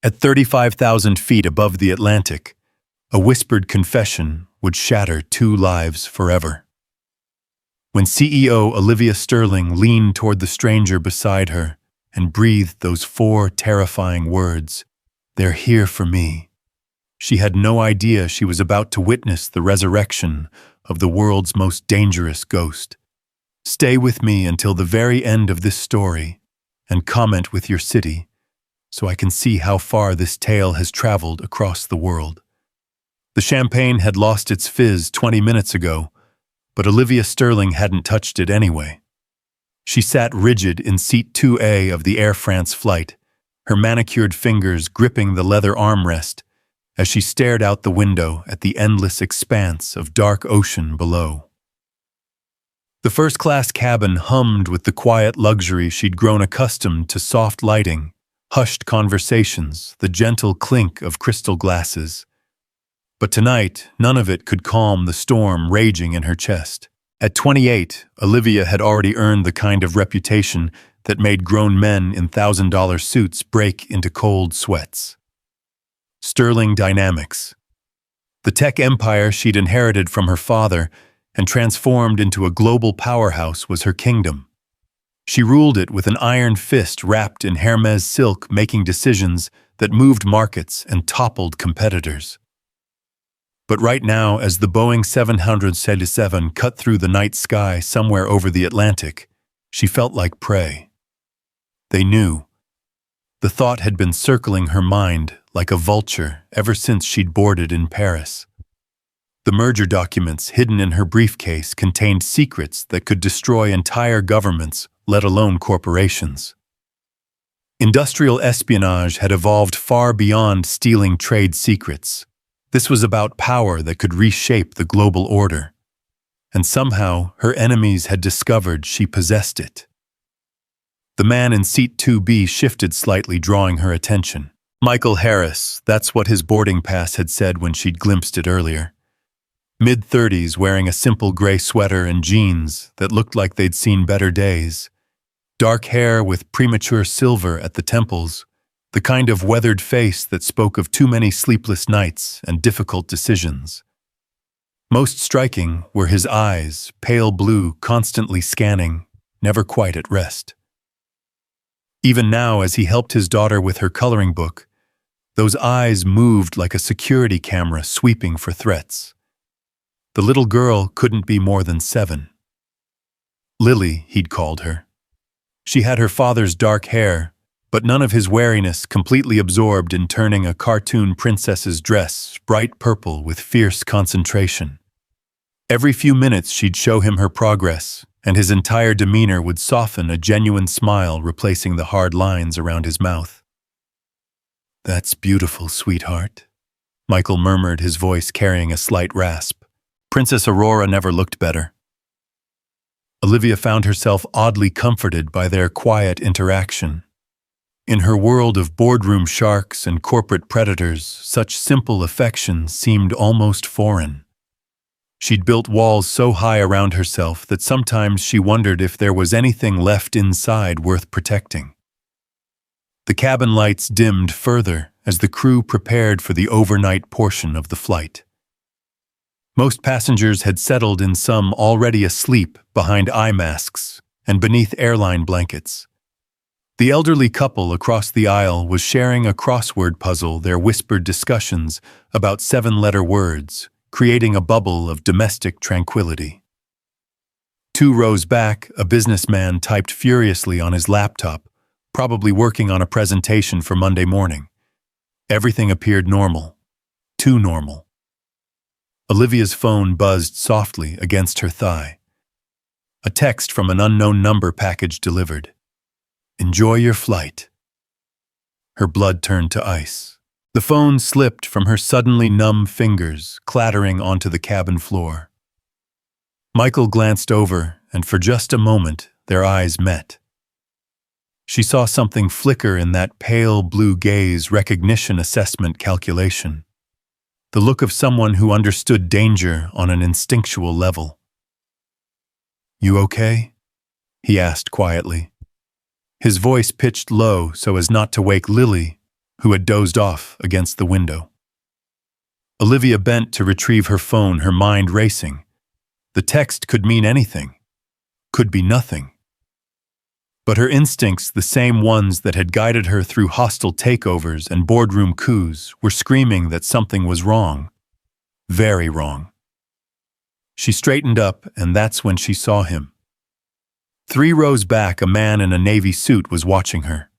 At 35,000 feet above the Atlantic, a whispered confession would shatter two lives forever. When CEO Olivia Sterling leaned toward the stranger beside her and breathed those four terrifying words, "They're here for me," she had no idea she was about to witness the resurrection of the world's most dangerous ghost. Stay with me until the very end of this story and comment with your city so I can see how far this tale has traveled across the world. The champagne had lost its fizz 20 minutes ago, but Olivia Sterling hadn't touched it anyway. She sat rigid in seat 2A of the Air France flight, her manicured fingers gripping the leather armrest as she stared out the window at the endless expanse of dark ocean below. The first-class cabin hummed with the quiet luxury she'd grown accustomed to: soft lighting, hushed conversations, the gentle clink of crystal glasses. But tonight, none of it could calm the storm raging in her chest. At 28, Olivia had already earned the kind of reputation that made grown men in $1,000 suits break into cold sweats. Sterling Dynamics. The tech empire she'd inherited from her father and transformed into a global powerhouse was her kingdom. She ruled it with an iron fist wrapped in Hermes silk, making decisions that moved markets and toppled competitors. But right now, as the Boeing 777 cut through the night sky somewhere over the Atlantic, she felt like prey. They knew. The thought had been circling her mind like a vulture ever since she'd boarded in Paris. The merger documents hidden in her briefcase contained secrets that could destroy entire governments, let alone corporations. Industrial espionage had evolved far beyond stealing trade secrets. This was about power that could reshape the global order. And somehow, her enemies had discovered she possessed it. The man in seat 2B shifted slightly, drawing her attention. Michael Harris, that's what his boarding pass had said when she'd glimpsed it earlier. Mid-30s, wearing a simple gray sweater and jeans that looked like they'd seen better days. Dark hair with premature silver at the temples, the kind of weathered face that spoke of too many sleepless nights and difficult decisions. Most striking were his eyes, pale blue, constantly scanning, never quite at rest. Even now, as he helped his daughter with her coloring book, those eyes moved like a security camera sweeping for threats. The little girl couldn't be more than 7. Lily, he'd called her. She had her father's dark hair, but none of his wariness, completely absorbed in turning a cartoon princess's dress bright purple with fierce concentration. Every few minutes she'd show him her progress, and his entire demeanor would soften, a genuine smile replacing the hard lines around his mouth. "That's beautiful, sweetheart," Michael murmured, his voice carrying a slight rasp. Princess Aurora never looked better. Olivia found herself oddly comforted by their quiet interaction. In her world of boardroom sharks and corporate predators, such simple affection seemed almost foreign. She'd built walls so high around herself that sometimes she wondered if there was anything left inside worth protecting. The cabin lights dimmed further as the crew prepared for the overnight portion of the flight. Most passengers had settled in, some already asleep behind eye masks and beneath airline blankets. The elderly couple across the aisle was sharing a crossword puzzle, their whispered discussions about 7-letter words, creating a bubble of domestic tranquility. 2 rows back, a businessman typed furiously on his laptop, probably working on a presentation for Monday morning. Everything appeared normal. Too normal. Olivia's phone buzzed softly against her thigh. A text from an unknown number package delivered. "Enjoy your flight." Her blood turned to ice. The phone slipped from her suddenly numb fingers, clattering onto the cabin floor. Michael glanced over, and for just a moment, their eyes met. She saw something flicker in that pale blue gaze, recognition assessment calculation. The look of someone who understood danger on an instinctual level. "You okay?" he asked quietly. His voice pitched low so as not to wake Lily, who had dozed off against the window. Olivia bent to retrieve her phone, her mind racing. The text could mean anything, could be nothing. But her instincts, the same ones that had guided her through hostile takeovers and boardroom coups, were screaming that something was wrong. Very wrong. She straightened up, and that's when she saw him. 3 rows back, a man in a navy suit was watching her.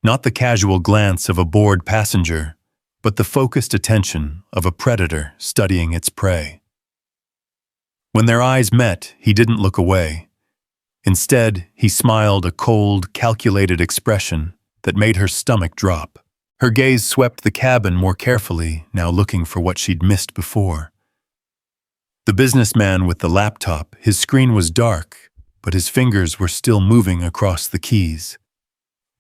Not the casual glance of a bored passenger, but the focused attention of a predator studying its prey. When their eyes met, he didn't look away. Instead, he smiled, a cold, calculated expression that made her stomach drop. Her gaze swept the cabin more carefully, now looking for what she'd missed before. The businessman with the laptop, his screen was dark, but his fingers were still moving across the keys.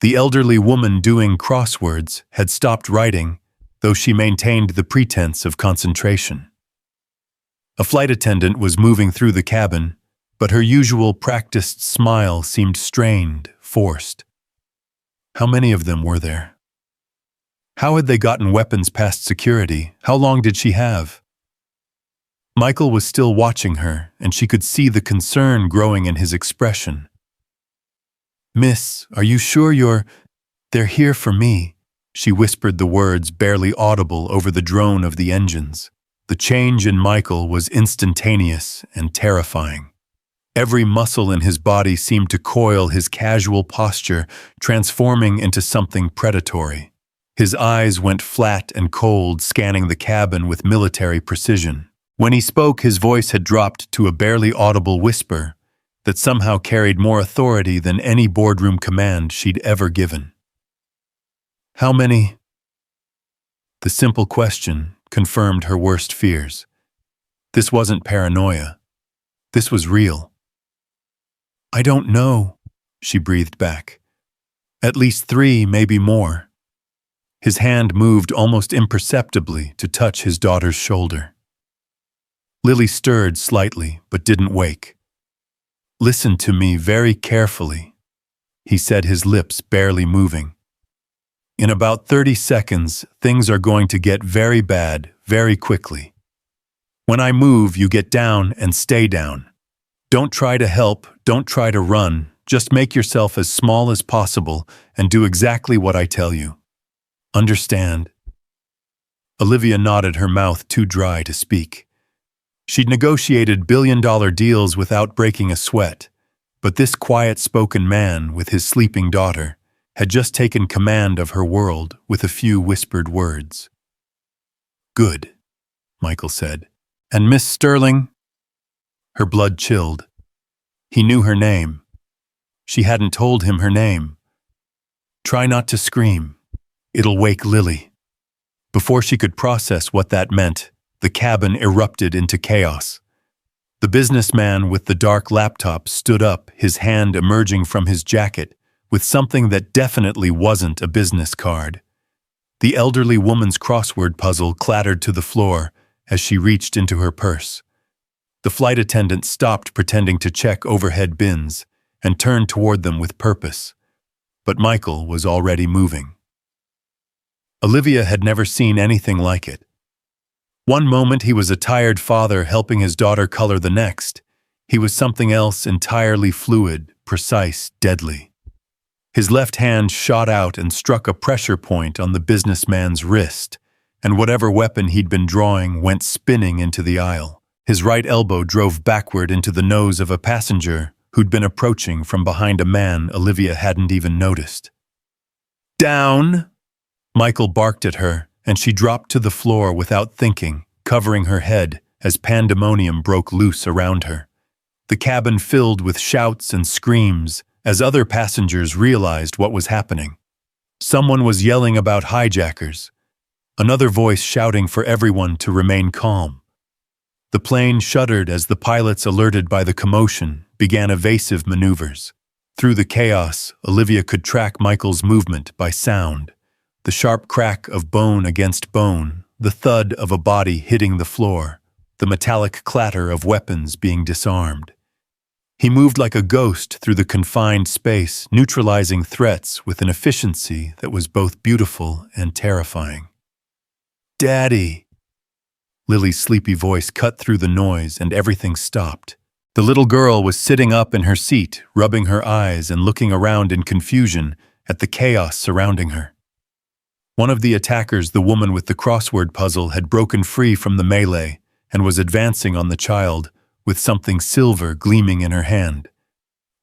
The elderly woman doing crosswords had stopped writing, though she maintained the pretense of concentration. A flight attendant was moving through the cabin, but her usual practiced smile seemed strained, forced. How many of them were there? How had they gotten weapons past security? How long did she have? Michael was still watching her, and she could see the concern growing in his expression. "Miss, are you sure they're here for me?" She whispered the words, barely audible over the drone of the engines. The change in Michael was instantaneous and terrifying. Every muscle in his body seemed to coil, his casual posture transforming into something predatory. His eyes went flat and cold, scanning the cabin with military precision. When he spoke, his voice had dropped to a barely audible whisper that somehow carried more authority than any boardroom command she'd ever given. "How many?" The simple question confirmed her worst fears. This wasn't paranoia. This was real. "I don't know," she breathed back. "At least 3, maybe more." His hand moved almost imperceptibly to touch his daughter's shoulder. Lily stirred slightly, but didn't wake. "Listen to me very carefully," he said, his lips barely moving. "In about 30 seconds, things are going to get very bad, very quickly. When I move, you get down and stay down. Don't try to help, don't try to run, just make yourself as small as possible and do exactly what I tell you. Understand?" Olivia nodded, her mouth too dry to speak. She'd negotiated billion-dollar deals without breaking a sweat, but this quiet-spoken man with his sleeping daughter had just taken command of her world with a few whispered words. "Good," Michael said. "And Miss Sterling?" Her blood chilled. He knew her name. She hadn't told him her name. "Try not to scream. It'll wake Lily." Before she could process what that meant, the cabin erupted into chaos. The businessman with the dark laptop stood up, his hand emerging from his jacket with something that definitely wasn't a business card. The elderly woman's crossword puzzle clattered to the floor as she reached into her purse. The flight attendant stopped pretending to check overhead bins and turned toward them with purpose. But Michael was already moving. Olivia had never seen anything like it. One moment he was a tired father helping his daughter color, the next he was something else entirely fluid, precise, deadly. His left hand shot out and struck a pressure point on the businessman's wrist, and whatever weapon he'd been drawing went spinning into the aisle. His right elbow drove backward into the nose of a passenger who'd been approaching from behind a man Olivia hadn't even noticed. "Down!" Michael barked at her, and she dropped to the floor without thinking, covering her head as pandemonium broke loose around her. The cabin filled with shouts and screams as other passengers realized what was happening. Someone was yelling about hijackers, another voice shouting for everyone to remain calm. The plane shuddered as the pilots, alerted by the commotion, began evasive maneuvers. Through the chaos, Olivia could track Michael's movement by sound. The sharp crack of bone against bone, the thud of a body hitting the floor, the metallic clatter of weapons being disarmed. He moved like a ghost through the confined space, neutralizing threats with an efficiency that was both beautiful and terrifying. "Daddy!" Lily's sleepy voice cut through the noise and everything stopped. The little girl was sitting up in her seat, rubbing her eyes and looking around in confusion at the chaos surrounding her. One of the attackers, the woman with the crossword puzzle, had broken free from the melee and was advancing on the child, with something silver gleaming in her hand.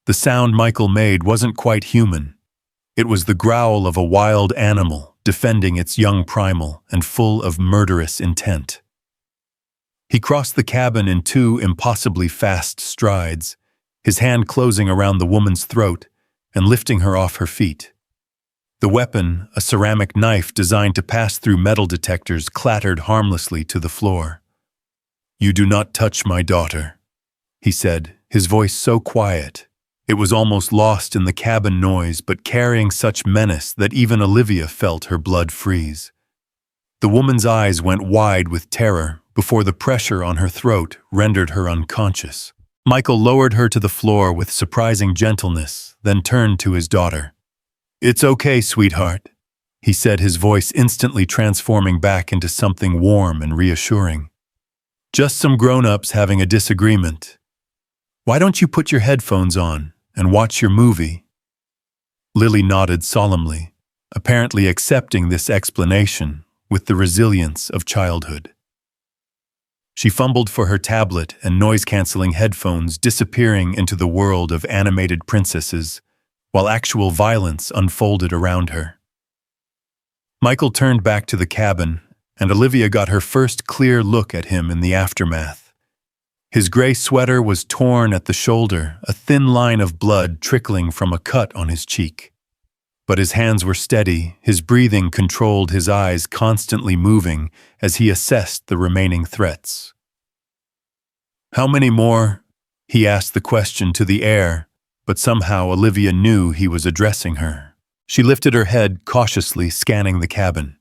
The sound Michael made wasn't quite human. It was the growl of a wild animal defending its young primal and full of murderous intent. He crossed the cabin in 2 impossibly fast strides, his hand closing around the woman's throat and lifting her off her feet. The weapon, a ceramic knife designed to pass through metal detectors, clattered harmlessly to the floor. "You do not touch my daughter," he said, his voice so quiet. It was almost lost in the cabin noise, but carrying such menace that even Olivia felt her blood freeze. The woman's eyes went wide with terror before the pressure on her throat rendered her unconscious. Michael lowered her to the floor with surprising gentleness, then turned to his daughter. "It's okay, sweetheart," he said, his voice instantly transforming back into something warm and reassuring. "Just some grown-ups having a disagreement. Why don't you put your headphones on and watch your movie?" Lily nodded solemnly, apparently accepting this explanation with the resilience of childhood. She fumbled for her tablet and noise-canceling headphones, disappearing into the world of animated princesses, while actual violence unfolded around her. Michael turned back to the cabin, and Olivia got her first clear look at him in the aftermath. His gray sweater was torn at the shoulder, a thin line of blood trickling from a cut on his cheek. But his hands were steady, his breathing controlled, his eyes constantly moving as he assessed the remaining threats. "How many more?" He asked the question to the air, but somehow Olivia knew he was addressing her. She lifted her head, cautiously scanning the cabin.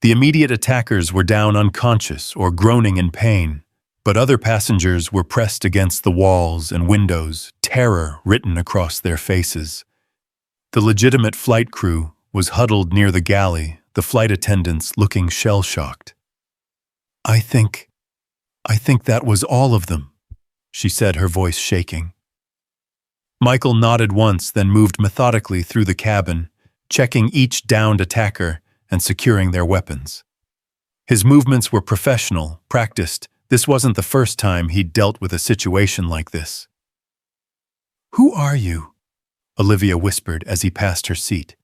The immediate attackers were down unconscious or groaning in pain, but other passengers were pressed against the walls and windows, terror written across their faces. The legitimate flight crew was huddled near the galley, the flight attendants looking shell-shocked. I think that was all of them," she said, her voice shaking. Michael nodded once, then moved methodically through the cabin, checking each downed attacker and securing their weapons. His movements were professional, practiced. This wasn't the first time he'd dealt with a situation like this. "Who are you?" Olivia whispered as he passed her seat.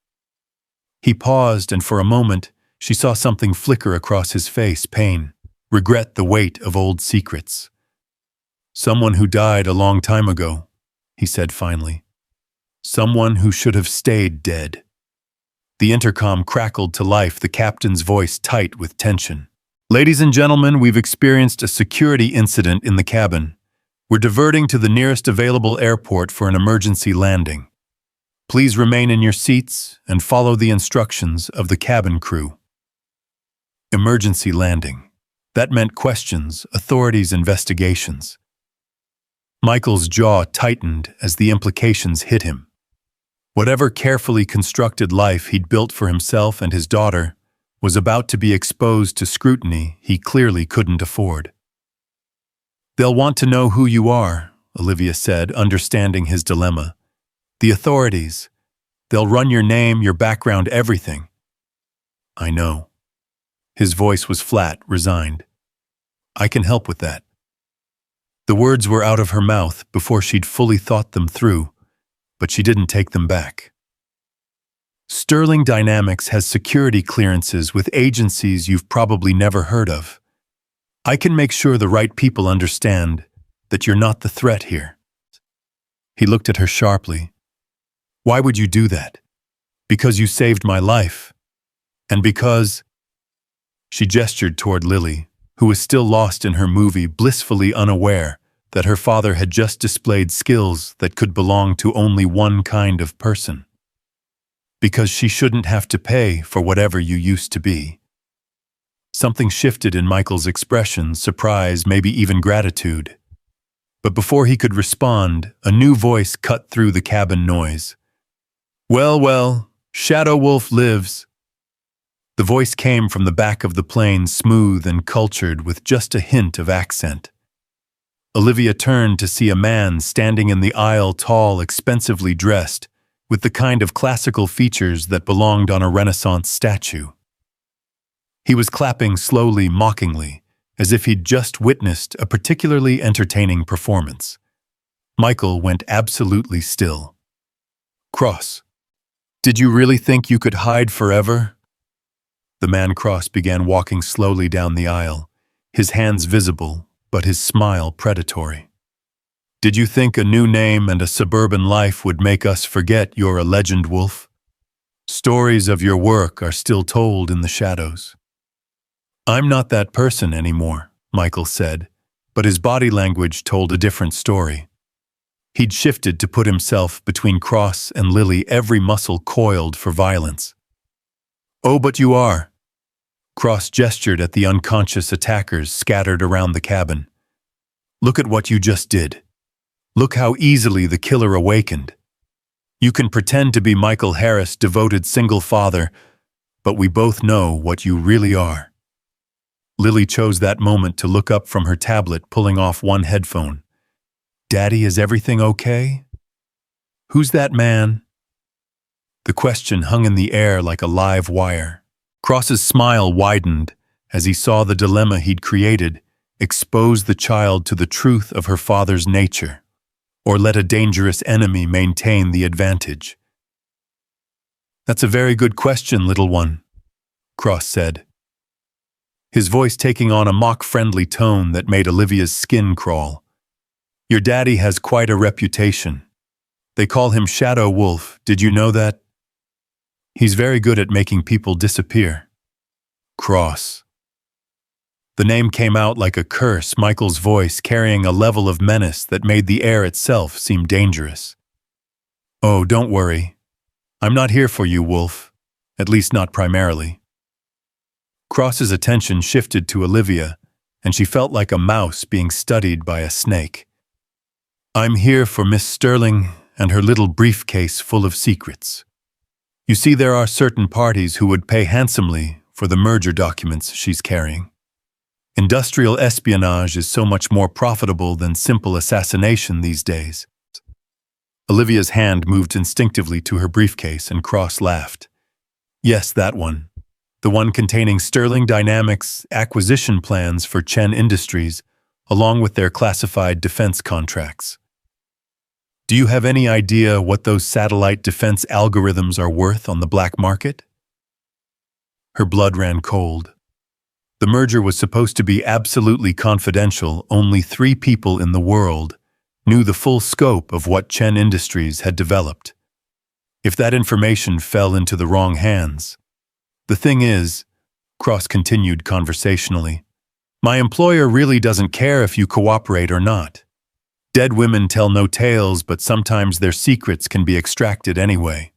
He paused, and for a moment, she saw something flicker across his face, pain, regret, the weight of old secrets. "Someone who died a long time ago," he said finally. "Someone who should have stayed dead." The intercom crackled to life, the captain's voice tight with tension. "Ladies and gentlemen, we've experienced a security incident in the cabin. We're diverting to the nearest available airport for an emergency landing. Please remain in your seats and follow the instructions of the cabin crew." Emergency landing. That meant questions, authorities' investigations. Michael's jaw tightened as the implications hit him. Whatever carefully constructed life he'd built for himself and his daughter was about to be exposed to scrutiny he clearly couldn't afford. "They'll want to know who you are," Olivia said, understanding his dilemma. "The authorities. They'll run your name, your background, everything." "I know." His voice was flat, resigned. "I can help with that." The words were out of her mouth before she'd fully thought them through, but she didn't take them back. Sterling Dynamics has security clearances with agencies you've probably never heard of. I can make sure the right people understand that you're not the threat here. He looked at her sharply. "Why would you do that?" "Because you saved my life. And because—" She gestured toward Lily, who was still lost in her movie, blissfully unaware that her father had just displayed skills that could belong to only one kind of person. "Because she shouldn't have to pay for whatever you used to be." Something shifted in Michael's expression, surprise, maybe even gratitude. But before he could respond, a new voice cut through the cabin noise. "Well, well, Shadow Wolf lives." The voice came from the back of the plane, smooth and cultured with just a hint of accent. Olivia turned to see a man standing in the aisle, tall, expensively dressed, with the kind of classical features that belonged on a Renaissance statue. He was clapping slowly, mockingly, as if he'd just witnessed a particularly entertaining performance. Michael went absolutely still. "Cross, did you really think you could hide forever?" The man Cross began walking slowly down the aisle, his hands visible, but his smile predatory. "Did you think a new name and a suburban life would make us forget you're a legend, Wolf? Stories of your work are still told in the shadows." "I'm not that person anymore," Michael said, but his body language told a different story. He'd shifted to put himself between Cross and Lily, every muscle coiled for violence. "Oh, but you are." Cross gestured at the unconscious attackers scattered around the cabin. "Look at what you just did. Look how easily the killer awakened. You can pretend to be Michael Harris, devoted single father, but we both know what you really are." Lily chose that moment to look up from her tablet, pulling off one headphone. "Daddy, is everything okay? Who's that man?" The question hung in the air like a live wire. Cross's smile widened as he saw the dilemma he'd created: expose the child to the truth of her father's nature, or let a dangerous enemy maintain the advantage. "That's a very good question, little one," Cross said, his voice taking on a mock-friendly tone that made Olivia's skin crawl. "Your daddy has quite a reputation. They call him Shadow Wolf, did you know that? He's very good at making people disappear." Cross. The name came out like a curse, Michael's voice carrying a level of menace that made the air itself seem dangerous. "Oh, don't worry. I'm not here for you, Wolf. At least not primarily." Cross's attention shifted to Olivia, and she felt like a mouse being studied by a snake. "I'm here for Miss Sterling and her little briefcase full of secrets. You see, there are certain parties who would pay handsomely for the merger documents she's carrying. Industrial espionage is so much more profitable than simple assassination these days." Olivia's hand moved instinctively to her briefcase, and Cross laughed. "Yes, that one. The one containing Sterling Dynamics acquisition plans for Chen Industries, along with their classified defense contracts. Do you have any idea what those satellite defense algorithms are worth on the black market?" Her blood ran cold. The merger was supposed to be absolutely confidential. Only 3 people in the world knew the full scope of what Chen Industries had developed. If that information fell into the wrong hands... "The thing is," Cross continued conversationally, "my employer really doesn't care if you cooperate or not. Dead women tell no tales, but sometimes their secrets can be extracted anyway.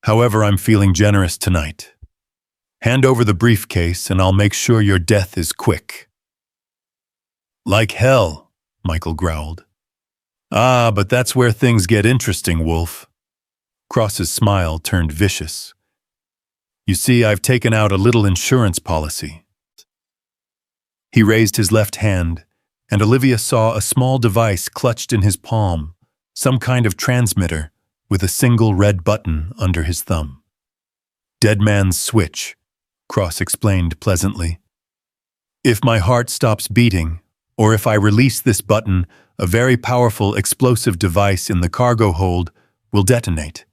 However, I'm feeling generous tonight. Hand over the briefcase and I'll make sure your death is quick." "Like hell," Michael growled. "Ah, but that's where things get interesting, Wolf." Cross's smile turned vicious. "You see, I've taken out a little insurance policy." He raised his left hand, and Olivia saw a small device clutched in his palm, some kind of transmitter with a single red button under his thumb. "Dead man's switch," Cross explained pleasantly. "If my heart stops beating, or if I release this button, a very powerful explosive device in the cargo hold will detonate.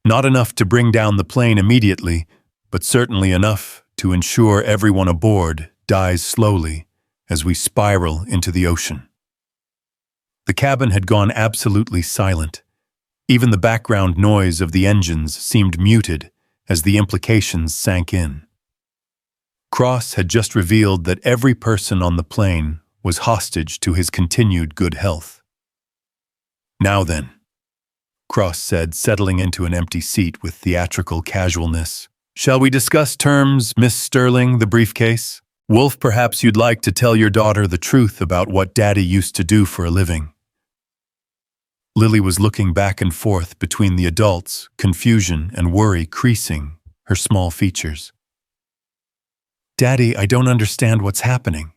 Not enough to bring down the plane immediately, but certainly enough to ensure everyone aboard dies slowly as we spiral into the ocean." The cabin had gone absolutely silent. Even the background noise of the engines seemed muted as the implications sank in. Cross had just revealed that every person on the plane was hostage to his continued good health. "Now then," Cross said, settling into an empty seat with theatrical casualness, "shall we discuss terms, Miss Sterling, the briefcase?" Wolf, perhaps you'd like to tell your daughter the truth about what Daddy used to do for a living. Lily was looking back and forth between the adults, confusion and worry creasing her small features. Daddy, I don't understand what's happening.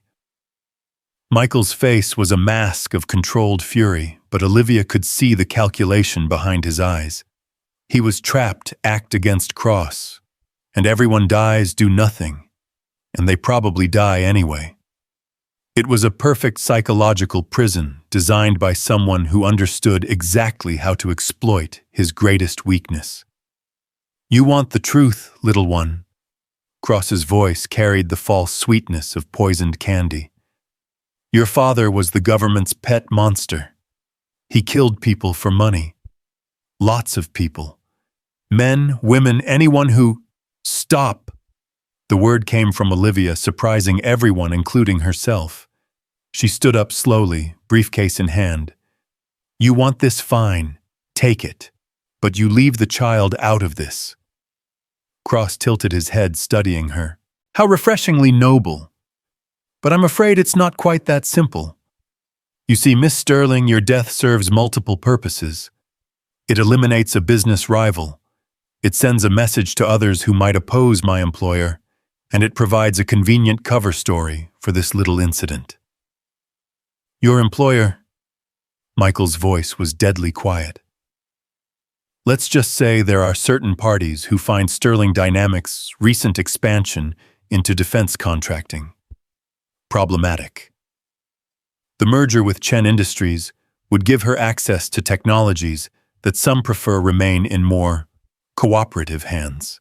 Michael's face was a mask of controlled fury, but Olivia could see the calculation behind his eyes. He was trapped act against cross, and everyone dies do nothing, and they probably die anyway. It was a perfect psychological prison designed by someone who understood exactly how to exploit his greatest weakness. You want the truth, little one. Cross's voice carried the false sweetness of poisoned candy. Your father was the government's pet monster. He killed people for money. Lots of people. Men, women, anyone who... Stop! The word came from Olivia, surprising everyone, including herself. She stood up slowly, briefcase in hand. You want this? Fine. Take it. But you leave the child out of this. Cross tilted his head, studying her. How refreshingly noble. But I'm afraid it's not quite that simple. You see, Miss Sterling, your death serves multiple purposes. It eliminates a business rival. It sends a message to others who might oppose my employer, and it provides a convenient cover story for this little incident. Your employer? Michael's voice was deadly quiet. Let's just say there are certain parties who find Sterling Dynamics' recent expansion into defense contracting problematic. The merger with Chen Industries would give her access to technologies that some prefer remain in more cooperative hands.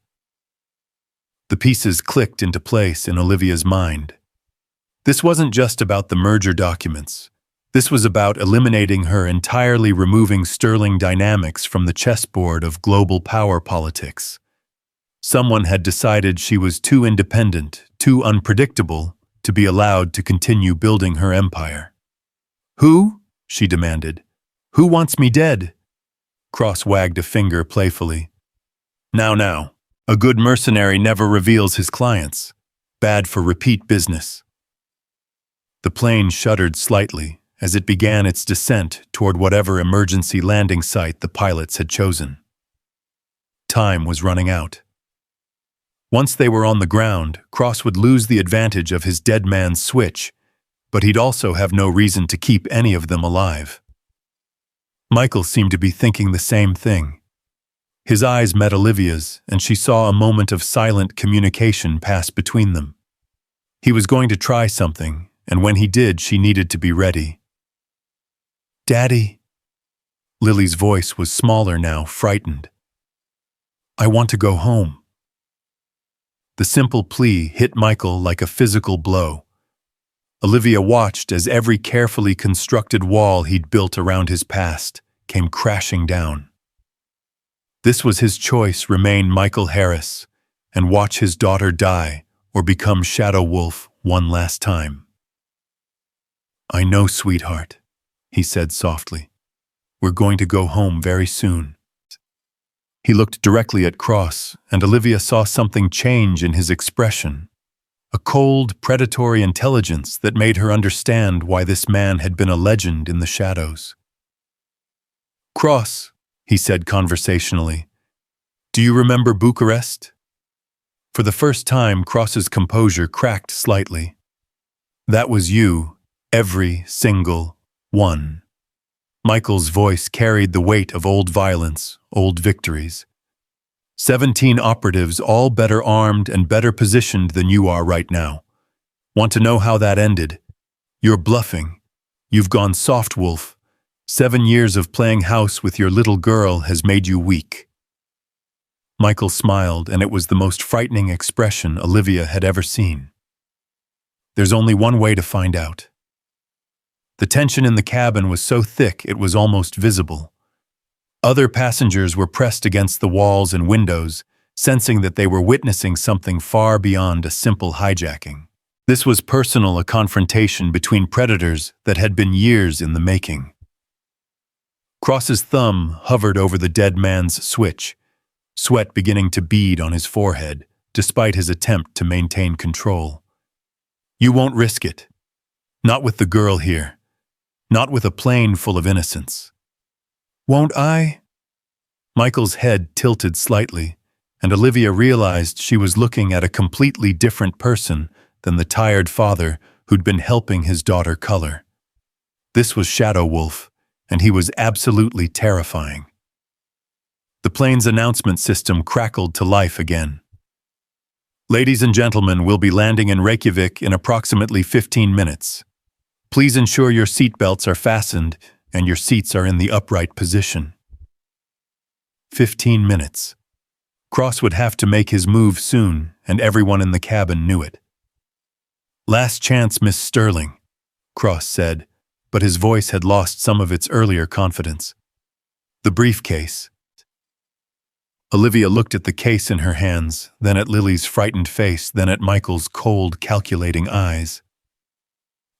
The pieces clicked into place in Olivia's mind. This wasn't just about the merger documents. This was about eliminating her, entirely removing Sterling Dynamics from the chessboard of global power politics. Someone had decided she was too independent, too unpredictable, to be allowed to continue building her empire. Who? She demanded. Who wants me dead? Cross wagged a finger playfully. Now, a good mercenary never reveals his clients. Bad for repeat business. The plane shuddered slightly as it began its descent toward whatever emergency landing site the pilots had chosen. Time was running out. Once they were on the ground, Cross would lose the advantage of his dead man's switch, but he'd also have no reason to keep any of them alive. Michael seemed to be thinking the same thing. His eyes met Olivia's, and she saw a moment of silent communication pass between them. He was going to try something, and when he did, she needed to be ready. Daddy. Lily's voice was smaller now, frightened. I want to go home. The simple plea hit Michael like a physical blow. Olivia watched as every carefully constructed wall he'd built around his past came crashing down. This was his choice: remain Michael Harris and watch his daughter die or become Shadow Wolf one last time. I know, sweetheart, he said softly. We're going to go home very soon. He looked directly at Cross, and Olivia saw something change in his expression. A cold, predatory intelligence that made her understand why this man had been a legend in the shadows. Cross, he said conversationally, do you remember Bucharest? For the first time, Cross's composure cracked slightly. That was you, every single one. Michael's voice carried the weight of old violence, old victories. 17 operatives, all better armed and better positioned than you are right now. Want to know how that ended? You're bluffing. You've gone soft, Wolf. 7 years of playing house with your little girl has made you weak. Michael smiled, and it was the most frightening expression Olivia had ever seen. There's only one way to find out. The tension in the cabin was so thick it was almost visible. Other passengers were pressed against the walls and windows, sensing that they were witnessing something far beyond a simple hijacking. This was personal, a confrontation between predators that had been years in the making. Cross's thumb hovered over the dead man's switch, sweat beginning to bead on his forehead, despite his attempt to maintain control. You won't risk it. Not with the girl here. Not with a plane full of innocents. Won't I? Michael's head tilted slightly, and Olivia realized she was looking at a completely different person than the tired father who'd been helping his daughter color. This was Shadow Wolf, and he was absolutely terrifying. The plane's announcement system crackled to life again. Ladies and gentlemen, we'll be landing in Reykjavik in approximately 15 minutes. Please ensure your seatbelts are fastened and your seats are in the upright position. 15 minutes. Cross would have to make his move soon, and everyone in the cabin knew it. Last chance, Miss Sterling, Cross said, but his voice had lost some of its earlier confidence. The briefcase. Olivia looked at the case in her hands, then at Lily's frightened face, then at Michael's cold, calculating eyes.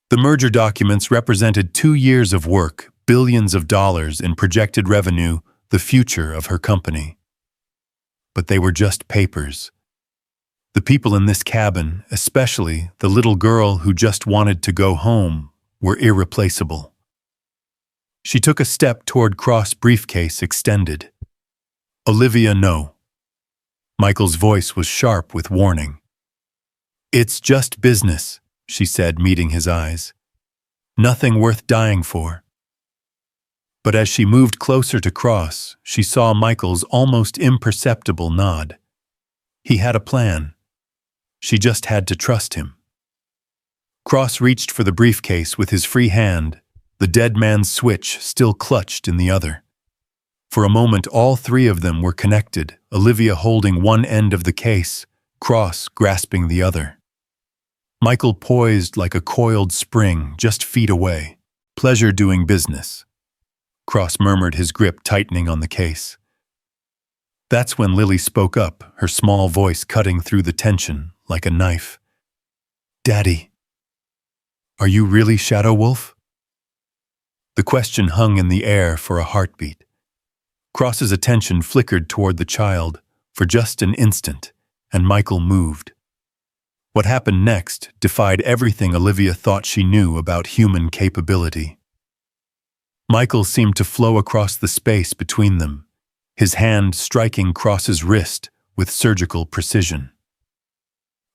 The merger documents represented 2 years of work, billions of dollars in projected revenue, the future of her company. But they were just papers. The people in this cabin, especially the little girl who just wanted to go home, were irreplaceable. She took a step toward Cross' briefcase extended. Olivia, no. Michael's voice was sharp with warning. It's just business, she said, meeting his eyes. Nothing worth dying for. But as she moved closer to Cross, she saw Michael's almost imperceptible nod. He had a plan. She just had to trust him. Cross reached for the briefcase with his free hand, the dead man's switch still clutched in the other. For a moment, all three of them were connected, Olivia holding one end of the case, Cross grasping the other. Michael poised like a coiled spring just feet away. Pleasure doing business. Cross murmured, his grip tightening on the case. That's when Lily spoke up, her small voice cutting through the tension like a knife. Daddy, are you really Shadow Wolf? The question hung in the air for a heartbeat. Cross's attention flickered toward the child for just an instant, and Michael moved. What happened next defied everything Olivia thought she knew about human capability. Michael seemed to flow across the space between them, his hand striking Cross's wrist with surgical precision.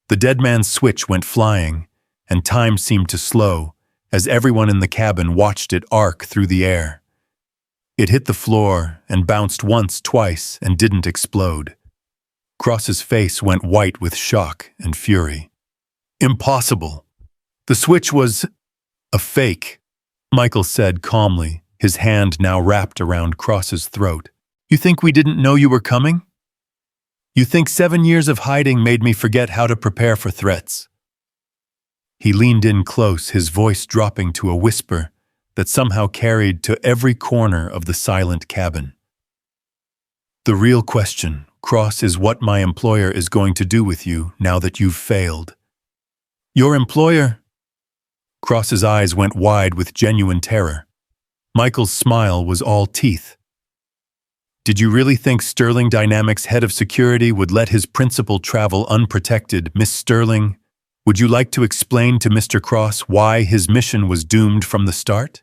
The dead man's switch went flying, and time seemed to slow as everyone in the cabin watched it arc through the air. It hit the floor and bounced once, twice, and didn't explode. Cross's face went white with shock and fury. Impossible. The switch was a fake, Michael said calmly, his hand now wrapped around Cross's throat. You think we didn't know you were coming? You think 7 years of hiding made me forget how to prepare for threats? He leaned in close, his voice dropping to a whisper that somehow carried to every corner of the silent cabin. The real question, Cross, is what my employer is going to do with you now that you've failed. Your employer? Cross's eyes went wide with genuine terror. Michael's smile was all teeth. Did you really think Sterling Dynamics' head of security would let his principal travel unprotected, Miss Sterling? Would you like to explain to Mr. Cross why his mission was doomed from the start?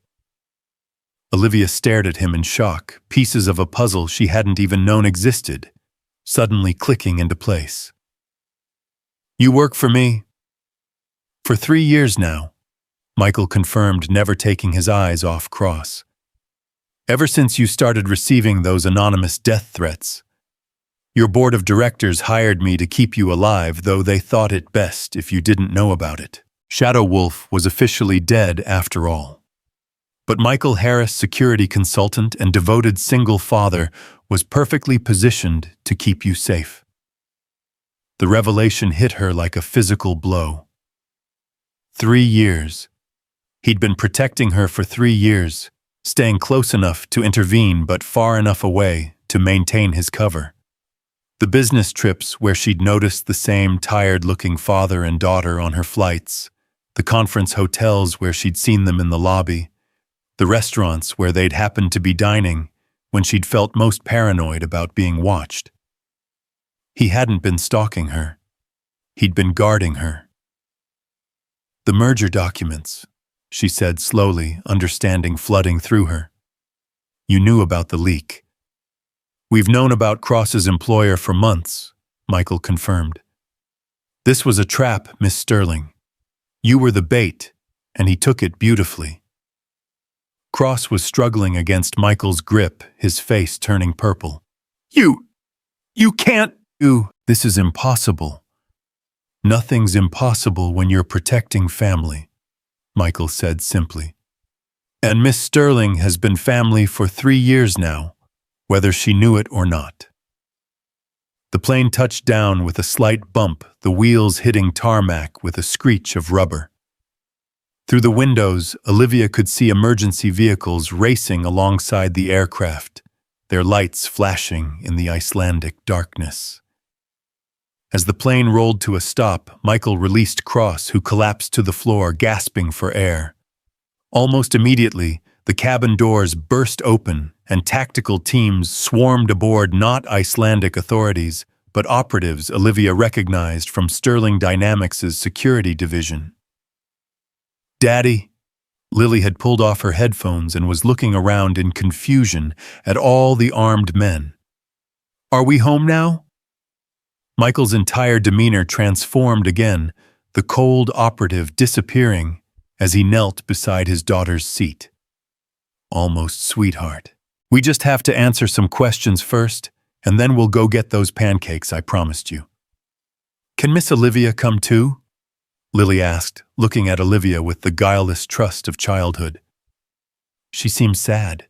Olivia stared at him in shock, pieces of a puzzle she hadn't even known existed, suddenly clicking into place. You work for me? For 3 years now, Michael confirmed, never taking his eyes off Cross. Ever since you started receiving those anonymous death threats. Your board of directors hired me to keep you alive, though they thought it best if you didn't know about it. Shadow Wolf was officially dead after all. But Michael Harris, security consultant and devoted single father, was perfectly positioned to keep you safe. The revelation hit her like a physical blow. 3 years. He'd been protecting her for 3 years, staying close enough to intervene but far enough away to maintain his cover. The business trips where she'd noticed the same tired-looking father and daughter on her flights, the conference hotels where she'd seen them in the lobby, the restaurants where they'd happened to be dining when she'd felt most paranoid about being watched. He hadn't been stalking her. He'd been guarding her. The merger documents, she said slowly, understanding flooding through her. You knew about the leak. We've known about Cross's employer for months, Michael confirmed. This was a trap, Miss Sterling. You were the bait, and he took it beautifully. Cross was struggling against Michael's grip, his face turning purple. You can't do. This is impossible. Nothing's impossible when you're protecting family, Michael said simply. And Miss Sterling has been family for 3 years now, whether she knew it or not. The plane touched down with a slight bump, the wheels hitting tarmac with a screech of rubber. Through the windows, Olivia could see emergency vehicles racing alongside the aircraft, their lights flashing in the Icelandic darkness. As the plane rolled to a stop, Michael released Cross, who collapsed to the floor, gasping for air. Almost immediately, the cabin doors burst open and tactical teams swarmed aboard, not Icelandic authorities, but operatives Olivia recognized from Sterling Dynamics' security division. Daddy! Lily had pulled off her headphones and was looking around in confusion at all the armed men. Are we home now? Michael's entire demeanor transformed again, the cold operative disappearing as he knelt beside his daughter's seat. Almost sweetheart. We just have to answer some questions first, and then we'll go get those pancakes I promised you. Can Miss Olivia come too? Lily asked, looking at Olivia with the guileless trust of childhood. She seemed sad.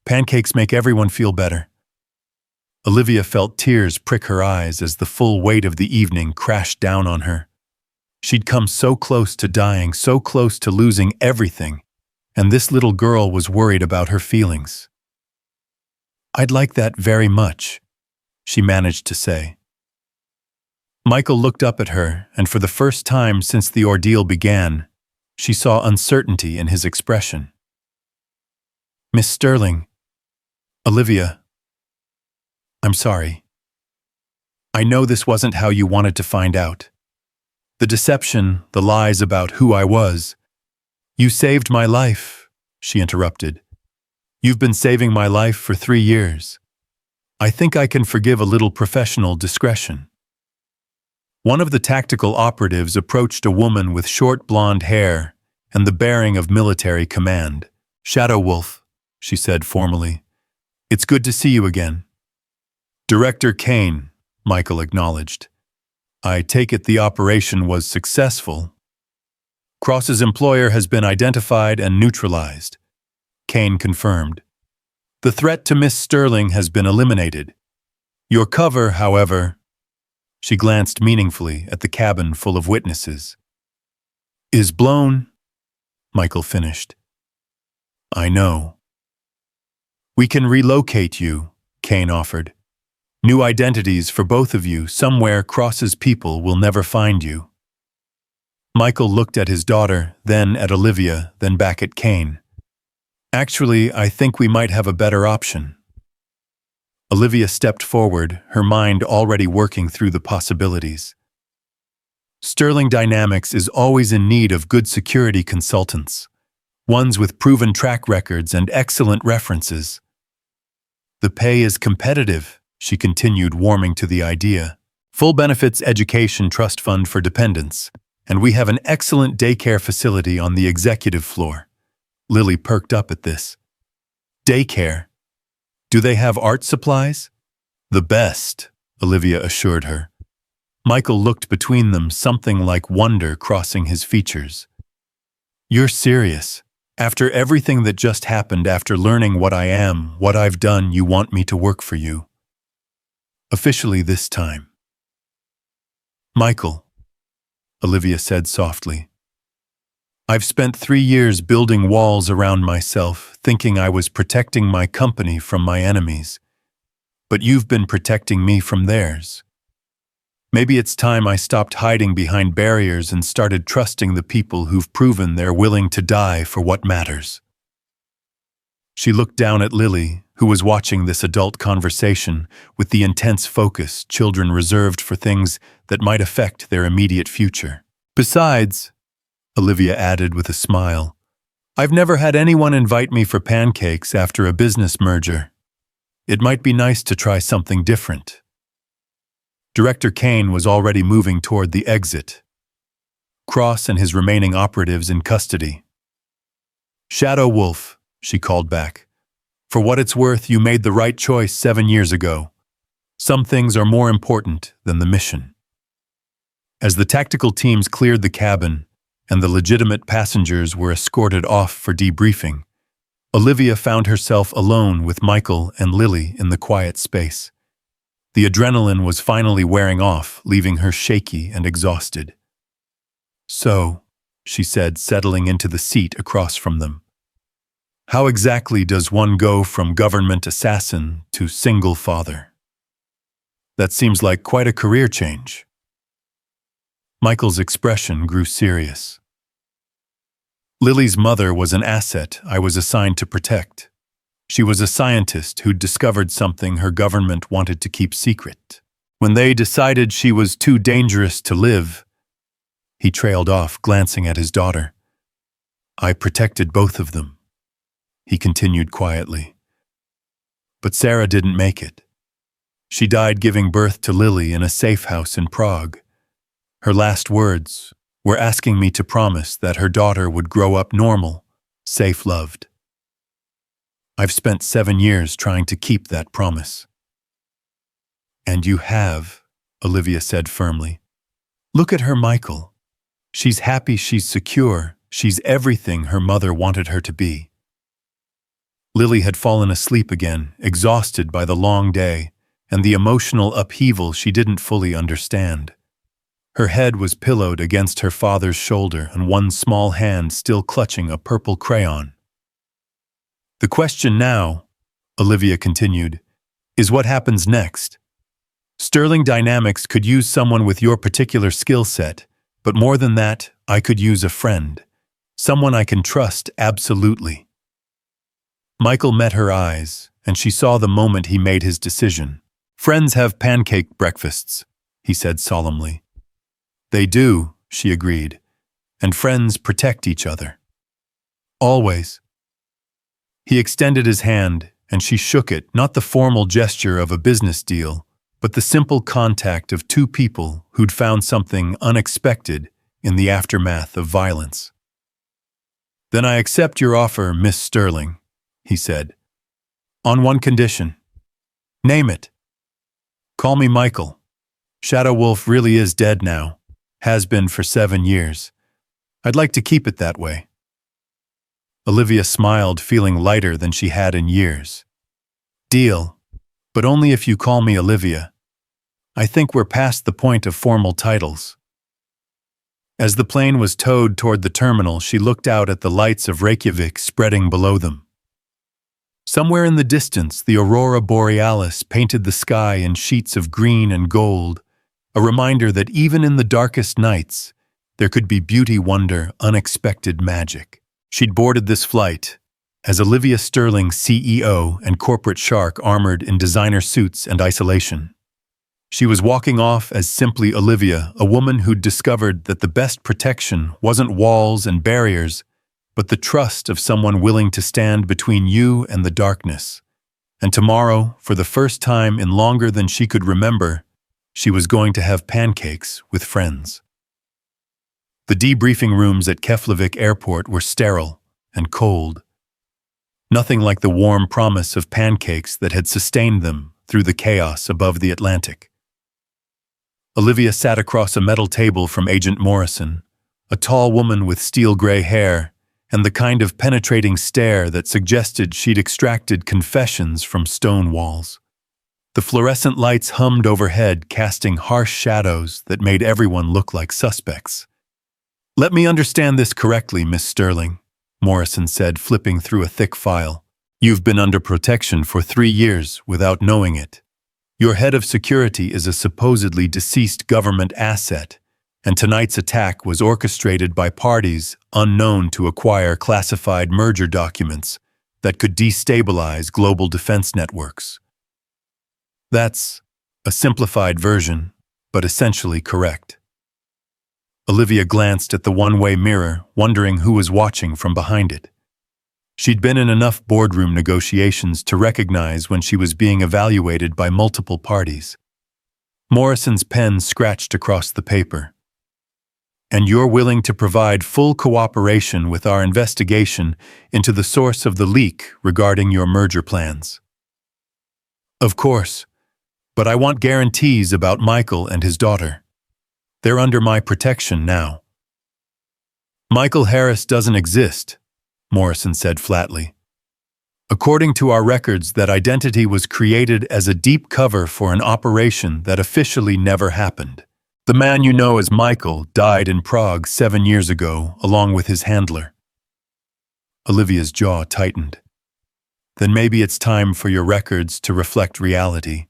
Pancakes make everyone feel better. Olivia felt tears prick her eyes as the full weight of the evening crashed down on her. She'd come so close to dying, so close to losing everything, and this little girl was worried about her feelings. I'd like that very much, she managed to say. Michael looked up at her, and for the first time since the ordeal began, she saw uncertainty in his expression. Miss Sterling, Olivia, I'm sorry. I know this wasn't how you wanted to find out. The deception, the lies about who I was. You saved my life, she interrupted. You've been saving my life for 3 years. I think I can forgive a little professional discretion. One of the tactical operatives approached a woman with short blonde hair and the bearing of military command. Shadow Wolf, she said formally. It's good to see you again. Director Kane, Michael acknowledged. I take it the operation was successful. Cross's employer has been identified and neutralized, Kane confirmed. The threat to Miss Sterling has been eliminated. Your cover, however, she glanced meaningfully at the cabin full of witnesses, is blown, Michael finished. I know. We can relocate you, Kane offered. New identities for both of you, somewhere Cross's people will never find you. Michael looked at his daughter, then at Olivia, then back at Kane. Actually, I think we might have a better option. Olivia stepped forward, her mind already working through the possibilities. Sterling Dynamics is always in need of good security consultants, ones with proven track records and excellent references. The pay is competitive, she continued, warming to the idea. Full benefits education trust fund for dependents, and we have an excellent daycare facility on the executive floor. Lily perked up at this. Daycare? Do they have art supplies? The best, Olivia assured her. Michael looked between them, something like wonder crossing his features. You're serious? After everything that just happened, after learning what I am, what I've done, you want me to work for you? Officially this time. Michael, Olivia said softly. I've spent 3 years building walls around myself, thinking I was protecting my company from my enemies. But you've been protecting me from theirs. Maybe it's time I stopped hiding behind barriers and started trusting the people who've proven they're willing to die for what matters. She looked down at Lily, who was watching this adult conversation with the intense focus children reserved for things that might affect their immediate future. Besides, Olivia added with a smile. I've never had anyone invite me for pancakes after a business merger. It might be nice to try something different. Director Kane was already moving toward the exit. Cross and his remaining operatives in custody. Shadow Wolf, she called back. For what it's worth, you made the right choice 7 years ago. Some things are more important than the mission. As the tactical teams cleared the cabin and the legitimate passengers were escorted off for debriefing, Olivia found herself alone with Michael and Lily in the quiet space. The adrenaline was finally wearing off, leaving her shaky and exhausted. So, she said, settling into the seat across from them. How exactly does one go from government assassin to single father? That seems like quite a career change. Michael's expression grew serious. Lily's mother was an asset I was assigned to protect. She was a scientist who'd discovered something her government wanted to keep secret. When they decided she was too dangerous to live, he trailed off, glancing at his daughter. I protected both of them, he continued quietly. But Sarah didn't make it. She died giving birth to Lily in a safe house in Prague. Her last words were asking me to promise that her daughter would grow up normal, safe-loved. I've spent 7 years trying to keep that promise. And you have, Olivia said firmly. Look at her, Michael. She's happy, she's secure, she's everything her mother wanted her to be. Lily had fallen asleep again, exhausted by the long day and the emotional upheaval she didn't fully understand. Her head was pillowed against her father's shoulder and one small hand still clutching a purple crayon. The question now, Olivia continued, is what happens next. Sterling Dynamics could use someone with your particular skill set, but more than that, I could use a friend. Someone I can trust absolutely. Michael met her eyes, and she saw the moment he made his decision. Friends have pancake breakfasts, he said solemnly. They do, she agreed, and friends protect each other. Always. He extended his hand, and she shook it, not the formal gesture of a business deal, but the simple contact of two people who'd found something unexpected in the aftermath of violence. Then I accept your offer, Miss Sterling, he said. On one condition. Name it. Call me Michael. Shadow Wolf really is dead now. Has been for 7 years. I'd like to keep it that way. Olivia smiled, feeling lighter than she had in years. Deal. But only if you call me Olivia. I think we're past the point of formal titles. As the plane was towed toward the terminal, she looked out at the lights of Reykjavik spreading below them. Somewhere in the distance, the aurora borealis painted the sky in sheets of green and gold, a reminder that even in the darkest nights, there could be beauty, wonder, unexpected magic. She'd boarded this flight as Olivia Sterling, CEO and corporate shark armored in designer suits and isolation. She was walking off as simply Olivia, a woman who'd discovered that the best protection wasn't walls and barriers, but the trust of someone willing to stand between you and the darkness. And tomorrow, for the first time in longer than she could remember, she was going to have pancakes with friends. The debriefing rooms at Keflavik Airport were sterile and cold. Nothing like the warm promise of pancakes that had sustained them through the chaos above the Atlantic. Olivia sat across a metal table from Agent Morrison, a tall woman with steel-gray hair and the kind of penetrating stare that suggested she'd extracted confessions from stone walls. The fluorescent lights hummed overhead, casting harsh shadows that made everyone look like suspects. Let me understand this correctly, Miss Sterling, Morrison said, flipping through a thick file. You've been under protection for 3 years without knowing it. Your head of security is a supposedly deceased government asset, and tonight's attack was orchestrated by parties unknown to acquire classified merger documents that could destabilize global defense networks. That's a simplified version, but essentially correct. Olivia glanced at the one-way mirror, wondering who was watching from behind it. She'd been in enough boardroom negotiations to recognize when she was being evaluated by multiple parties. Morrison's pen scratched across the paper. "And you're willing to provide full cooperation with our investigation into the source of the leak regarding your merger plans." "Of course, but I want guarantees about Michael and his daughter. They're under my protection now." "Michael Harris doesn't exist," Morrison said flatly. "According to our records, that identity was created as a deep cover for an operation that officially never happened. The man you know as Michael died in Prague 7 years ago, along with his handler." Olivia's jaw tightened. "Then maybe it's time for your records to reflect reality.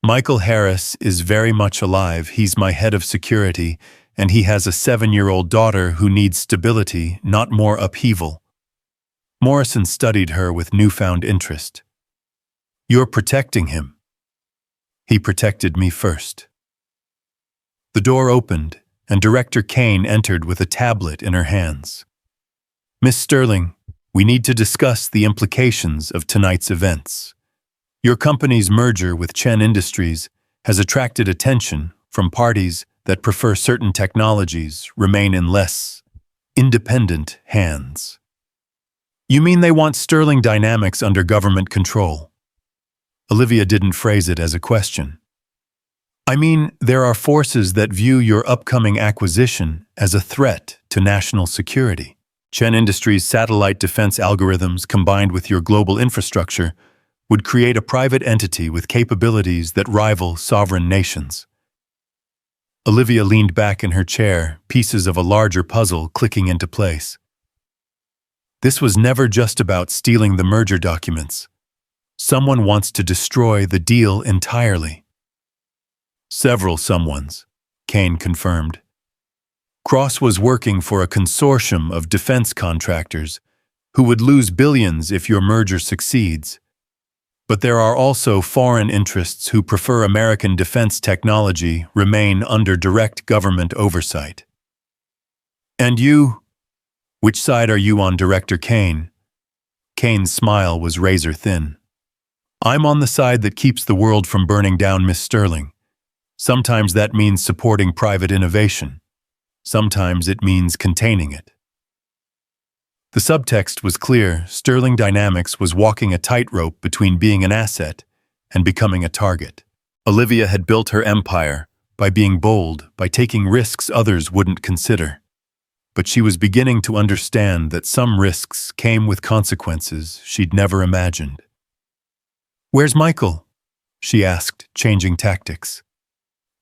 Michael Harris is very much alive. He's my head of security, and he has a 7-year-old daughter who needs stability, not more upheaval." Morrison studied her with newfound interest. "You're protecting him." "He protected me first." The door opened, and Director Kane entered with a tablet in her hands. "Miss Sterling, we need to discuss the implications of tonight's events. Your company's merger with Chen Industries has attracted attention from parties that prefer certain technologies remain in less independent hands." "You mean they want Sterling Dynamics under government control?" Olivia didn't phrase it as a question. "I mean, there are forces that view your upcoming acquisition as a threat to national security. Chen Industries' satellite defense algorithms combined with your global infrastructure would create a private entity with capabilities that rival sovereign nations." Olivia leaned back in her chair, pieces of a larger puzzle clicking into place. This was never just about stealing the merger documents. Someone wants to destroy the deal entirely. "Several someones," Kane confirmed. "Cross was working for a consortium of defense contractors who would lose billions if your merger succeeds. But there are also foreign interests who prefer American defense technology remain under direct government oversight." "And you? Which side are you on, Director Kane?" Kane's smile was razor-thin. "I'm on the side that keeps the world from burning down, Miss Sterling. Sometimes that means supporting private innovation. Sometimes it means containing it." The subtext was clear. Sterling Dynamics was walking a tightrope between being an asset and becoming a target. Olivia had built her empire by being bold, by taking risks others wouldn't consider. But she was beginning to understand that some risks came with consequences she'd never imagined. "Where's Michael?" she asked, changing tactics.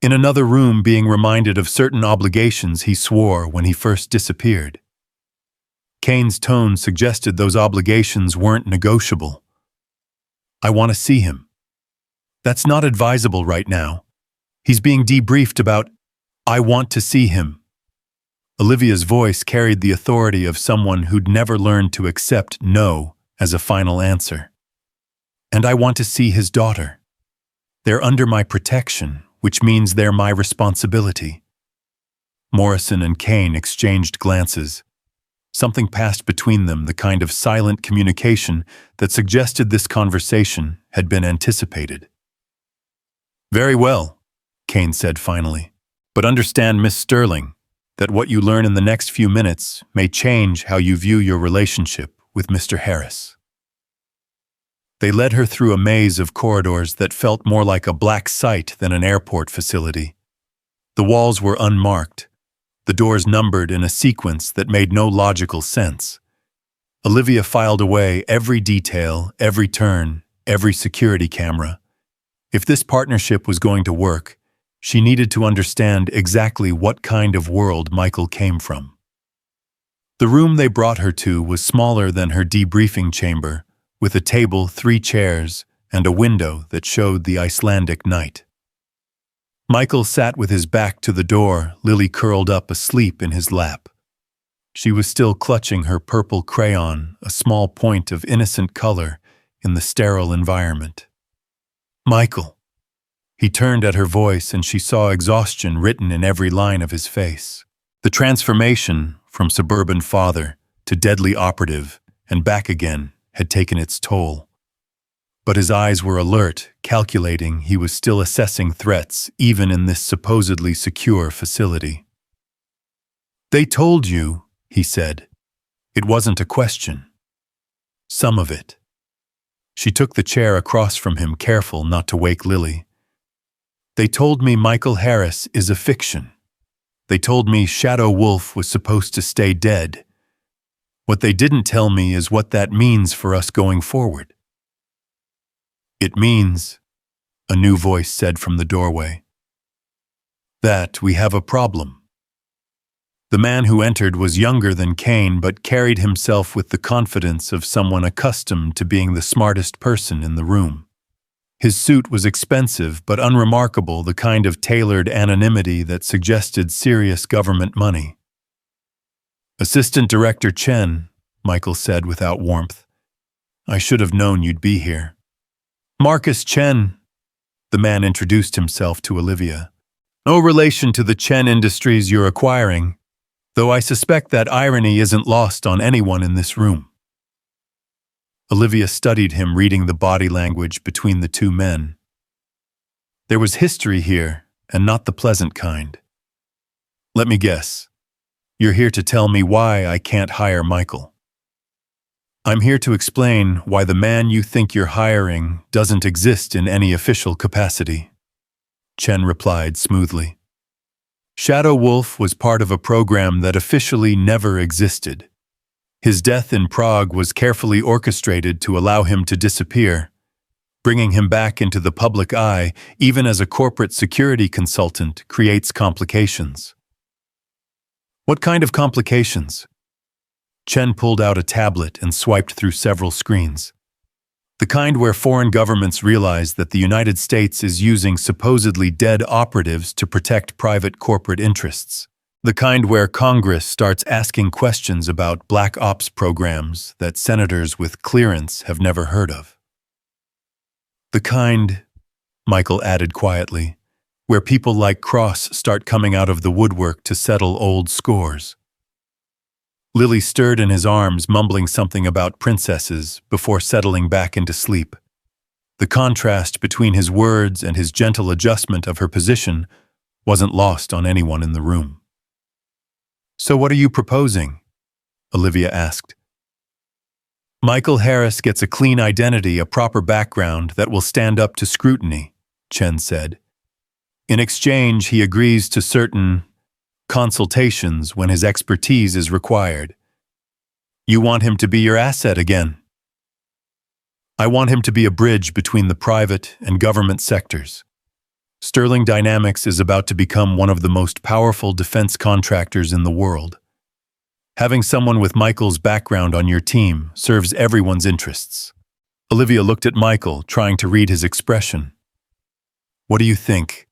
"In another room, being reminded of certain obligations he swore when he first disappeared." Kane's tone suggested those obligations weren't negotiable. "I want to see him." "That's not advisable right now. He's being debriefed about, I want to see him." Olivia's voice carried the authority of someone who'd never learned to accept no as a final answer. "And I want to see his daughter. They're under my protection, which means they're my responsibility." Morrison and Kane exchanged glances. Something passed between them, the kind of silent communication that suggested this conversation had been anticipated. "Very well," Kane said finally. "But understand, Miss Sterling, that what you learn in the next few minutes may change how you view your relationship with Mr. Harris." They led her through a maze of corridors that felt more like a black site than an airport facility. The walls were unmarked, the doors numbered in a sequence that made no logical sense. Olivia filed away every detail, every turn, every security camera. If this partnership was going to work, she needed to understand exactly what kind of world Michael came from. The room they brought her to was smaller than her debriefing chamber, with a table, 3 chairs, and a window that showed the Icelandic night. Michael sat with his back to the door, Lily curled up asleep in his lap. She was still clutching her purple crayon, a small point of innocent color in the sterile environment. "Michael." He turned at her voice and she saw exhaustion written in every line of his face. The transformation from suburban father to deadly operative and back again had taken its toll. But his eyes were alert, calculating he was still assessing threats even in this supposedly secure facility. "They told you," he said. "It wasn't a question." "Some of it." She took the chair across from him, careful not to wake Lily. "They told me Michael Harris is a fiction. They told me Shadow Wolf was supposed to stay dead. What they didn't tell me is what that means for us going forward." "It means," a new voice said from the doorway, "that we have a problem." The man who entered was younger than Kane, but carried himself with the confidence of someone accustomed to being the smartest person in the room. His suit was expensive but unremarkable, the kind of tailored anonymity that suggested serious government money. "Assistant Director Chen," Michael said without warmth. "I should have known you'd be here." "Marcus Chen," the man introduced himself to Olivia. "No relation to the Chen Industries you're acquiring, though I suspect that irony isn't lost on anyone in this room." Olivia studied him, reading the body language between the two men. There was history here, and not the pleasant kind. "Let me guess. You're here to tell me why I can't hire Michael." "I'm here to explain why the man you think you're hiring doesn't exist in any official capacity," Chen replied smoothly. "Shadow Wolf was part of a program that officially never existed. His death in Prague was carefully orchestrated to allow him to disappear. Bringing him back into the public eye, even as a corporate security consultant, creates complications." "What kind of complications?" Chen pulled out a tablet and swiped through several screens. "The kind where foreign governments realize that the United States is using supposedly dead operatives to protect private corporate interests. The kind where Congress starts asking questions about black ops programs that senators with clearance have never heard of. The kind," Michael added quietly, "where people like Cross start coming out of the woodwork to settle old scores." Lily stirred in his arms, mumbling something about princesses before settling back into sleep. The contrast between his words and his gentle adjustment of her position wasn't lost on anyone in the room. "So what are you proposing?" Olivia asked. "Michael Harris gets a clean identity, a proper background that will stand up to scrutiny," Chen said. "In exchange, he agrees to certain consultations when his expertise is required. You want him to be your asset again." "I want him to be a bridge between the private and government sectors. Sterling Dynamics is about to become one of the most powerful defense contractors in the world. Having someone with Michael's background on your team serves everyone's interests." Olivia looked at Michael, trying to read his expression. "What do you think?"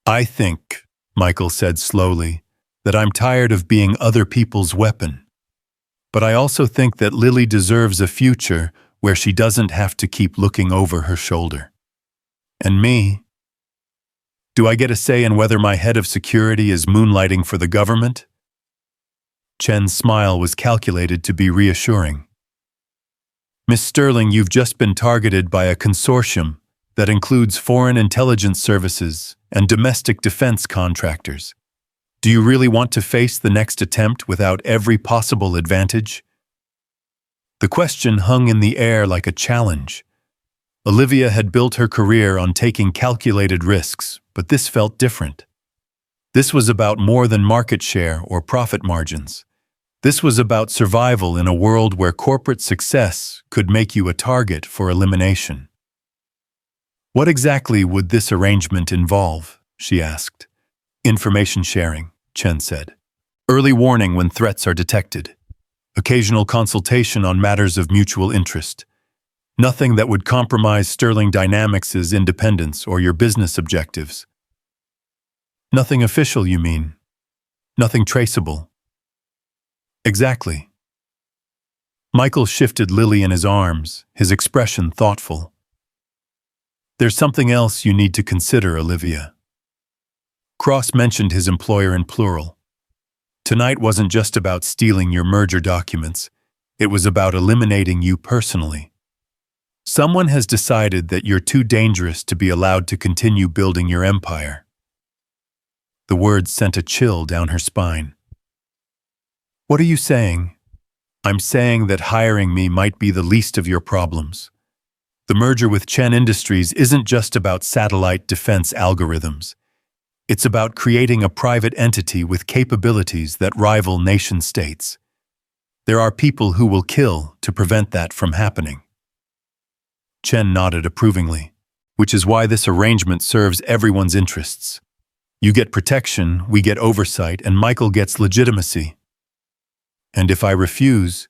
"I think," Michael said slowly, "that I'm tired of being other people's weapon. But I also think that Lily deserves a future where she doesn't have to keep looking over her shoulder. And me? Do I get a say in whether my head of security is moonlighting for the government?" Chen's smile was calculated to be reassuring. "Miss Sterling, you've just been targeted by a consortium that includes foreign intelligence services and domestic defense contractors. Do you really want to face the next attempt without every possible advantage?" The question hung in the air like a challenge. Olivia had built her career on taking calculated risks, but this felt different. This was about more than market share or profit margins. This was about survival in a world where corporate success could make you a target for elimination. "What exactly would this arrangement involve?" she asked. "Information sharing," Chen said. "Early warning when threats are detected. Occasional consultation on matters of mutual interest. Nothing that would compromise Sterling Dynamics' independence or your business objectives." "Nothing official, you mean? Nothing traceable?" "Exactly." Michael shifted Lily in his arms, his expression thoughtful. "There's something else you need to consider, Olivia." Cross mentioned his employer in plural. Tonight wasn't just about stealing your merger documents. It was about eliminating you personally. Someone has decided that you're too dangerous to be allowed to continue building your empire. The words sent a chill down her spine. What are you saying? I'm saying that hiring me might be the least of your problems. The merger with Chen Industries isn't just about satellite defense algorithms. It's about creating a private entity with capabilities that rival nation-states. There are people who will kill to prevent that from happening. Chen nodded approvingly, which is why this arrangement serves everyone's interests. You get protection, we get oversight, and Michael gets legitimacy. And if I refuse,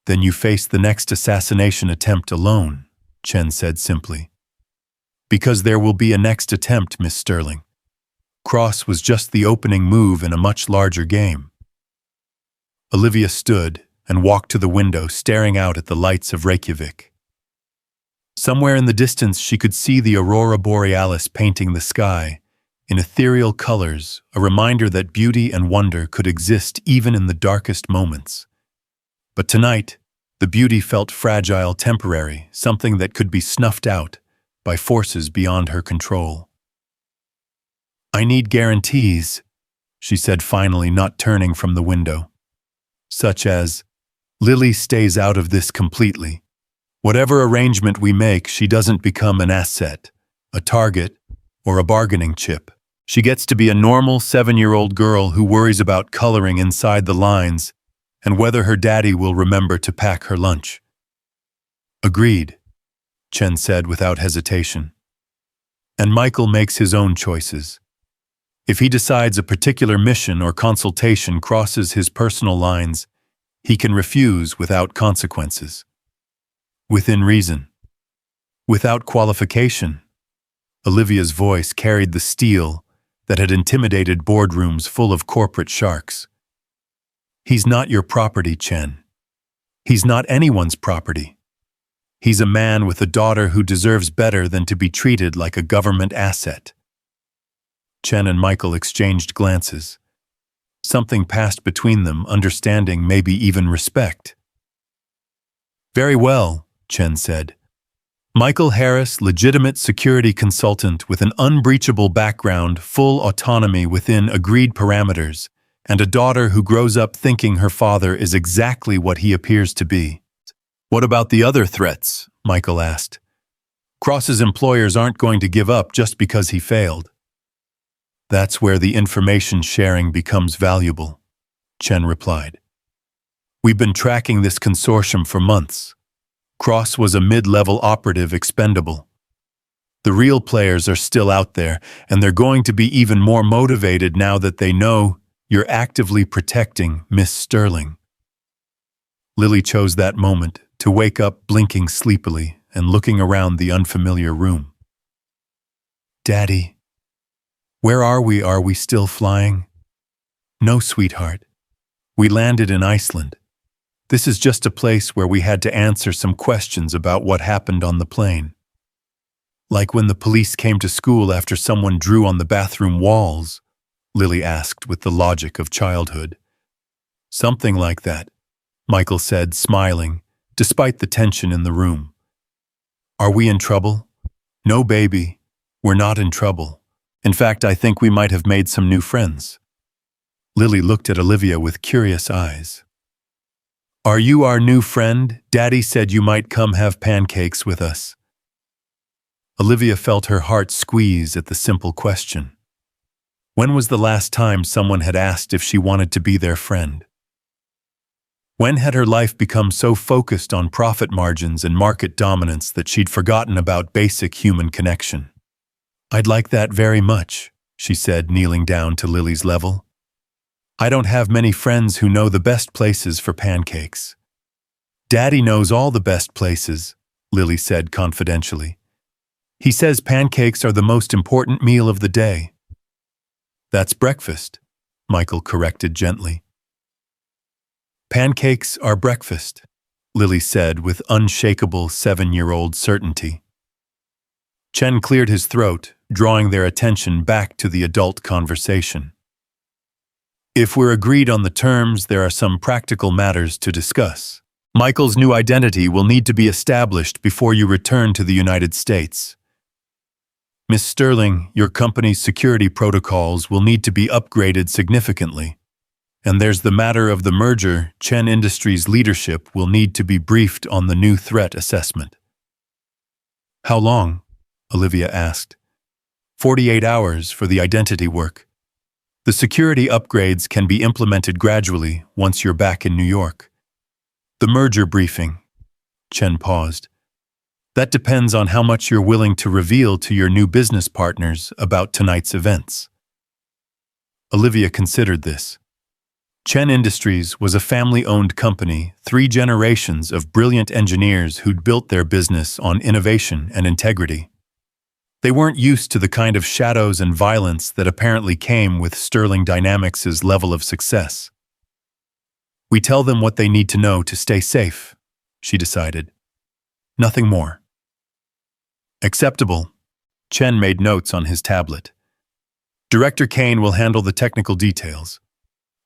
then you face the next assassination attempt alone, Chen said simply. Because there will be a next attempt, Miss Sterling. Cross was just the opening move in a much larger game. Olivia stood and walked to the window, staring out at the lights of Reykjavik. Somewhere in the distance she could see the aurora borealis painting the sky in ethereal colors, a reminder that beauty and wonder could exist even in the darkest moments. But tonight, the beauty felt fragile, temporary, something that could be snuffed out by forces beyond her control. I need guarantees, she said finally, not turning from the window. Such as, Lily stays out of this completely. Whatever arrangement we make, she doesn't become an asset, a target, or a bargaining chip. She gets to be a normal 7-year-old girl who worries about coloring inside the lines and whether her daddy will remember to pack her lunch. Agreed, Chen said without hesitation. And Michael makes his own choices. If he decides a particular mission or consultation crosses his personal lines, he can refuse without consequences. Within reason. Without qualification. Olivia's voice carried the steel that had intimidated boardrooms full of corporate sharks. He's not your property, Chen. He's not anyone's property. He's a man with a daughter who deserves better than to be treated like a government asset. Chen and Michael exchanged glances. Something passed between them, understanding, maybe even respect. Very well, Chen said. Michael Harris, legitimate security consultant with an unbreachable background, full autonomy within agreed parameters, and a daughter who grows up thinking her father is exactly what he appears to be. What about the other threats? Michael asked. Cross's employers aren't going to give up just because he failed. That's where the information sharing becomes valuable, Chen replied. We've been tracking this consortium for months. Cross was a mid-level operative expendable. The real players are still out there, and they're going to be even more motivated now that they know you're actively protecting Miss Sterling. Lily chose that moment to wake up blinking sleepily and looking around the unfamiliar room. Daddy, where are we? Are we still flying? No, sweetheart. We landed in Iceland. This is just a place where we had to answer some questions about what happened on the plane. Like when the police came to school after someone drew on the bathroom walls, Lily asked with the logic of childhood. Something like that, Michael said, smiling, despite the tension in the room. Are we in trouble? No, baby, we're not in trouble. In fact, I think we might have made some new friends. Lily looked at Olivia with curious eyes. Are you our new friend? Daddy said you might come have pancakes with us. Olivia felt her heart squeeze at the simple question. When was the last time someone had asked if she wanted to be their friend? When had her life become so focused on profit margins and market dominance that she'd forgotten about basic human connection? I'd like that very much, she said, kneeling down to Lily's level. I don't have many friends who know the best places for pancakes. Daddy knows all the best places, Lily said confidentially. He says pancakes are the most important meal of the day. That's breakfast, Michael corrected gently. Pancakes are breakfast, Lily said with unshakable 7-year-old certainty. Chen cleared his throat, drawing their attention back to the adult conversation. If we're agreed on the terms, there are some practical matters to discuss. Michael's new identity will need to be established before you return to the United States. Miss Sterling, your company's security protocols will need to be upgraded significantly. And there's the matter of the merger. Chen Industries' leadership will need to be briefed on the new threat assessment. How long? Olivia asked. 48 hours for the identity work. The security upgrades can be implemented gradually once you're back in New York. The merger briefing. Chen paused. That depends on how much you're willing to reveal to your new business partners about tonight's events. Olivia considered this. Chen Industries was a family-owned company, 3 generations of brilliant engineers who'd built their business on innovation and integrity. They weren't used to the kind of shadows and violence that apparently came with Sterling Dynamics' level of success. We tell them what they need to know to stay safe, she decided. Nothing more. Acceptable. Chen made notes on his tablet. Director Kane will handle the technical details.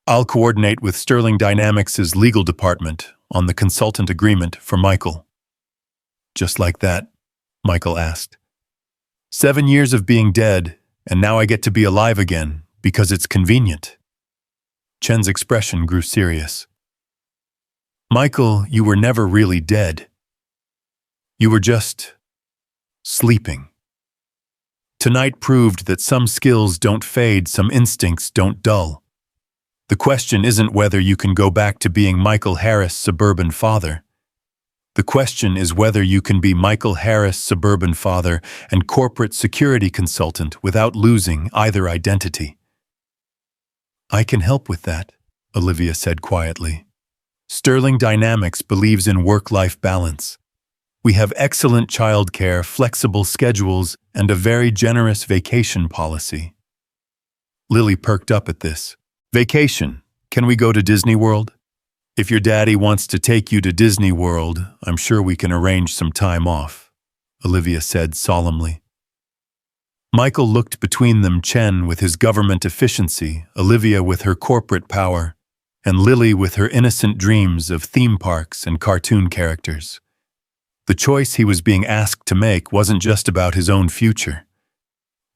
I'll coordinate with Sterling Dynamics' legal department on the consultant agreement for Michael. Just like that? Michael asked. 7 years of being dead, and now I get to be alive again because it's convenient. Chen's expression grew serious. Michael, you were never really dead. You were just sleeping. Tonight proved that some skills don't fade, some instincts don't dull. The question isn't whether you can go back to being Michael Harris' suburban father. The question is whether you can be Michael Harris' suburban father and corporate security consultant without losing either identity. I can help with that, Olivia said quietly. Sterling Dynamics believes in work-life balance. We have excellent childcare, flexible schedules, and a very generous vacation policy. Lily perked up at this. Vacation. Can we go to Disney World? If your daddy wants to take you to Disney World, I'm sure we can arrange some time off, Olivia said solemnly. Michael looked between them, Chen with his government efficiency, Olivia with her corporate power, and Lily with her innocent dreams of theme parks and cartoon characters. The choice he was being asked to make wasn't just about his own future.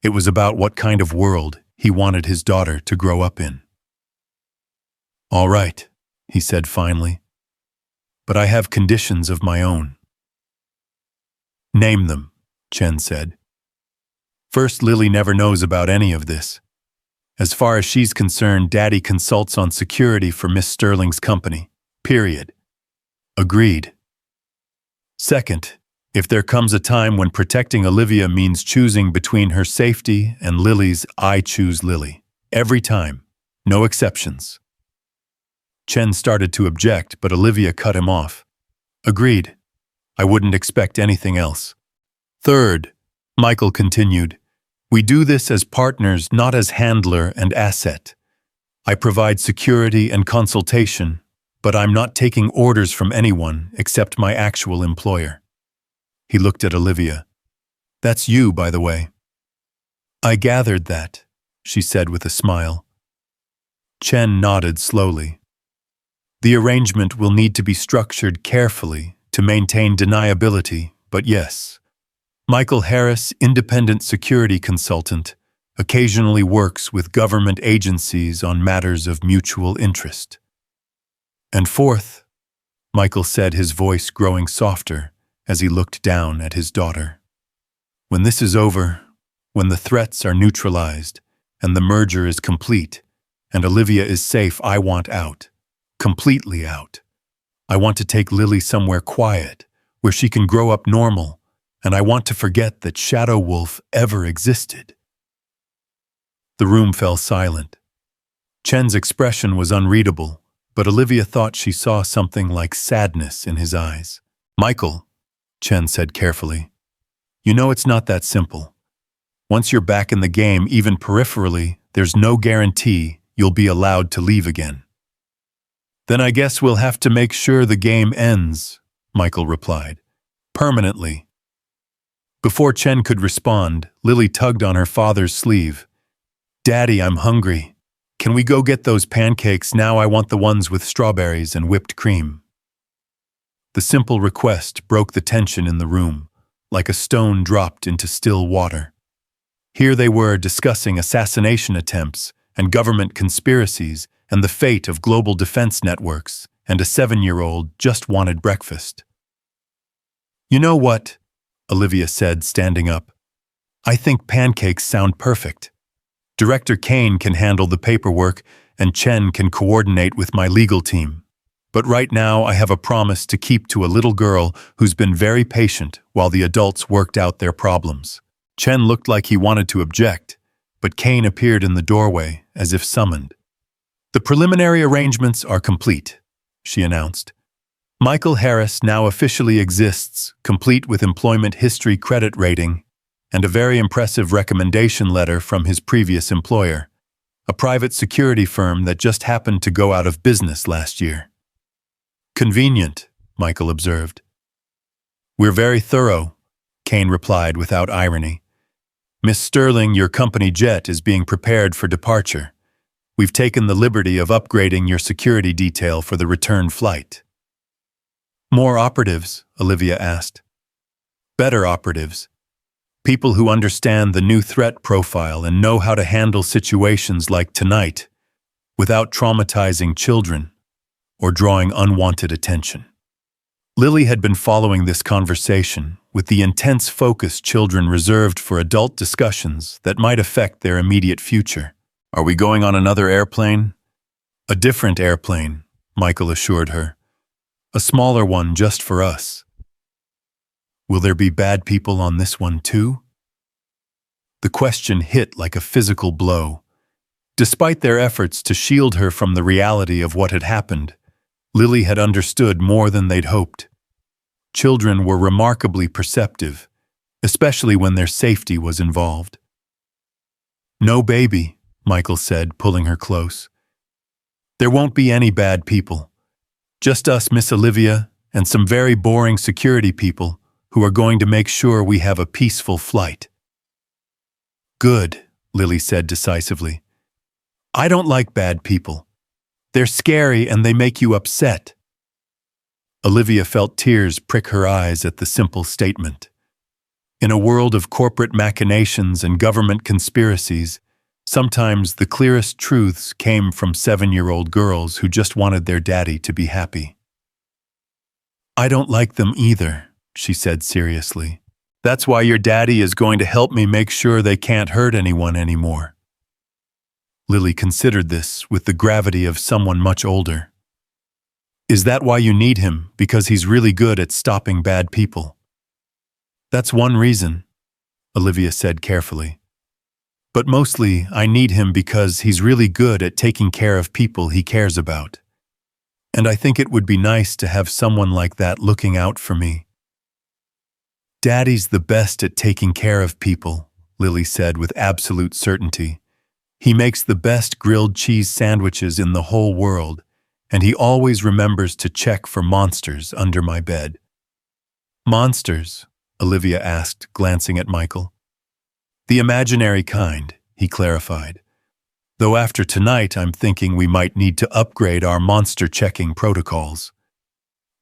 It was about what kind of world he wanted his daughter to grow up in. All right, he said finally, but I have conditions of my own. Name them, Chen said. First, Lily never knows about any of this. As far as she's concerned, Daddy consults on security for Miss Sterling's company. Period. Agreed. Second, if there comes a time when protecting Olivia means choosing between her safety and Lily's, I choose Lily. Every time. No exceptions. Chen started to object, but Olivia cut him off. Agreed. I wouldn't expect anything else. Third, Michael continued, we do this as partners, not as handler and asset. I provide security and consultation, but I'm not taking orders from anyone except my actual employer. He looked at Olivia. That's you, by the way. I gathered that, she said with a smile. Chen nodded slowly. The arrangement will need to be structured carefully to maintain deniability, but yes. Michael Harris, independent security consultant, occasionally works with government agencies on matters of mutual interest. And fourth, Michael said, his voice growing softer as he looked down at his daughter. When this is over, when the threats are neutralized and the merger is complete and Olivia is safe, I want out. Completely out. I want to take Lily somewhere quiet, where she can grow up normal, and I want to forget that Shadow Wolf ever existed. The room fell silent. Chen's expression was unreadable, but Olivia thought she saw something like sadness in his eyes. Michael, Chen said carefully, you know it's not that simple. Once you're back in the game, even peripherally, there's no guarantee you'll be allowed to leave again. Then I guess we'll have to make sure the game ends, Michael replied. Permanently. Before Chen could respond, Lily tugged on her father's sleeve. Daddy, I'm hungry. Can we go get those pancakes now? I want the ones with strawberries and whipped cream. The simple request broke the tension in the room, like a stone dropped into still water. Here they were discussing assassination attempts and government conspiracies and the fate of global defense networks, and a 7-year-old just wanted breakfast. You know what? Olivia said, standing up. I think pancakes sound perfect. Director Kane can handle the paperwork and Chen can coordinate with my legal team. But right now I have a promise to keep to a little girl who's been very patient while the adults worked out their problems. Chen looked like he wanted to object, but Kane appeared in the doorway as if summoned. The preliminary arrangements are complete, she announced. Michael Harris now officially exists, complete with employment history credit rating and a very impressive recommendation letter from his previous employer, a private security firm that just happened to go out of business last year. Convenient, Michael observed. We're very thorough, Kane replied without irony. Miss Sterling, your company jet is being prepared for departure. We've taken the liberty of upgrading your security detail for the return flight. More operatives? Olivia asked. Better operatives. People who understand the new threat profile and know how to handle situations like tonight without traumatizing children or drawing unwanted attention. Lily had been following this conversation with the intense focus children reserved for adult discussions that might affect their immediate future. Are we going on another airplane? A different airplane, Michael assured her. A smaller one just for us. Will there be bad people on this one too? The question hit like a physical blow. Despite their efforts to shield her from the reality of what had happened, Lily had understood more than they'd hoped. Children were remarkably perceptive, especially when their safety was involved. No baby, Michael said, pulling her close. There won't be any bad people. Just us, Miss Olivia, and some very boring security people who are going to make sure we have a peaceful flight. Good, Lily said decisively. I don't like bad people. They're scary and they make you upset. Olivia felt tears prick her eyes at the simple statement. In a world of corporate machinations and government conspiracies, sometimes the clearest truths came from 7-year-old girls who just wanted their daddy to be happy. I don't like them either, she said seriously. That's why your daddy is going to help me make sure they can't hurt anyone anymore. Lily considered this with the gravity of someone much older. Is that why you need him? Because he's really good at stopping bad people? That's one reason, Olivia said carefully. But mostly I need him because he's really good at taking care of people he cares about. And I think it would be nice to have someone like that looking out for me. Daddy's the best at taking care of people, Lily said with absolute certainty. He makes the best grilled cheese sandwiches in the whole world, and he always remembers to check for monsters under my bed. Monsters? Olivia asked, glancing at Michael. The imaginary kind, he clarified. Though after tonight I'm thinking we might need to upgrade our monster-checking protocols.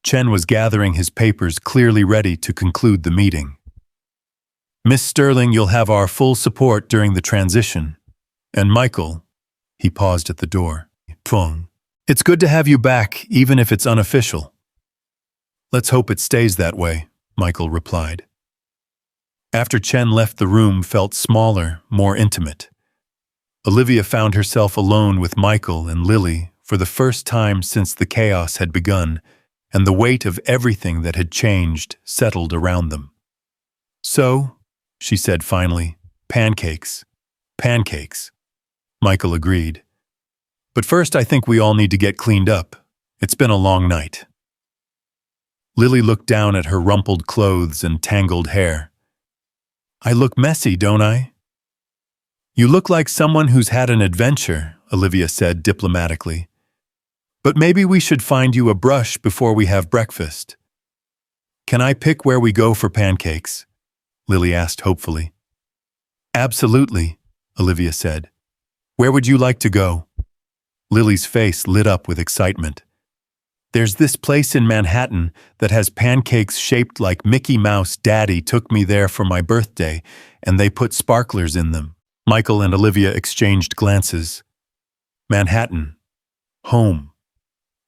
Chen was gathering his papers, clearly ready to conclude the meeting. Miss Sterling, you'll have our full support during the transition. And Michael, he paused at the door. Pung. It's good to have you back, even if it's unofficial. Let's hope it stays that way, Michael replied. After Chen left, the room felt smaller, more intimate. Olivia found herself alone with Michael and Lily for the first time since the chaos had begun, and the weight of everything that had changed settled around them. So, she said finally, pancakes. Pancakes. Michael agreed. But first I think we all need to get cleaned up. It's been a long night. Lily looked down at her rumpled clothes and tangled hair. I look messy, don't I? You look like someone who's had an adventure, Olivia said diplomatically. But maybe we should find you a brush before we have breakfast. Can I pick where we go for pancakes? Lily asked hopefully. Absolutely, Olivia said. Where would you like to go? Lily's face lit up with excitement. There's this place in Manhattan that has pancakes shaped like Mickey Mouse. Daddy took me there for my birthday, and they put sparklers in them. Michael and Olivia exchanged glances. Manhattan. Home.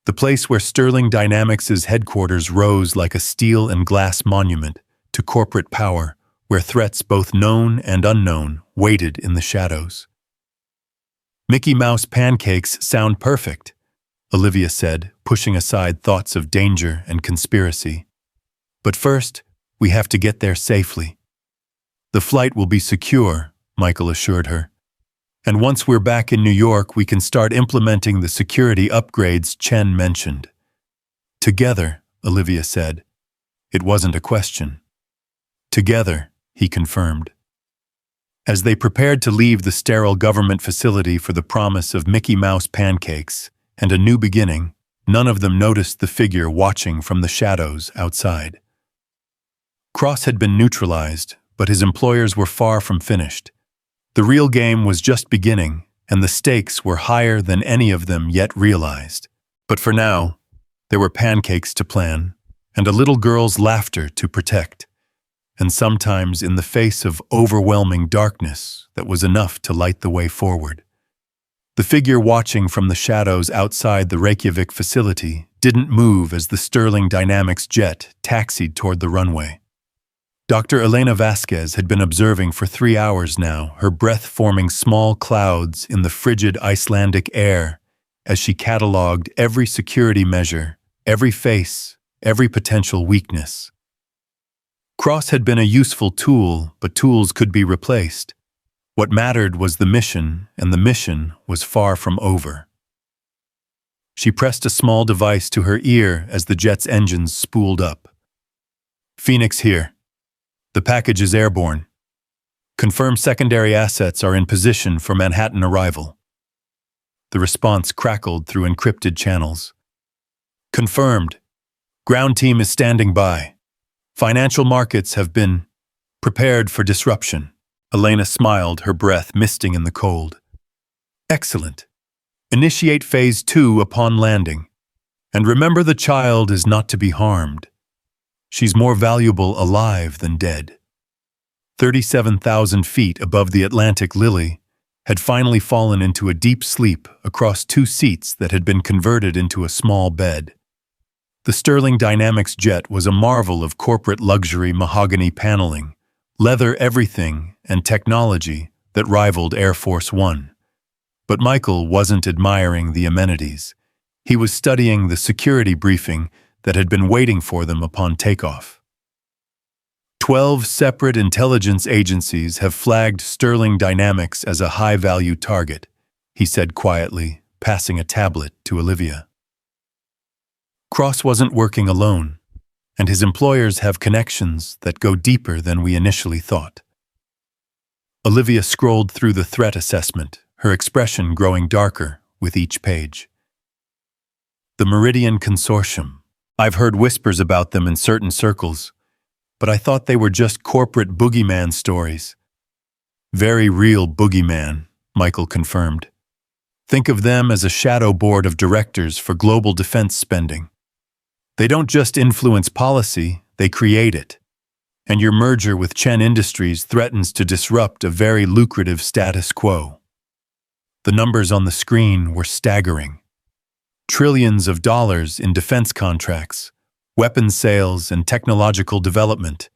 The place where Sterling Dynamics' headquarters rose like a steel and glass monument to corporate power, where threats both known and unknown waited in the shadows. Mickey Mouse pancakes sound perfect, Olivia said, pushing aside thoughts of danger and conspiracy. But first, we have to get there safely. The flight will be secure, Michael assured her. And once we're back in New York, we can start implementing the security upgrades Chen mentioned. Together, Olivia said. It wasn't a question. Together, he confirmed. As they prepared to leave the sterile government facility for the promise of Mickey Mouse pancakes and a new beginning, none of them noticed the figure watching from the shadows outside. Cross had been neutralized, but his employers were far from finished. The real game was just beginning, and the stakes were higher than any of them yet realized. But for now, there were pancakes to plan, and a little girl's laughter to protect. And sometimes in the face of overwhelming darkness that was enough to light the way forward. The figure watching from the shadows outside the Reykjavik facility didn't move as the Sterling Dynamics jet taxied toward the runway. Dr. Elena Vasquez had been observing for 3 hours now, her breath forming small clouds in the frigid Icelandic air as she catalogued every security measure, every face, every potential weakness. Cross had been a useful tool, but tools could be replaced. What mattered was the mission, and the mission was far from over. She pressed a small device to her ear as the jet's engines spooled up. Phoenix here. The package is airborne. Confirm secondary assets are in position for Manhattan arrival. The response crackled through encrypted channels. Confirmed. Ground team is standing by. Financial markets have been prepared for disruption. Elena smiled, her breath misting in the cold. Excellent. Initiate phase 2 upon landing. And remember, the child is not to be harmed. She's more valuable alive than dead. 37,000 feet above the Atlantic, Lily had finally fallen into a deep sleep across 2 seats that had been converted into a small bed. The Sterling Dynamics jet was a marvel of corporate luxury mahogany paneling, leather everything, and technology that rivaled Air Force One. But Michael wasn't admiring the amenities. He was studying the security briefing that had been waiting for them upon takeoff. 12 separate intelligence agencies have flagged Sterling Dynamics as a high-value target, he said quietly, passing a tablet to Olivia. Cross wasn't working alone, and his employers have connections that go deeper than we initially thought. Olivia scrolled through the threat assessment, her expression growing darker with each page. The Meridian Consortium. I've heard whispers about them in certain circles, but I thought they were just corporate boogeyman stories. Very real boogeyman, Michael confirmed. Think of them as a shadow board of directors for global defense spending. They don't just influence policy, they create it. And your merger with Chen Industries threatens to disrupt a very lucrative status quo. The numbers on the screen were staggering. Trillions of dollars in defense contracts, weapons sales, and technological development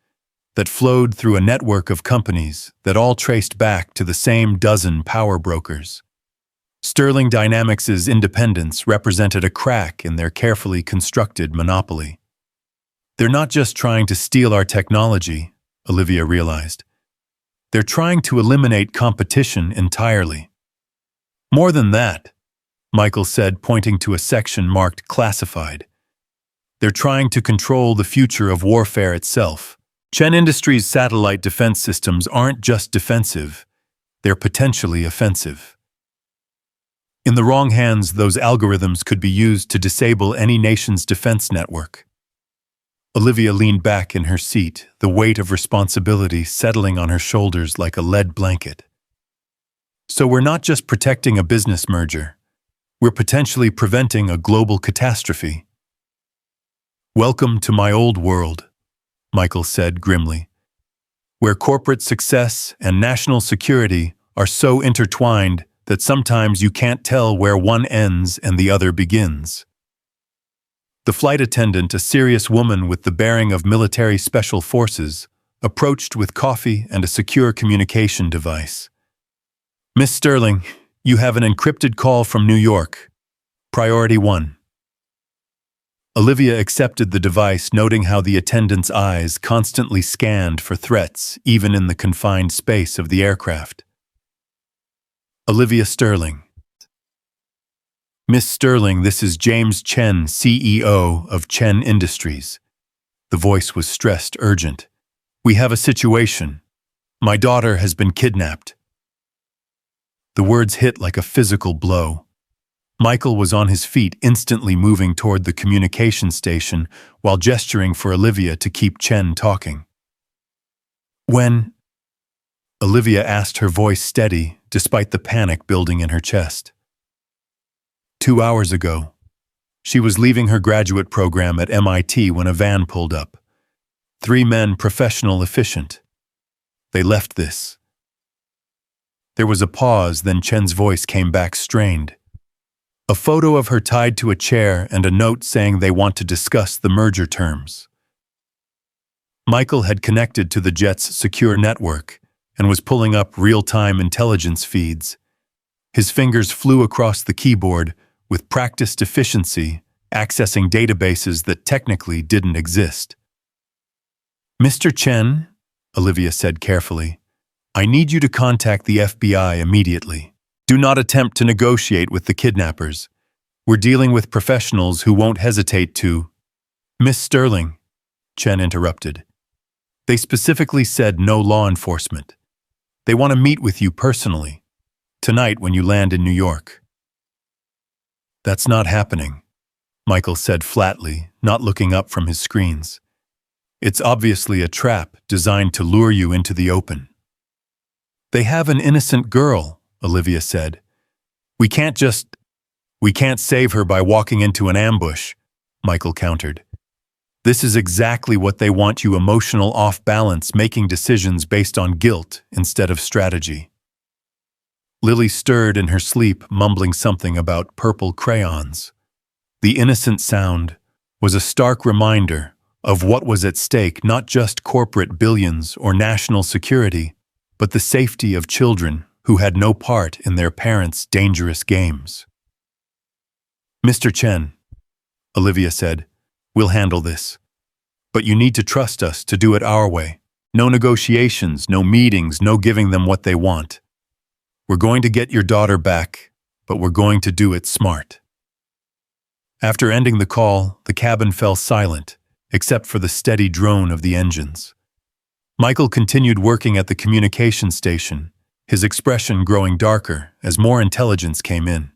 that flowed through a network of companies that all traced back to the same dozen power brokers. Sterling Dynamics' independence represented a crack in their carefully constructed monopoly. They're not just trying to steal our technology, Olivia realized. They're trying to eliminate competition entirely. More than that, Michael said, pointing to a section marked Classified. They're trying to control the future of warfare itself. Chen Industries' satellite defense systems aren't just defensive, they're potentially offensive. In the wrong hands, those algorithms could be used to disable any nation's defense network. Olivia leaned back in her seat, the weight of responsibility settling on her shoulders like a lead blanket. So we're not just protecting a business merger. We're potentially preventing a global catastrophe. Welcome to my old world, Michael said grimly, where corporate success and national security are so intertwined that sometimes you can't tell where one ends and the other begins. The flight attendant, a serious woman with the bearing of military special forces, approached with coffee and a secure communication device. Miss Sterling, you have an encrypted call from New York. Priority 1. Olivia accepted the device, noting how the attendant's eyes constantly scanned for threats, even in the confined space of the aircraft. Olivia Sterling. Miss Sterling, this is James Chen, CEO of Chen Industries. The voice was stressed, urgent. We have a situation. My daughter has been kidnapped. The words hit like a physical blow. Michael was on his feet, instantly moving toward the communication station while gesturing for Olivia to keep Chen talking. When? Olivia asked, her voice steady, despite the panic building in her chest. 2 hours ago. She was leaving her graduate program at MIT when a van pulled up. 3 men, professional, efficient. They left this. There was a pause, then Chen's voice came back strained. A photo of her tied to a chair and a note saying they want to discuss the merger terms. Michael had connected to the jet's secure network and was pulling up real-time intelligence feeds. His fingers flew across the keyboard with practiced efficiency, accessing databases that technically didn't exist. Mr. Chen, Olivia said carefully, I need you to contact the FBI immediately. Do not attempt to negotiate with the kidnappers. We're dealing with professionals who won't hesitate to— Miss Sterling, Chen interrupted. They specifically said no law enforcement. They want to meet with you personally, tonight when you land in New York. That's not happening, Michael said flatly, not looking up from his screens. It's obviously a trap designed to lure you into the open. They have an innocent girl, Olivia said. We can't save her by walking into an ambush, Michael countered. This is exactly what they want you, emotional off balance, making decisions based on guilt instead of strategy. Lily stirred in her sleep, mumbling something about purple crayons. The innocent sound was a stark reminder of what was at stake, not just corporate billions or national security, but the safety of children who had no part in their parents' dangerous games. Mr. Chen, Olivia said, we'll handle this. But you need to trust us to do it our way. No negotiations, no meetings, no giving them what they want. We're going to get your daughter back, but we're going to do it smart. After ending the call, the cabin fell silent, except for the steady drone of the engines. Michael continued working at the communication station, his expression growing darker as more intelligence came in.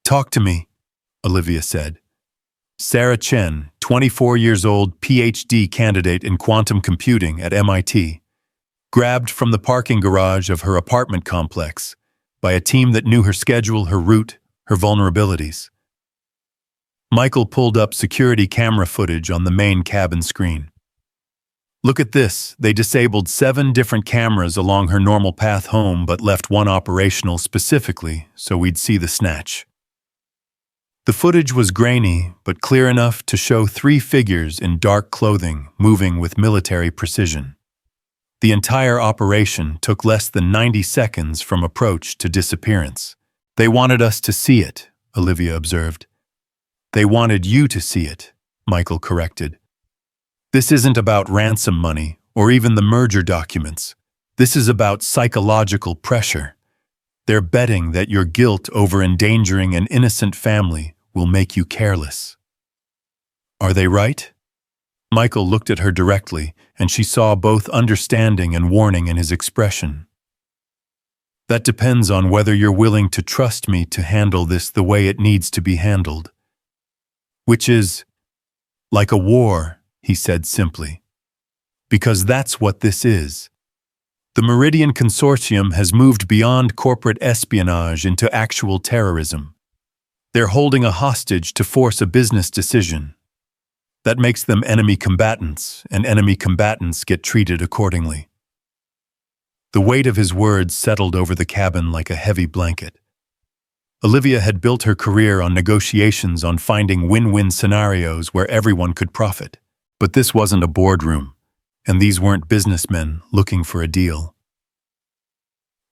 Talk to me, Olivia said. Sarah Chen, 24 years old, PhD candidate in quantum computing at MIT, grabbed from the parking garage of her apartment complex by a team that knew her schedule, her route, her vulnerabilities. Michael pulled up security camera footage on the main cabin screen. Look at this. They disabled 7 different cameras along her normal path home but left one operational specifically so we'd see the snatch. The footage was grainy but clear enough to show 3 figures in dark clothing moving with military precision. The entire operation took less than 90 seconds from approach to disappearance. They wanted us to see it, Olivia observed. They wanted you to see it, Michael corrected. This isn't about ransom money or even the merger documents. This is about psychological pressure. They're betting that your guilt over endangering an innocent family will make you careless. Are they right? Michael looked at her directly, and she saw both understanding and warning in his expression. That depends on whether you're willing to trust me to handle this the way it needs to be handled. Which is like a war, he said simply. Because that's what this is. The Meridian Consortium has moved beyond corporate espionage into actual terrorism. They're holding a hostage to force a business decision. That makes them enemy combatants, and enemy combatants get treated accordingly. The weight of his words settled over the cabin like a heavy blanket. Olivia had built her career on negotiations, on finding win-win scenarios where everyone could profit. But this wasn't a boardroom, and these weren't businessmen looking for a deal.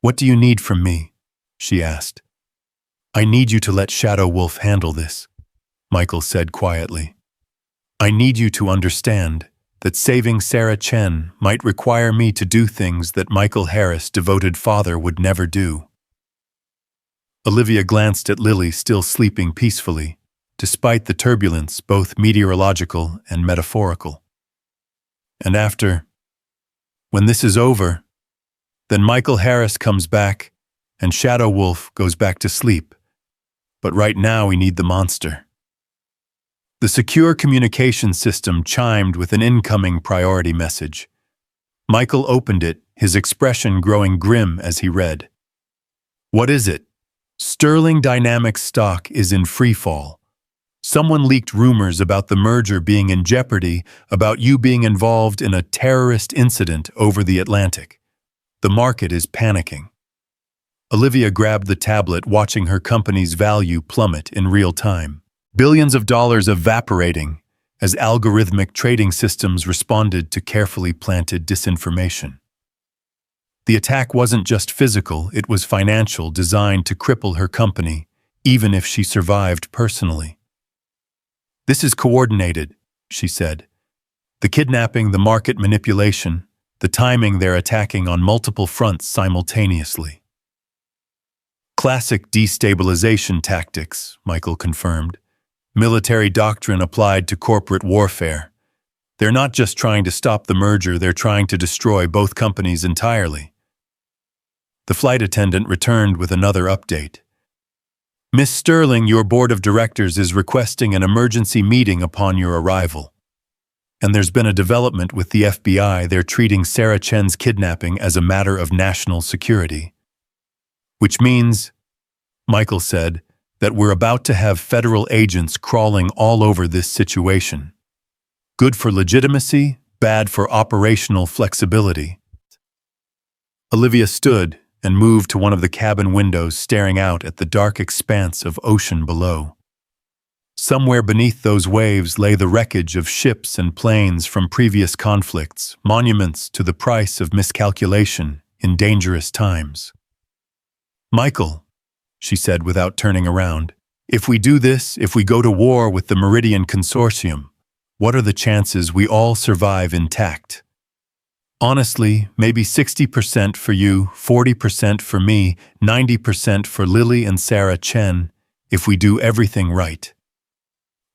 "What do you need from me?" she asked. "I need you to let Shadow Wolf handle this," Michael said quietly. "I need you to understand that saving Sarah Chen might require me to do things that Michael Harris' devoted father would never do." Olivia glanced at Lily, still sleeping peacefully, despite the turbulence, both meteorological and metaphorical. "And when this is over, then Michael Harris comes back and Shadow Wolf goes back to sleep. But right now we need the monster." The secure communication system chimed with an incoming priority message. Michael opened it, his expression growing grim as he read. "What is it? Sterling Dynamics stock is in freefall. Someone leaked rumors about the merger being in jeopardy, about you being involved in a terrorist incident over the Atlantic. The market is panicking." Olivia grabbed the tablet, watching her company's value plummet in real time. Billions of dollars evaporating as algorithmic trading systems responded to carefully planted disinformation. The attack wasn't just physical, it was financial, designed to cripple her company, even if she survived personally. "This is coordinated," she said. "The kidnapping, the market manipulation, the timing, they're attacking on multiple fronts simultaneously." "Classic destabilization tactics," Michael confirmed. "Military doctrine applied to corporate warfare. They're not just trying to stop the merger, they're trying to destroy both companies entirely." The flight attendant returned with another update. "Miss Sterling, your board of directors is requesting an emergency meeting upon your arrival. And there's been a development with the FBI. They're treating Sarah Chen's kidnapping as a matter of national security. Which means," Michael said, "that we're about to have federal agents crawling all over this situation. Good for legitimacy, bad for operational flexibility." Olivia stood and moved to one of the cabin windows, staring out at the dark expanse of ocean below. Somewhere beneath those waves lay the wreckage of ships and planes from previous conflicts, monuments to the price of miscalculation in dangerous times. "Michael," she said without turning around, "if we do this, if we go to war with the Meridian Consortium, what are the chances we all survive intact? Honestly, maybe 60% for you, 40% for me, 90% for Lily and Sarah Chen, if we do everything right.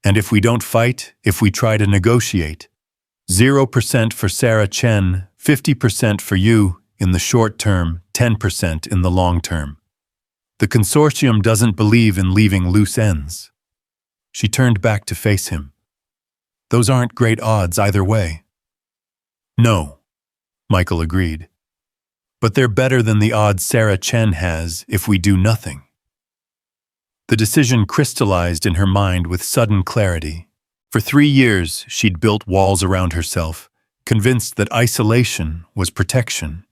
And if we don't fight, if we try to negotiate, 0% for Sarah Chen, 50% for you in the short term, 10% in the long term. The consortium doesn't believe in leaving loose ends." She turned back to face him. "Those aren't great odds either way." "No," Michael agreed. "But they're better than the odds Sarah Chen has if we do nothing." The decision crystallized in her mind with sudden clarity. For 3 years, she'd built walls around herself, convinced that isolation was protection.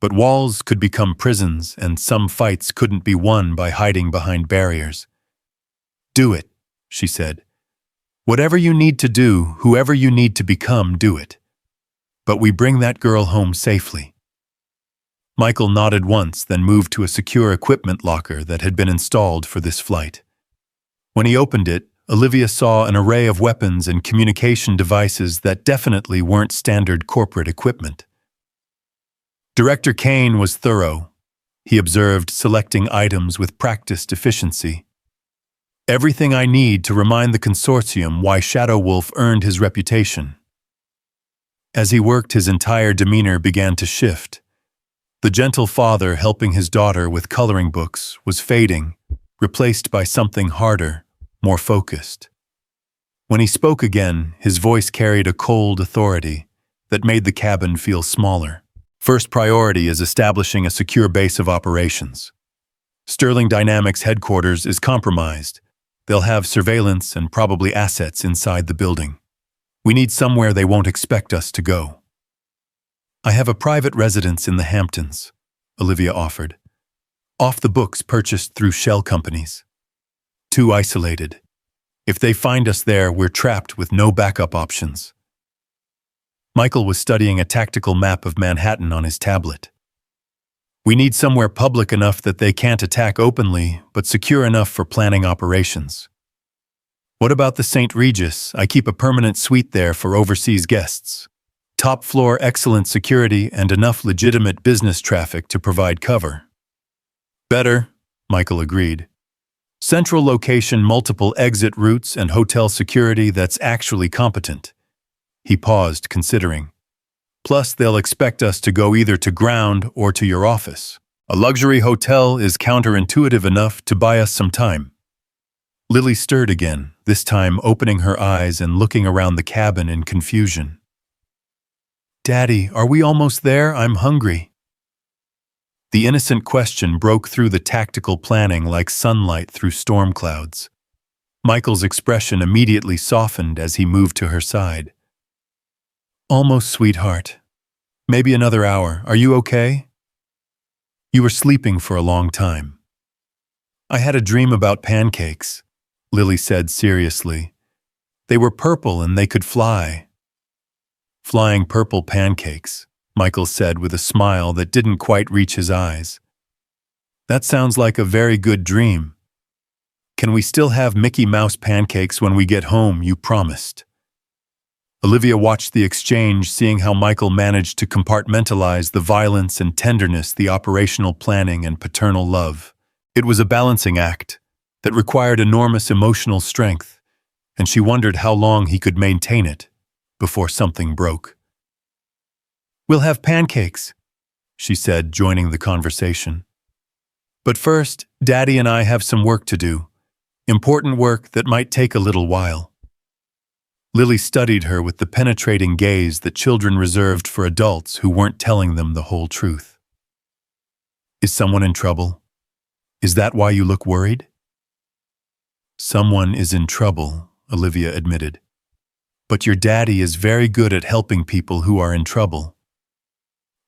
But walls could become prisons, and some fights couldn't be won by hiding behind barriers. "Do it," she said. "Whatever you need to do, whoever you need to become, do it. But we bring that girl home safely." Michael nodded once, then moved to a secure equipment locker that had been installed for this flight. When he opened it, Olivia saw an array of weapons and communication devices that definitely weren't standard corporate equipment. Director Kane was thorough, he observed, selecting items with practiced efficiency. "Everything I need to remind the consortium why Shadow Wolf earned his reputation." As he worked, his entire demeanor began to shift. The gentle father helping his daughter with coloring books was fading, replaced by something harder, more focused. When he spoke again, his voice carried a cold authority that made the cabin feel smaller. "First priority is establishing a secure base of operations. Sterling Dynamics headquarters is compromised. They'll have surveillance and probably assets inside the building. We need somewhere they won't expect us to go. I have a private residence in the Hamptons, Olivia offered. Off the books purchased through shell companies. Too isolated. If they find us there, we're trapped with no backup options. Michael was studying a tactical map of Manhattan on his tablet. We need somewhere public enough that they can't attack openly, but secure enough for planning operations. What about the St. Regis? I keep a permanent suite there for overseas guests. Top floor, excellent security, and enough legitimate business traffic to provide cover. Better, Michael agreed. Central location, multiple exit routes, and hotel security that's actually competent. He paused, considering. Plus, they'll expect us to go either to ground or to your office. A luxury hotel is counterintuitive enough to buy us some time. Lily stirred again, this time opening her eyes and looking around the cabin in confusion. Daddy, are we almost there? I'm hungry. The innocent question broke through the tactical planning like sunlight through storm clouds. Michael's expression immediately softened as he moved to her side. Almost, sweetheart. Maybe another hour. Are you okay? You were sleeping for a long time. I had a dream about pancakes, Lily said seriously. They were purple and they could fly. Flying purple pancakes, Michael said with a smile that didn't quite reach his eyes. That sounds like a very good dream. Can we still have Mickey Mouse pancakes when we get home, you promised? Olivia watched the exchange, seeing how Michael managed to compartmentalize the violence and tenderness, the operational planning and paternal love. It was a balancing act that required enormous emotional strength, and she wondered how long he could maintain it before something broke. We'll have pancakes, she said, joining the conversation. But first, Daddy and I have some work to do. Important work that might take a little while. Lily studied her with the penetrating gaze that children reserved for adults who weren't telling them the whole truth. Is someone in trouble? Is that why you look worried? Someone is in trouble, Olivia admitted. But your daddy is very good at helping people who are in trouble.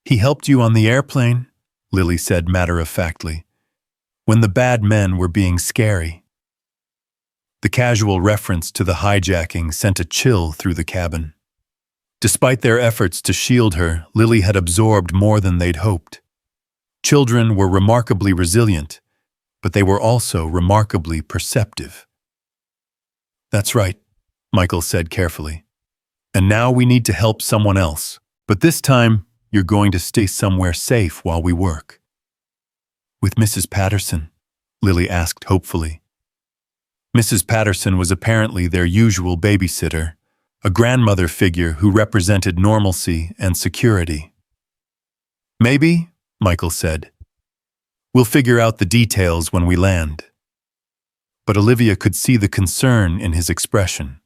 He helped you on the airplane, Lily said matter-of-factly, when the bad men were being scary. The casual reference to the hijacking sent a chill through the cabin. Despite their efforts to shield her, Lily had absorbed more than they'd hoped. Children were remarkably resilient, but they were also remarkably perceptive. That's right, Michael said carefully. And now we need to help someone else. But this time, you're going to stay somewhere safe while we work. With Mrs. Patterson? Lily asked hopefully. Mrs. Patterson was apparently their usual babysitter, a grandmother figure who represented normalcy and security. Maybe, Michael said. We'll figure out the details when we land. But Olivia could see the concern in his expression.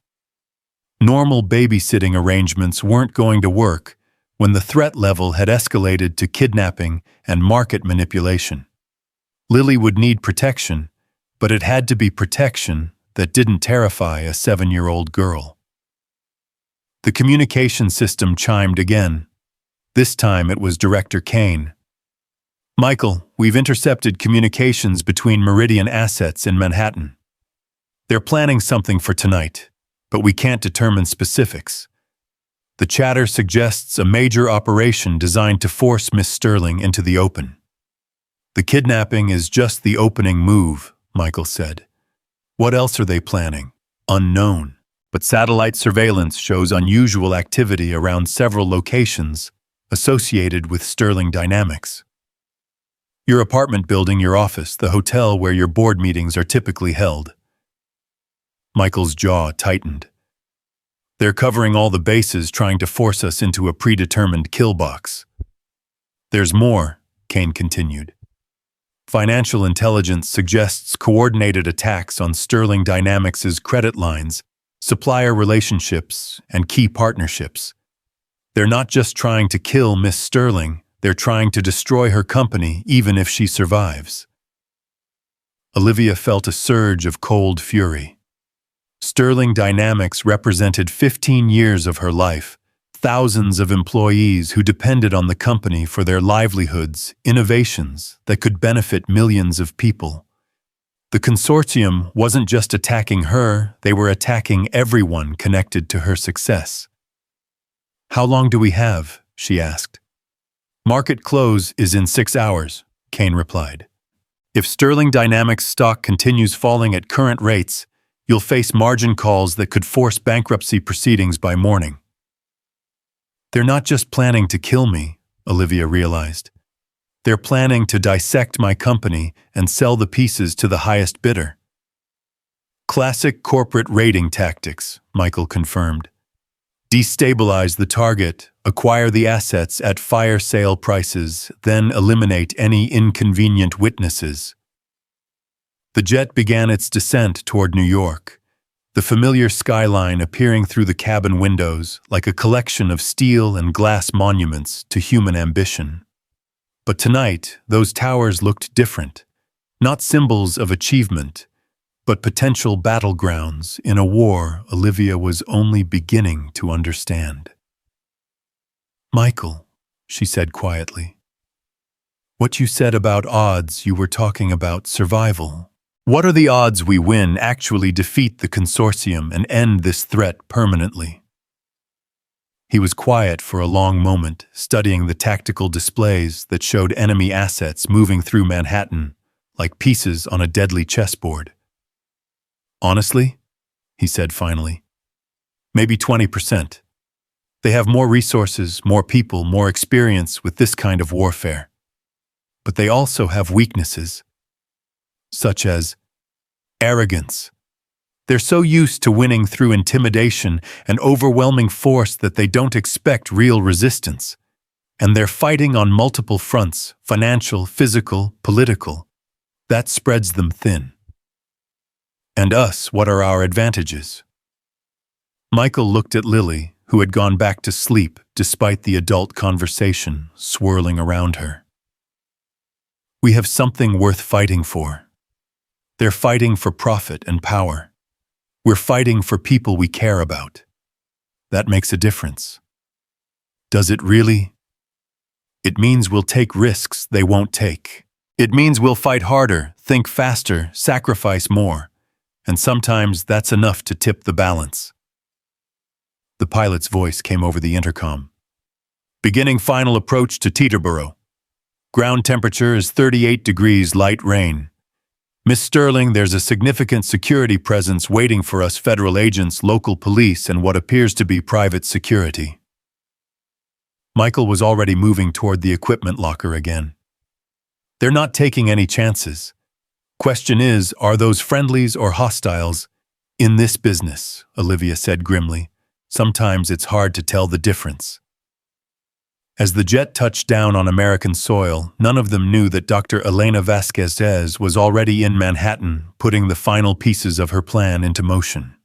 Normal babysitting arrangements weren't going to work when the threat level had escalated to kidnapping and market manipulation. Lily would need protection, but it had to be protection that didn't terrify a 7-year-old girl. The communication system chimed again. This time it was Director Kane. Michael, we've intercepted communications between Meridian assets in Manhattan. They're planning something for tonight, but we can't determine specifics. The chatter suggests a major operation designed to force Miss Sterling into the open. The kidnapping is just the opening move, Michael said. What else are they planning? Unknown. But satellite surveillance shows unusual activity around several locations associated with Sterling Dynamics. Your apartment building, your office, the hotel where your board meetings are typically held. Michael's jaw tightened. They're covering all the bases, trying to force us into a predetermined kill box. There's more, Kane continued. Financial intelligence suggests coordinated attacks on Sterling Dynamics' credit lines, supplier relationships, and key partnerships. They're not just trying to kill Miss Sterling, they're trying to destroy her company even if she survives. Olivia felt a surge of cold fury. Sterling Dynamics represented 15 years of her life, thousands of employees who depended on the company for their livelihoods, innovations that could benefit millions of people. The consortium wasn't just attacking her, they were attacking everyone connected to her success. "How long do we have?" she asked. "Market close is in 6 hours," Kane replied. "If Sterling Dynamics stock continues falling at current rates, you'll face margin calls that could force bankruptcy proceedings by morning." "They're not just planning to kill me," Olivia realized. "They're planning to dissect my company and sell the pieces to the highest bidder." "Classic corporate raiding tactics," Michael confirmed. "Destabilize the target, acquire the assets at fire sale prices, then eliminate any inconvenient witnesses." The jet began its descent toward New York, the familiar skyline appearing through the cabin windows like a collection of steel and glass monuments to human ambition. But tonight, those towers looked different, not symbols of achievement, but potential battlegrounds in a war Olivia was only beginning to understand. "Michael," she said quietly, "what you said about odds, you were talking about survival. What are the odds we win, actually defeat the consortium, and end this threat permanently?" He was quiet for a long moment, studying the tactical displays that showed enemy assets moving through Manhattan like pieces on a deadly chessboard. "Honestly," he said finally, "maybe 20%. They have more resources, more people, more experience with this kind of warfare. But they also have weaknesses, such as arrogance. They're so used to winning through intimidation and overwhelming force that they don't expect real resistance. And they're fighting on multiple fronts, financial, physical, political. That spreads them thin. And us, what are our advantages?" Michael looked at Lily, who had gone back to sleep despite the adult conversation swirling around her. "We have something worth fighting for. They're fighting for profit and power. We're fighting for people we care about. That makes a difference." "Does it really?" "It means we'll take risks they won't take. It means we'll fight harder, think faster, sacrifice more. And sometimes that's enough to tip the balance." The pilot's voice came over the intercom. "Beginning final approach to Teterboro. Ground temperature is 38 degrees, light rain. Miss Sterling, there's a significant security presence waiting for us, federal agents, local police, and what appears to be private security." Michael was already moving toward the equipment locker again. "They're not taking any chances. Question is, are those friendlies or hostiles? In this business," Olivia said grimly, "sometimes it's hard to tell the difference." As the jet touched down on American soil, none of them knew that Dr. Elena Vasquez was already in Manhattan, putting the final pieces of her plan into motion.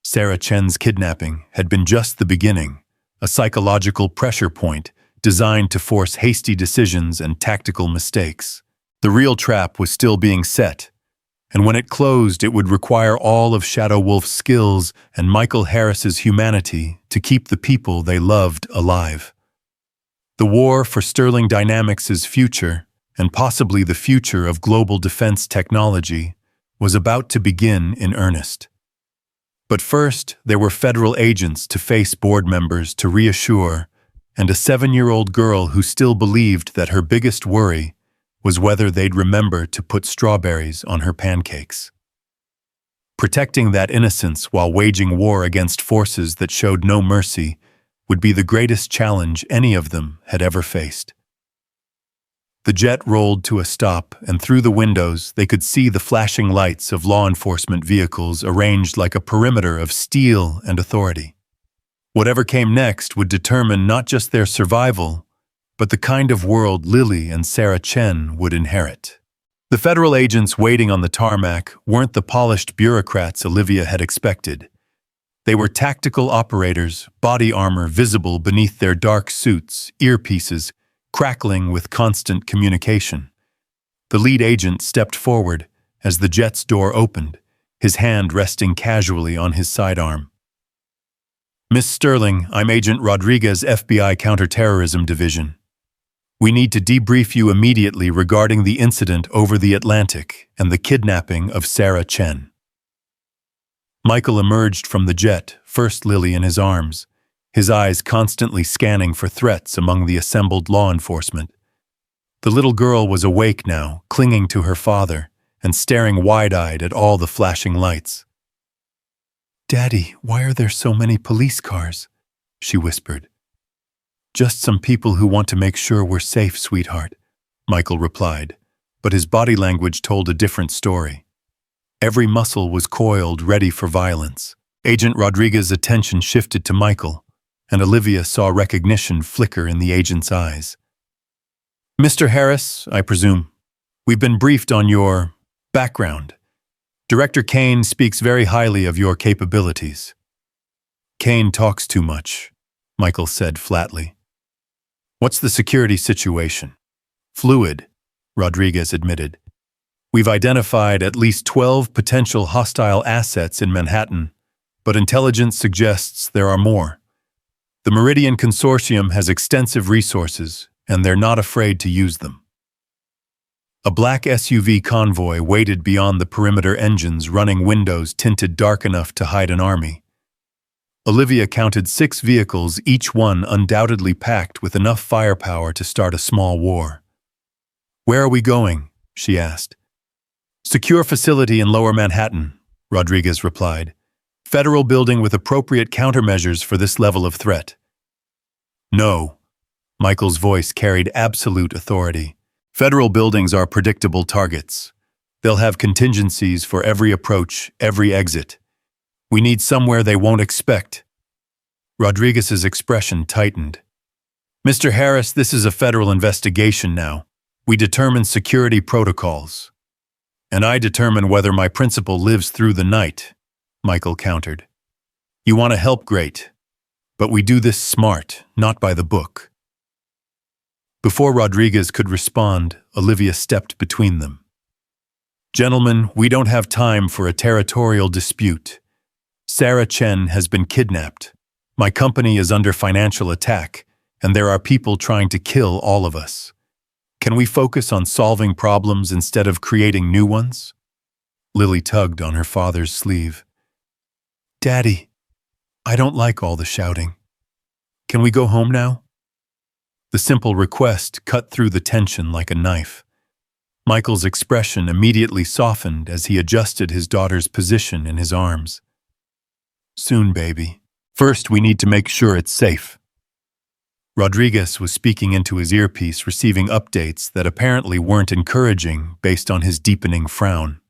Sarah Chen's kidnapping had been just the beginning, a psychological pressure point designed to force hasty decisions and tactical mistakes. The real trap was still being set, and when it closed, it would require all of Shadow Wolf's skills and Michael Harris's humanity to keep the people they loved alive. The war for Sterling Dynamics' future, and possibly the future of global defense technology, was about to begin in earnest. But first, there were federal agents to face, board members to reassure, and a 7-year-old girl who still believed that her biggest worry was whether they'd remember to put strawberries on her pancakes. Protecting that innocence while waging war against forces that showed no mercy would be the greatest challenge any of them had ever faced. The jet rolled to a stop, and through the windows they could see the flashing lights of law enforcement vehicles arranged like a perimeter of steel and authority. Whatever came next would determine not just their survival, but the kind of world Lily and Sarah Chen would inherit. The federal agents waiting on the tarmac weren't the polished bureaucrats Olivia had expected. They were tactical operators, body armor visible beneath their dark suits, earpieces crackling with constant communication. The lead agent stepped forward as the jet's door opened, his hand resting casually on his sidearm. "Miss Sterling, I'm Agent Rodriguez, FBI Counterterrorism Division. We need to debrief you immediately regarding the incident over the Atlantic and the kidnapping of Sarah Chen." Michael emerged from the jet, first Lily in his arms, his eyes constantly scanning for threats among the assembled law enforcement. The little girl was awake now, clinging to her father and staring wide-eyed at all the flashing lights. "Daddy, why are there so many police cars?" she whispered. "Just some people who want to make sure we're safe, sweetheart," Michael replied, but his body language told a different story. Every muscle was coiled, ready for violence. Agent Rodriguez's attention shifted to Michael, and Olivia saw recognition flicker in the agent's eyes. "Mr. Harris, I presume. We've been briefed on your background. Director Kane speaks very highly of your capabilities." "Kane talks too much," Michael said flatly. "What's the security situation?" "Fluid," Rodriguez admitted. "We've identified at least 12 potential hostile assets in Manhattan, but intelligence suggests there are more. The Meridian Consortium has extensive resources, and they're not afraid to use them." A black SUV convoy waited beyond the perimeter engines, running windows tinted dark enough to hide an army. Olivia counted 6 vehicles, each one undoubtedly packed with enough firepower to start a small war. "Where are we going?" she asked. "Secure facility in Lower Manhattan," Rodriguez replied. "Federal building with appropriate countermeasures for this level of threat." "No," Michael's voice carried absolute authority. "Federal buildings are predictable targets. They'll have contingencies for every approach, every exit. We need somewhere they won't expect." Rodriguez's expression tightened. "Mr. Harris, this is a federal investigation now. We determine security protocols. And I determine whether my principal lives through the night," Michael countered. "You want to help, great. But we do this smart, not by the book." Before Rodriguez could respond, Olivia stepped between them. "Gentlemen, we don't have time for a territorial dispute. Sarah Chen has been kidnapped. My company is under financial attack, and there are people trying to kill all of us. Can we focus on solving problems instead of creating new ones?" Lily tugged on her father's sleeve. "Daddy, I don't like all the shouting. Can we go home now?" The simple request cut through the tension like a knife. Michael's expression immediately softened as he adjusted his daughter's position in his arms. "Soon, baby. First, we need to make sure it's safe." Rodriguez was speaking into his earpiece, receiving updates that apparently weren't encouraging based on his deepening frown.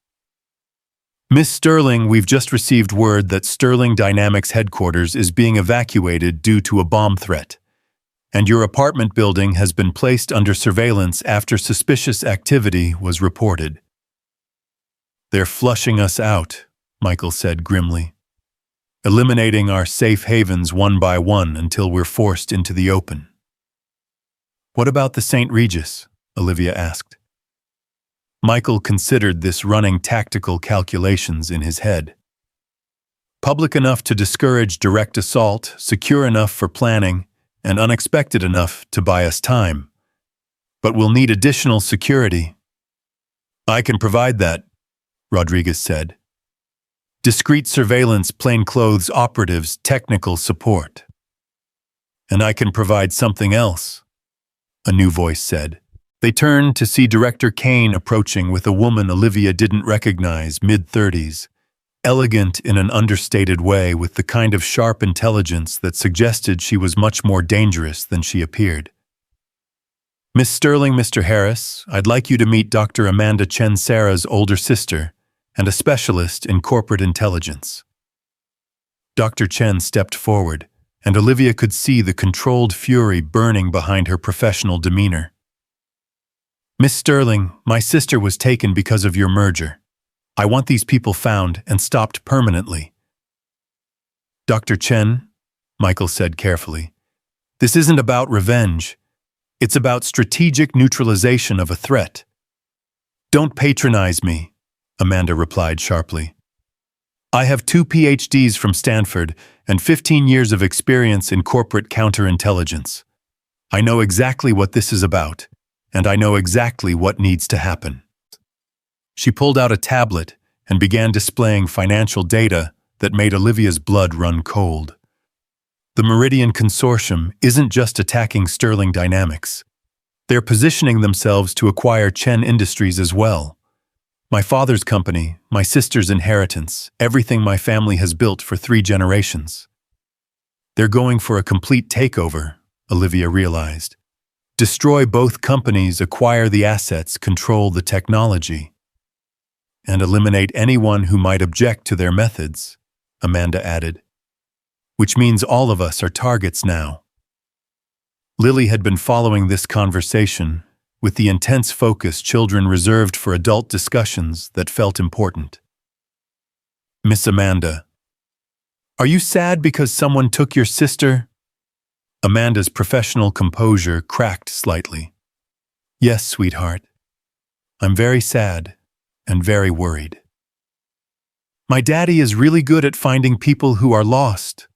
"Miss Sterling, we've just received word that Sterling Dynamics headquarters is being evacuated due to a bomb threat, and your apartment building has been placed under surveillance after suspicious activity was reported." "They're flushing us out," Michael said grimly. "Eliminating our safe havens one by one until we're forced into the open." "What about the St. Regis?" Olivia asked. Michael considered this, running tactical calculations in his head. "Public enough to discourage direct assault, secure enough for planning, and unexpected enough to buy us time. But we'll need additional security." "I can provide that," Rodriguez said. "Discreet surveillance, plainclothes operatives, technical support." "And I can provide something else," a new voice said. They turned to see Director Kane approaching with a woman Olivia didn't recognize, mid-30s, elegant in an understated way with the kind of sharp intelligence that suggested she was much more dangerous than she appeared. "Miss Sterling, Mr. Harris, I'd like you to meet Dr. Amanda Chen, Sarah's older sister, and a specialist in corporate intelligence." Dr. Chen stepped forward, and Olivia could see the controlled fury burning behind her professional demeanor. "Miss Sterling, my sister was taken because of your merger. I want these people found and stopped permanently." "Dr. Chen," Michael said carefully, "this isn't about revenge. It's about strategic neutralization of a threat. Don't patronize me, Amanda replied sharply. I have 2 PhDs from Stanford and 15 years of experience in corporate counterintelligence. I know exactly what this is about, and I know exactly what needs to happen. She pulled out a tablet and began displaying financial data that made Olivia's blood run cold. The Meridian Consortium isn't just attacking Sterling Dynamics. They're positioning themselves to acquire Chen Industries as well. My father's company, my sister's inheritance, everything my family has built for 3 generations. They're going for a complete takeover, Olivia realized. Destroy both companies, acquire the assets, control the technology, and eliminate anyone who might object to their methods, Amanda added. Which means all of us are targets now. Lily had been following this conversation with the intense focus children reserved for adult discussions that felt important. Miss Amanda, are you sad because someone took your sister? Amanda's professional composure cracked slightly. Yes, sweetheart. I'm very sad and very worried. My daddy is really good at finding people who are lost,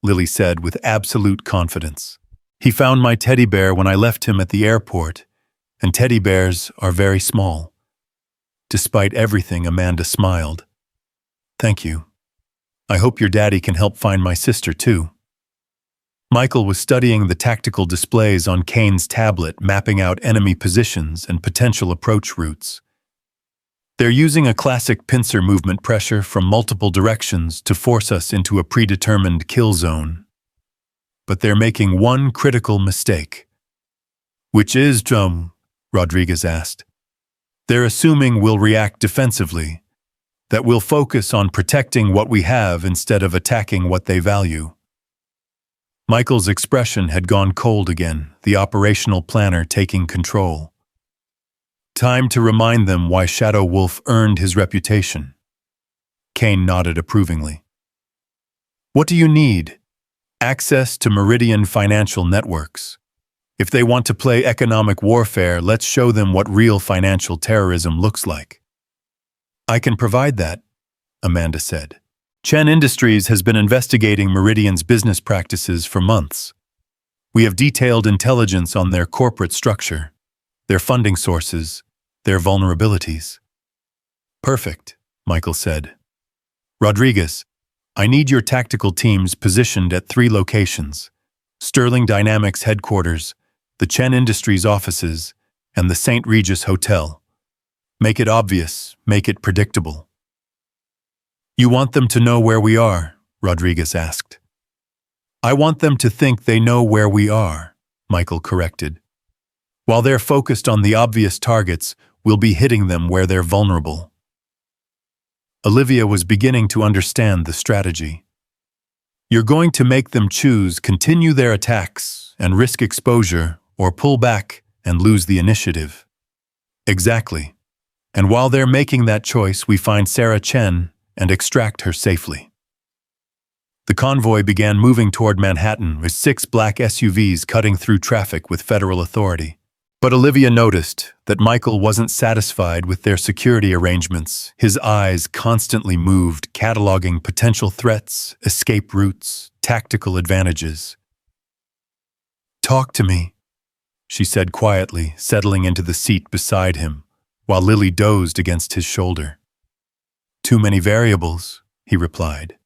Lily said with absolute confidence. He found my teddy bear when I left him at the airport, and teddy bears are very small. Despite everything, Amanda smiled. Thank you. I hope your daddy can help find my sister too. Michael was studying the tactical displays on Kane's tablet, mapping out enemy positions and potential approach routes. They're using a classic pincer movement pressure from multiple directions to force us into a predetermined kill zone. But they're making one critical mistake. Which is, Rodriguez asked. They're assuming we'll react defensively, that we'll focus on protecting what we have instead of attacking what they value. Michael's expression had gone cold again, the operational planner taking control. Time to remind them why Shadow Wolf earned his reputation. Kane nodded approvingly. What do you need? Access to Meridian financial networks. If they want to play economic warfare, let's show them what real financial terrorism looks like. I can provide that, Amanda said. Chen Industries has been investigating Meridian's business practices for months. We have detailed intelligence on their corporate structure, their funding sources, their vulnerabilities. Perfect, Michael said. Rodriguez, I need your tactical teams positioned at 3 locations: Sterling Dynamics headquarters, the Chen Industries offices, and the St. Regis Hotel. Make it obvious, make it predictable. You want them to know where we are? Rodriguez asked. I want them to think they know where we are, Michael corrected. While they're focused on the obvious targets, we'll be hitting them where they're vulnerable. Olivia was beginning to understand the strategy. You're going to make them choose continue their attacks and risk exposure, or pull back and lose the initiative. Exactly. And while they're making that choice, we find Sarah Chen and extract her safely. The convoy began moving toward Manhattan with 6 black SUVs cutting through traffic with federal authority. But Olivia noticed that Michael wasn't satisfied with their security arrangements. His eyes constantly moved, cataloging potential threats, escape routes, tactical advantages. Talk to me, she said quietly, settling into the seat beside him, while Lily dozed against his shoulder. Too many variables, he replied.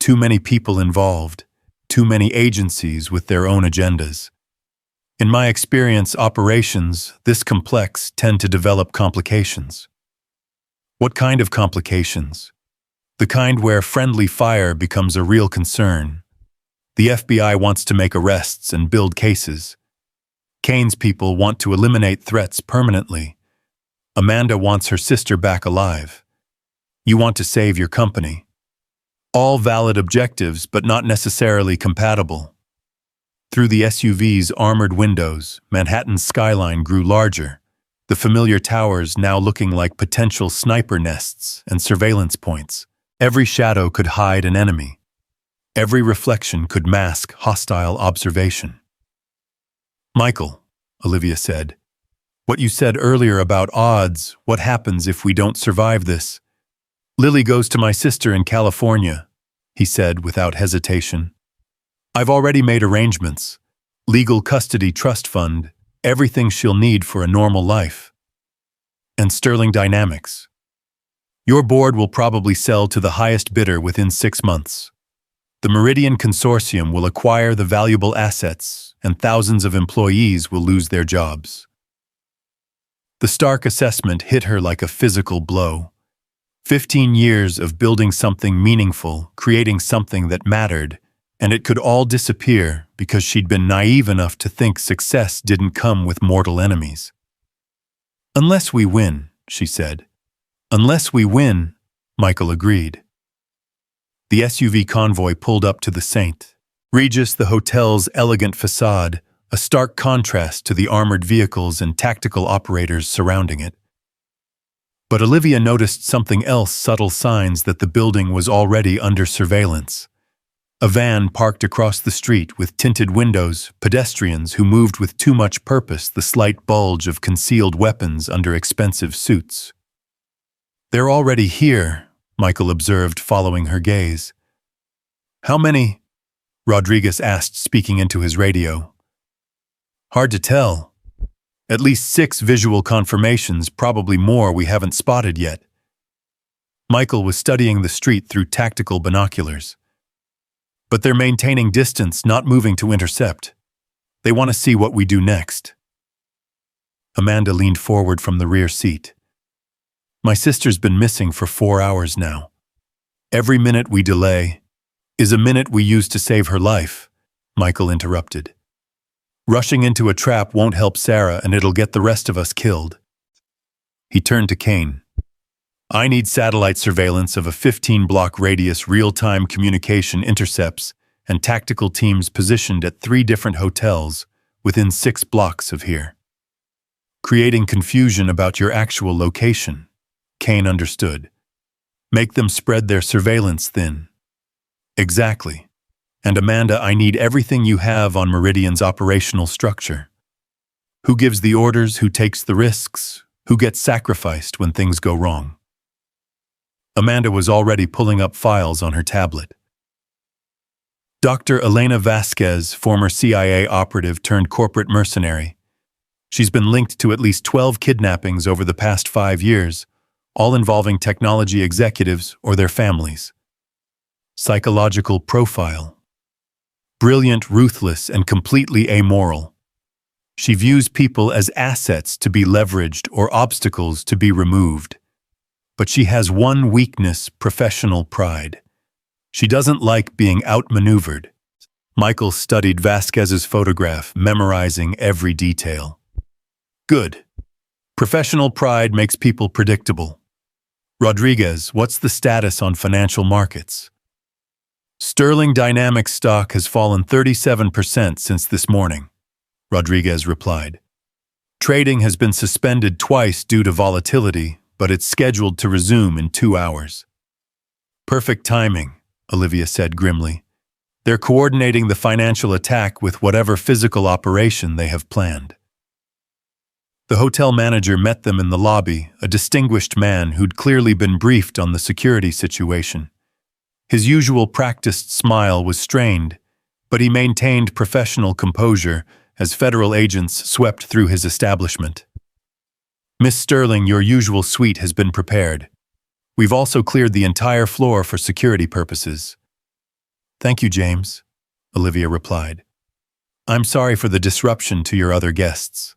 Too many people involved, too many agencies with their own agendas. In my experience, operations this complex tend to develop complications. What kind of complications? The kind where friendly fire becomes a real concern. The FBI wants to make arrests and build cases. Kane's people want to eliminate threats permanently. Amanda wants her sister back alive. You want to save your company. All valid objectives, but not necessarily compatible. Through the SUV's armored windows, Manhattan's skyline grew larger, the familiar towers now looking like potential sniper nests and surveillance points. Every shadow could hide an enemy. Every reflection could mask hostile observation. Michael, Olivia said, What you said earlier about odds, what happens if we don't survive this? Lily goes to my sister in California, he said without hesitation. I've already made arrangements. Legal custody trust fund, everything she'll need for a normal life. And Sterling Dynamics. Your board will probably sell to the highest bidder within 6 months. The Meridian Consortium will acquire the valuable assets, and thousands of employees will lose their jobs. The stark assessment hit her like a physical blow. 15 years of building something meaningful, creating something that mattered, and it could all disappear because she'd been naive enough to think success didn't come with mortal enemies. Unless we win, she said. Unless we win, Michael agreed. The SUV convoy pulled up to the St. Regis, the hotel's elegant facade, a stark contrast to the armored vehicles and tactical operators surrounding it. But Olivia noticed something else, subtle signs that the building was already under surveillance. A van parked across the street with tinted windows, pedestrians who moved with too much purpose, the slight bulge of concealed weapons under expensive suits. They're already here, Michael observed, following her gaze. How many? Rodriguez asked, speaking into his radio. Hard to tell. At least 6 visual confirmations, probably more we haven't spotted yet. Michael was studying the street through tactical binoculars. But they're maintaining distance, not moving to intercept. They want to see what we do next. Amanda leaned forward from the rear seat. My sister's been missing for 4 hours now. Every minute we delay is a minute we use to save her life, Michael interrupted. Rushing into a trap won't help Sarah, and it'll get the rest of us killed. He turned to Kane. I need satellite surveillance of a 15-block radius, real-time communication intercepts, and tactical teams positioned at 3 different hotels within 6 blocks of here. Creating confusion about your actual location, Kane understood. Make them spread their surveillance thin. Exactly. And Amanda, I need everything you have on Meridian's operational structure. Who gives the orders, who takes the risks, who gets sacrificed when things go wrong? Amanda was already pulling up files on her tablet. Dr. Elena Vasquez, former CIA operative turned corporate mercenary. She's been linked to at least 12 kidnappings over the past 5 years, all involving technology executives or their families. Psychological profile. Brilliant, ruthless, and completely amoral. She views people as assets to be leveraged or obstacles to be removed. But she has one weakness: professional pride. She doesn't like being outmaneuvered. Michael studied Vasquez's photograph, memorizing every detail. Good. Professional pride makes people predictable. Rodriguez, what's the status on financial markets? Sterling Dynamics stock has fallen 37% since this morning, Rodriguez replied. Trading has been suspended twice due to volatility, but it's scheduled to resume in 2 hours. Perfect timing, Olivia said grimly. They're coordinating the financial attack with whatever physical operation they have planned. The hotel manager met them in the lobby, a distinguished man who'd clearly been briefed on the security situation. His usual practiced smile was strained, but he maintained professional composure as federal agents swept through his establishment. Miss Sterling, your usual suite has been prepared. We've also cleared the entire floor for security purposes. Thank you, James, Olivia replied. I'm sorry for the disruption to your other guests.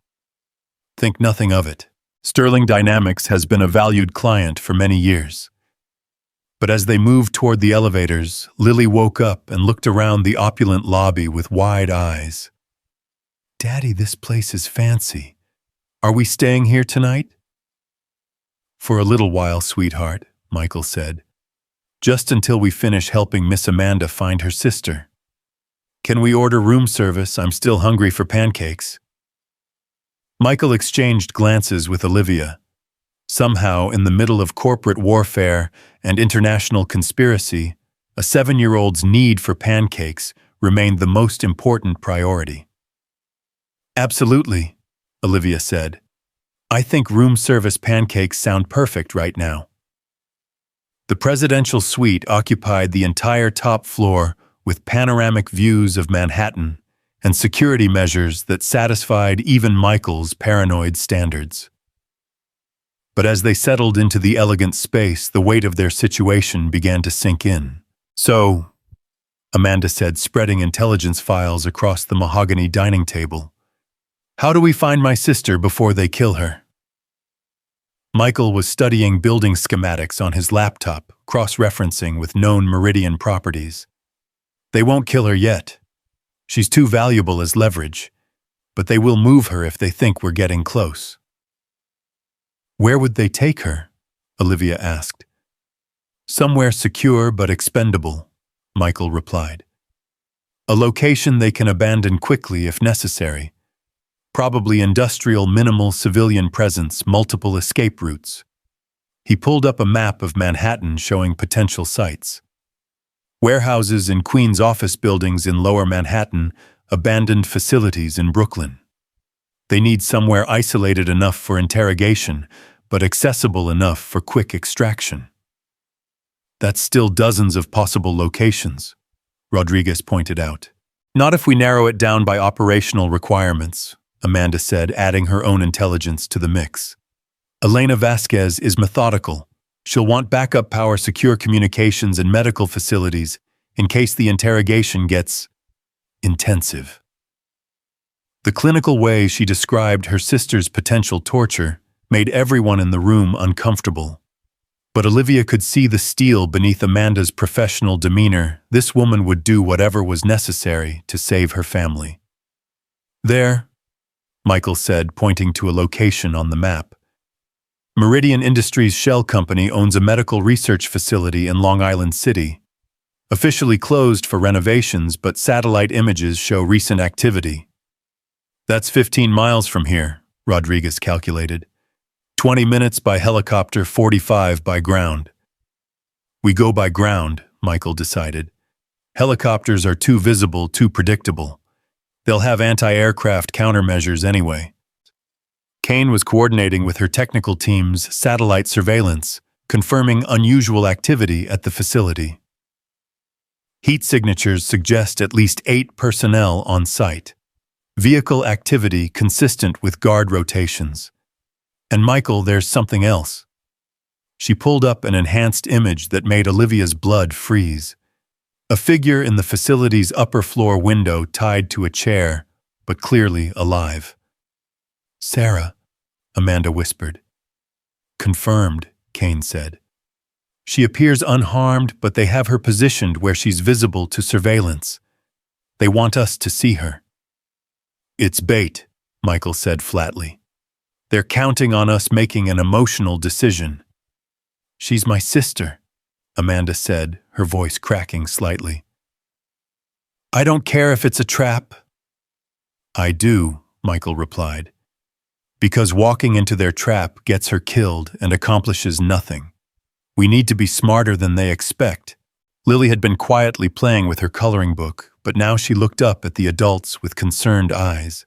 Think nothing of it. Sterling Dynamics has been a valued client for many years. But as they moved toward the elevators, Lily woke up and looked around the opulent lobby with wide eyes. Daddy, this place is fancy. Are we staying here tonight? For a little while, sweetheart, Michael said. Just until we finish helping Miss Amanda find her sister. Can we order room service? I'm still hungry for pancakes. Michael exchanged glances with Olivia. Somehow, in the middle of corporate warfare and international conspiracy, a 7-year-old's need for pancakes remained the most important priority. Absolutely, Olivia said. I think room service pancakes sound perfect right now. The presidential suite occupied the entire top floor with panoramic views of Manhattan and security measures that satisfied even Michael's paranoid standards. But as they settled into the elegant space, the weight of their situation began to sink in. "So," Amanda said, spreading intelligence files across the mahogany dining table, "how do we find my sister before they kill her?" Michael was studying building schematics on his laptop, cross-referencing with known Meridian properties. "They won't kill her yet. She's too valuable as leverage, but they will move her if they think we're getting close." "Where would they take her?" Olivia asked. "Somewhere secure but expendable," Michael replied. "A location they can abandon quickly if necessary. Probably industrial, minimal civilian presence, multiple escape routes." He pulled up a map of Manhattan showing potential sites. Warehouses in Queens, office buildings in Lower Manhattan, abandoned facilities in Brooklyn. They need somewhere isolated enough for interrogation, but accessible enough for quick extraction. "That's still dozens of possible locations," Rodriguez pointed out. "Not if we narrow it down by operational requirements," Amanda said, adding her own intelligence to the mix. "Elena Vasquez is methodical. She'll want backup power, secure communications, and medical facilities in case the interrogation gets intensive." The clinical way she described her sister's potential torture made everyone in the room uncomfortable. But Olivia could see the steel beneath Amanda's professional demeanor. This woman would do whatever was necessary to save her family. "There," Michael said, pointing to a location on the map. "Meridian Industries Shell Company owns a medical research facility in Long Island City. Officially closed for renovations, but satellite images show recent activity." "That's 15 miles from here," Rodriguez calculated. 20 minutes by helicopter, 45 by ground." "We go by ground," Michael decided. "Helicopters are too visible, too predictable. They'll have anti-aircraft countermeasures anyway." Kane was coordinating with her technical team's satellite surveillance, confirming unusual activity at the facility. Heat signatures suggest at least 8 personnel on site. Vehicle activity consistent with guard rotations. "And Michael, there's something else." She pulled up an enhanced image that made Olivia's blood freeze. A figure in the facility's upper floor window tied to a chair, but clearly alive. "Sarah," Amanda whispered. "Confirmed," Kane said. "She appears unharmed, but they have her positioned where she's visible to surveillance. They want us to see her." "It's bait," Michael said flatly. "They're counting on us making an emotional decision." "She's my sister," Amanda said, her voice cracking slightly. "I don't care if it's a trap." "I do," Michael replied. "Because walking into their trap gets her killed and accomplishes nothing. We need to be smarter than they expect." Lily had been quietly playing with her coloring book, but now she looked up at the adults with concerned eyes.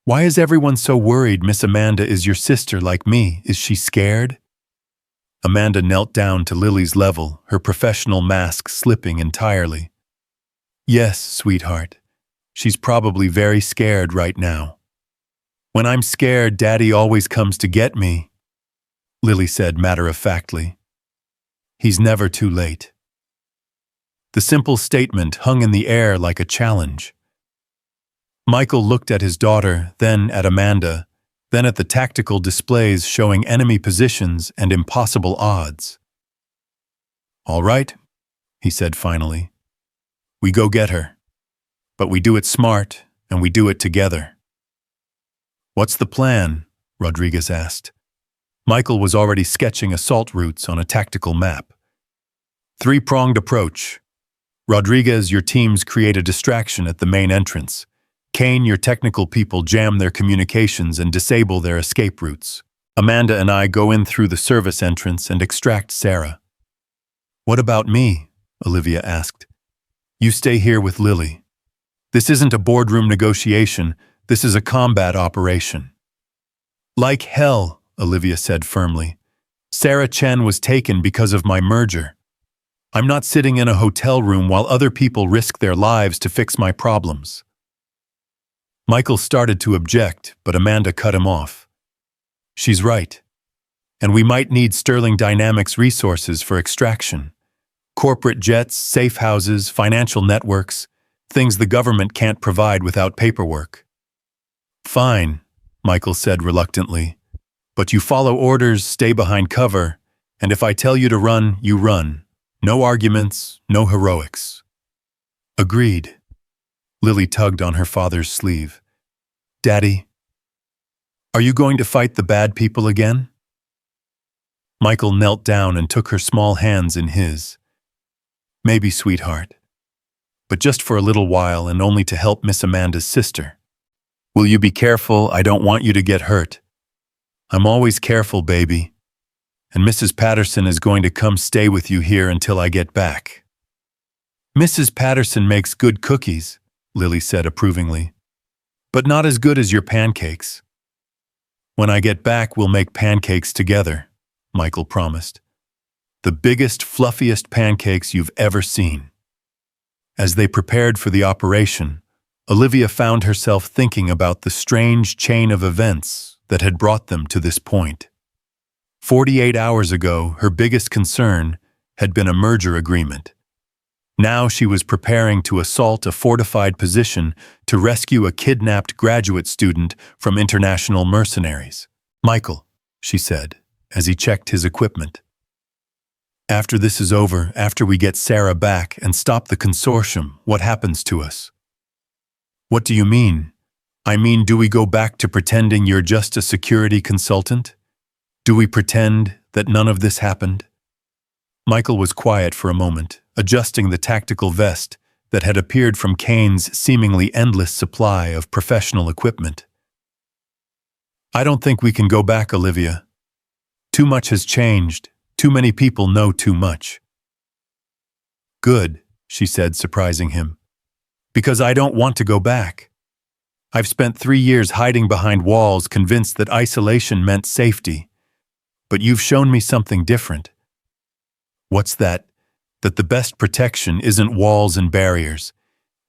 "Why is everyone so worried? Miss Amanda is your sister like me. Is she scared?" Amanda knelt down to Lily's level, her professional mask slipping entirely. "Yes, sweetheart. She's probably very scared right now. When I'm scared, Daddy always comes to get me," Lily said matter-of-factly. "He's never too late." The simple statement hung in the air like a challenge. Michael looked at his daughter, then at Amanda, then at the tactical displays showing enemy positions and impossible odds. "All right," he said finally. "We go get her. But we do it smart, and we do it together." "What's the plan?" Rodriguez asked. Michael was already sketching assault routes on a tactical map. "Three-pronged approach. Rodriguez, your teams create a distraction at the main entrance. Kane, your technical people jam their communications and disable their escape routes. Amanda and I go in through the service entrance and extract Sarah." "What about me?" Olivia asked. "You stay here with Lily. This isn't a boardroom negotiation, this is a combat operation." Like hell, Olivia said firmly. Sarah Chen was taken because of my merger. I'm not sitting in a hotel room while other people risk their lives to fix my problems. Michael started to object, but Amanda cut him off. She's right. And we might need Sterling Dynamics resources for extraction. Corporate jets, safe houses, financial networks, things the government can't provide without paperwork. Fine, Michael said reluctantly. But you follow orders, stay behind cover, and if I tell you to run, you run. No arguments, no heroics. Agreed. Lily tugged on her father's sleeve. Daddy, are you going to fight the bad people again? Michael knelt down and took her small hands in his. Maybe, sweetheart. But just for a little while and only to help Miss Amanda's sister. Will you be careful? I don't want you to get hurt. I'm always careful, baby. And Mrs. Patterson is going to come stay with you here until I get back. Mrs. Patterson makes good cookies, Lily said approvingly. But not as good as your pancakes. When I get back, we'll make pancakes together, Michael promised. The biggest, fluffiest pancakes you've ever seen. As they prepared for the operation, Olivia found herself thinking about the strange chain of events that had brought them to this point. 48 hours ago, her biggest concern had been a merger agreement. Now she was preparing to assault a fortified position to rescue a kidnapped graduate student from international mercenaries. Michael, she said, as he checked his equipment. After this is over, after we get Sarah back and stop the consortium, what happens to us? What do you mean? I mean, do we go back to pretending you're just a security consultant? Do we pretend that none of this happened? Michael was quiet for a moment, adjusting the tactical vest that had appeared from Kane's seemingly endless supply of professional equipment. I don't think we can go back, Olivia. Too much has changed. Too many people know too much. Good, she said, surprising him. Because I don't want to go back. I've spent 3 years hiding behind walls, convinced that isolation meant safety. But you've shown me something different. What's that? That the best protection isn't walls and barriers.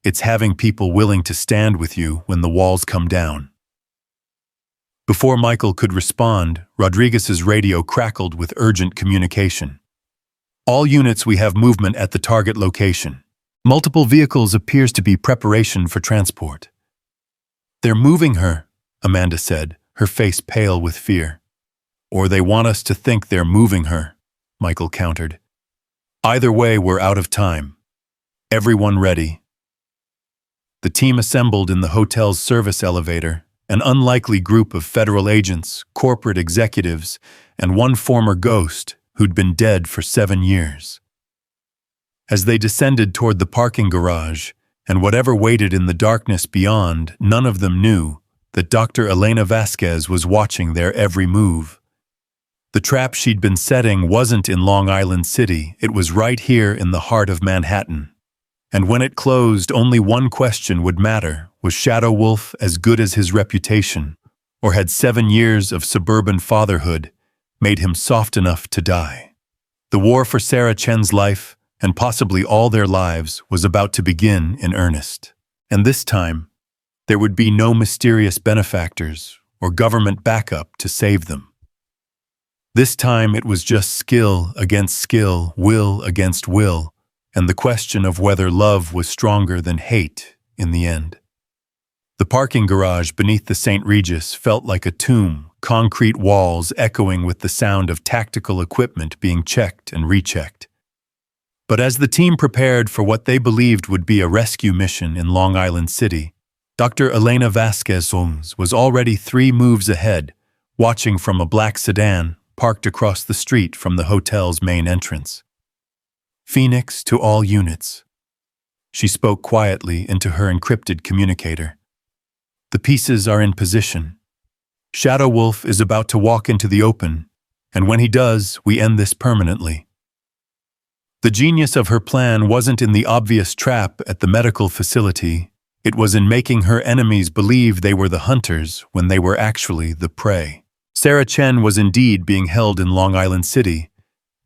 It's having people willing to stand with you when the walls come down. Before Michael could respond, Rodriguez's radio crackled with urgent communication. All units, we have movement at the target location. Multiple vehicles appears to be preparation for transport. They're moving her, Amanda said, her face pale with fear. Or they want us to think they're moving her, Michael countered. Either way, we're out of time. Everyone ready. The team assembled in the hotel's service elevator, an unlikely group of federal agents, corporate executives, and one former ghost who'd been dead for 7 years. As they descended toward the parking garage, and whatever waited in the darkness beyond, none of them knew that Dr. Elena Vasquez was watching their every move. The trap she'd been setting wasn't in Long Island City, it was right here in the heart of Manhattan. And when it closed, only one question would matter. Was Shadow Wolf as good as his reputation, or had 7 years of suburban fatherhood made him soft enough to die? The war for Sarah Chen's life, and possibly all their lives, was about to begin in earnest. And this time, there would be no mysterious benefactors or government backup to save them. This time it was just skill against skill, will against will, and the question of whether love was stronger than hate in the end. The parking garage beneath the St. Regis felt like a tomb, concrete walls echoing with the sound of tactical equipment being checked and rechecked. But as the team prepared for what they believed would be a rescue mission in Long Island City, Dr. Elena Vasquez was already 3 moves ahead, watching from a black sedan parked across the street from the hotel's main entrance. Phoenix to all units. She spoke quietly into her encrypted communicator. The pieces are in position. Shadow Wolf is about to walk into the open, and when he does, we end this permanently. The genius of her plan wasn't in the obvious trap at the medical facility. It was in making her enemies believe they were the hunters when they were actually the prey. Sarah Chen was indeed being held in Long Island City,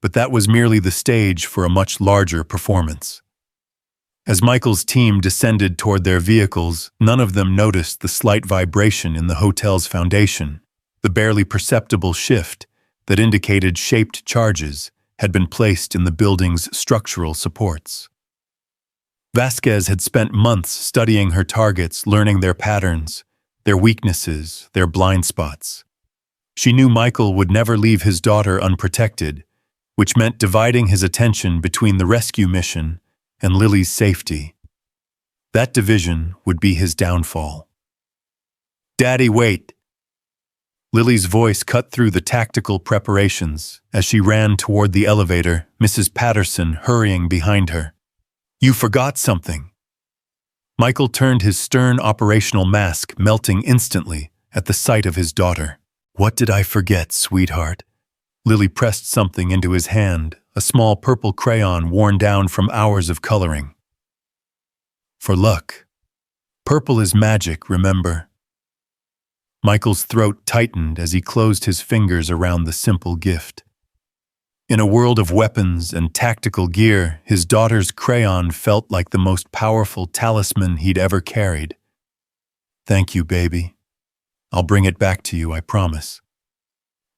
but that was merely the stage for a much larger performance. As Michael's team descended toward their vehicles, none of them noticed the slight vibration in the hotel's foundation, the barely perceptible shift that indicated shaped charges had been placed in the building's structural supports. Vasquez had spent months studying her targets, learning their patterns, their weaknesses, their blind spots. She knew Michael would never leave his daughter unprotected, which meant dividing his attention between the rescue mission and Lily's safety. That division would be his downfall. "Daddy, wait!" Lily's voice cut through the tactical preparations as she ran toward the elevator, Mrs. Patterson hurrying behind her. "You forgot something." Michael turned his stern operational mask, melting instantly at the sight of his daughter. "What did I forget, sweetheart?" Lily pressed something into his hand, a small purple crayon worn down from hours of coloring. "For luck. Purple is magic, remember?" Michael's throat tightened as he closed his fingers around the simple gift. In a world of weapons and tactical gear, his daughter's crayon felt like the most powerful talisman he'd ever carried. "Thank you, baby. I'll bring it back to you, I promise.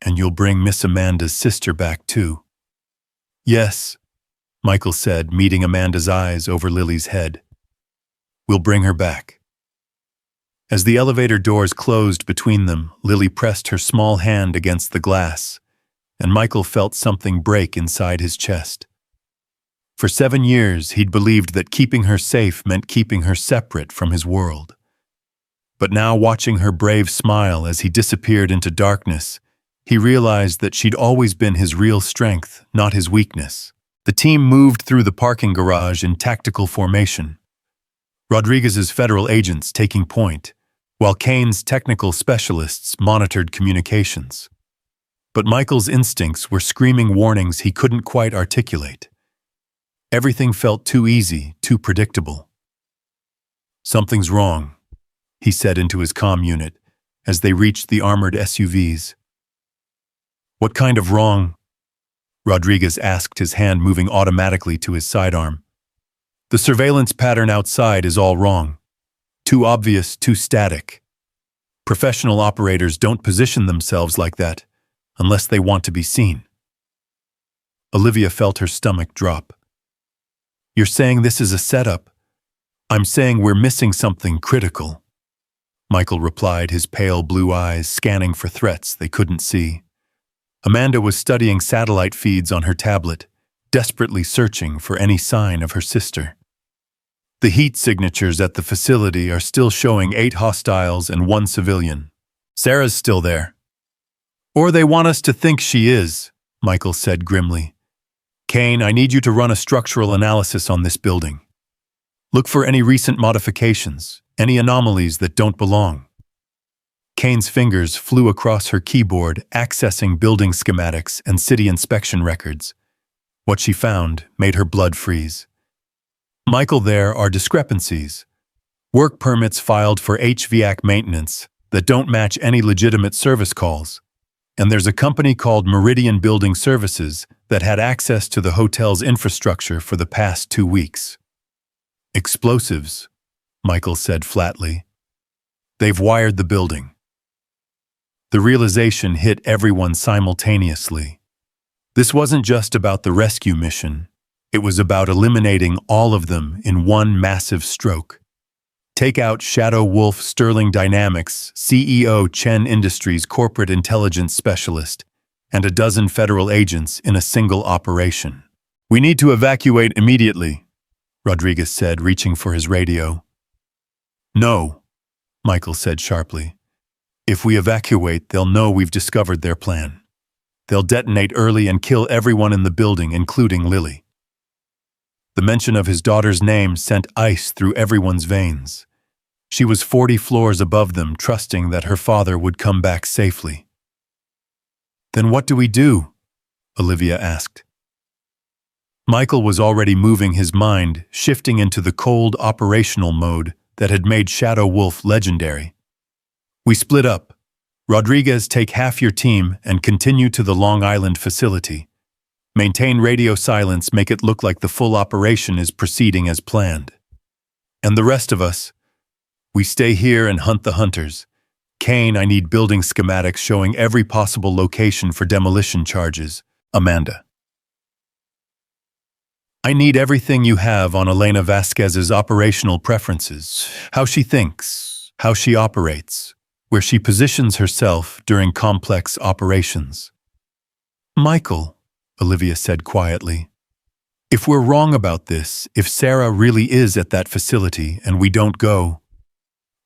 And you'll bring Miss Amanda's sister back, too." "Yes," Michael said, meeting Amanda's eyes over Lily's head. "We'll bring her back." As the elevator doors closed between them, Lily pressed her small hand against the glass, and Michael felt something break inside his chest. For 7 years, he'd believed that keeping her safe meant keeping her separate from his world. But now, watching her brave smile as he disappeared into darkness, he realized that she'd always been his real strength, not his weakness. The team moved through the parking garage in tactical formation, Rodriguez's federal agents taking point, while Kane's technical specialists monitored communications. But Michael's instincts were screaming warnings he couldn't quite articulate. Everything felt too easy, too predictable. "Something's wrong," he said into his comm unit as they reached the armored SUVs. "What kind of wrong?" Rodriguez asked, his hand moving automatically to his sidearm. "The surveillance pattern outside is all wrong. Too obvious, too static. Professional operators don't position themselves like that unless they want to be seen." Olivia felt her stomach drop. "You're saying this is a setup?" "I'm saying we're missing something critical," Michael replied, his pale blue eyes scanning for threats they couldn't see. Amanda was studying satellite feeds on her tablet, desperately searching for any sign of her sister. "The heat signatures at the facility are still showing 8 hostiles and 1 civilian. Sarah's still there." "Or they want us to think she is," Michael said grimly. "Kane, I need you to run a structural analysis on this building. Look for any recent modifications, any anomalies that don't belong." Kane's fingers flew across her keyboard, accessing building schematics and city inspection records. What she found made her blood freeze. "Michael, there are discrepancies. Work permits filed for HVAC maintenance that don't match any legitimate service calls. And there's a company called Meridian Building Services that had access to the hotel's infrastructure for the past 2 weeks. Explosives," Michael said flatly. "They've wired the building." The realization hit everyone simultaneously. This wasn't just about the rescue mission. It was about eliminating all of them in one massive stroke. Take out Shadow Wolf Sterling Dynamics, CEO Chen Industries corporate intelligence specialist, and a dozen federal agents in a single operation. "We need to evacuate immediately," Rodriguez said, reaching for his radio. "No," Michael said sharply. "If we evacuate, they'll know we've discovered their plan. They'll detonate early and kill everyone in the building, including Lily." The mention of his daughter's name sent ice through everyone's veins. She was 40 floors above them, trusting that her father would come back safely. "Then what do we do?" Olivia asked. Michael was already moving his mind, shifting into the cold operational mode that had made Shadow Wolf legendary. "We split up," Rodriguez, take half your team and continue to the Long Island facility. Maintain radio silence, make it look like the full operation is proceeding as planned. And the rest of us, we stay here and hunt the hunters. Kane, I need building schematics showing every possible location for demolition charges. Amanda. I need everything you have on Elena Vasquez's operational preferences, how she thinks, how she operates, where she positions herself during complex operations. Michael, Olivia said quietly, if we're wrong about this, if Sarah really is at that facility and we don't go,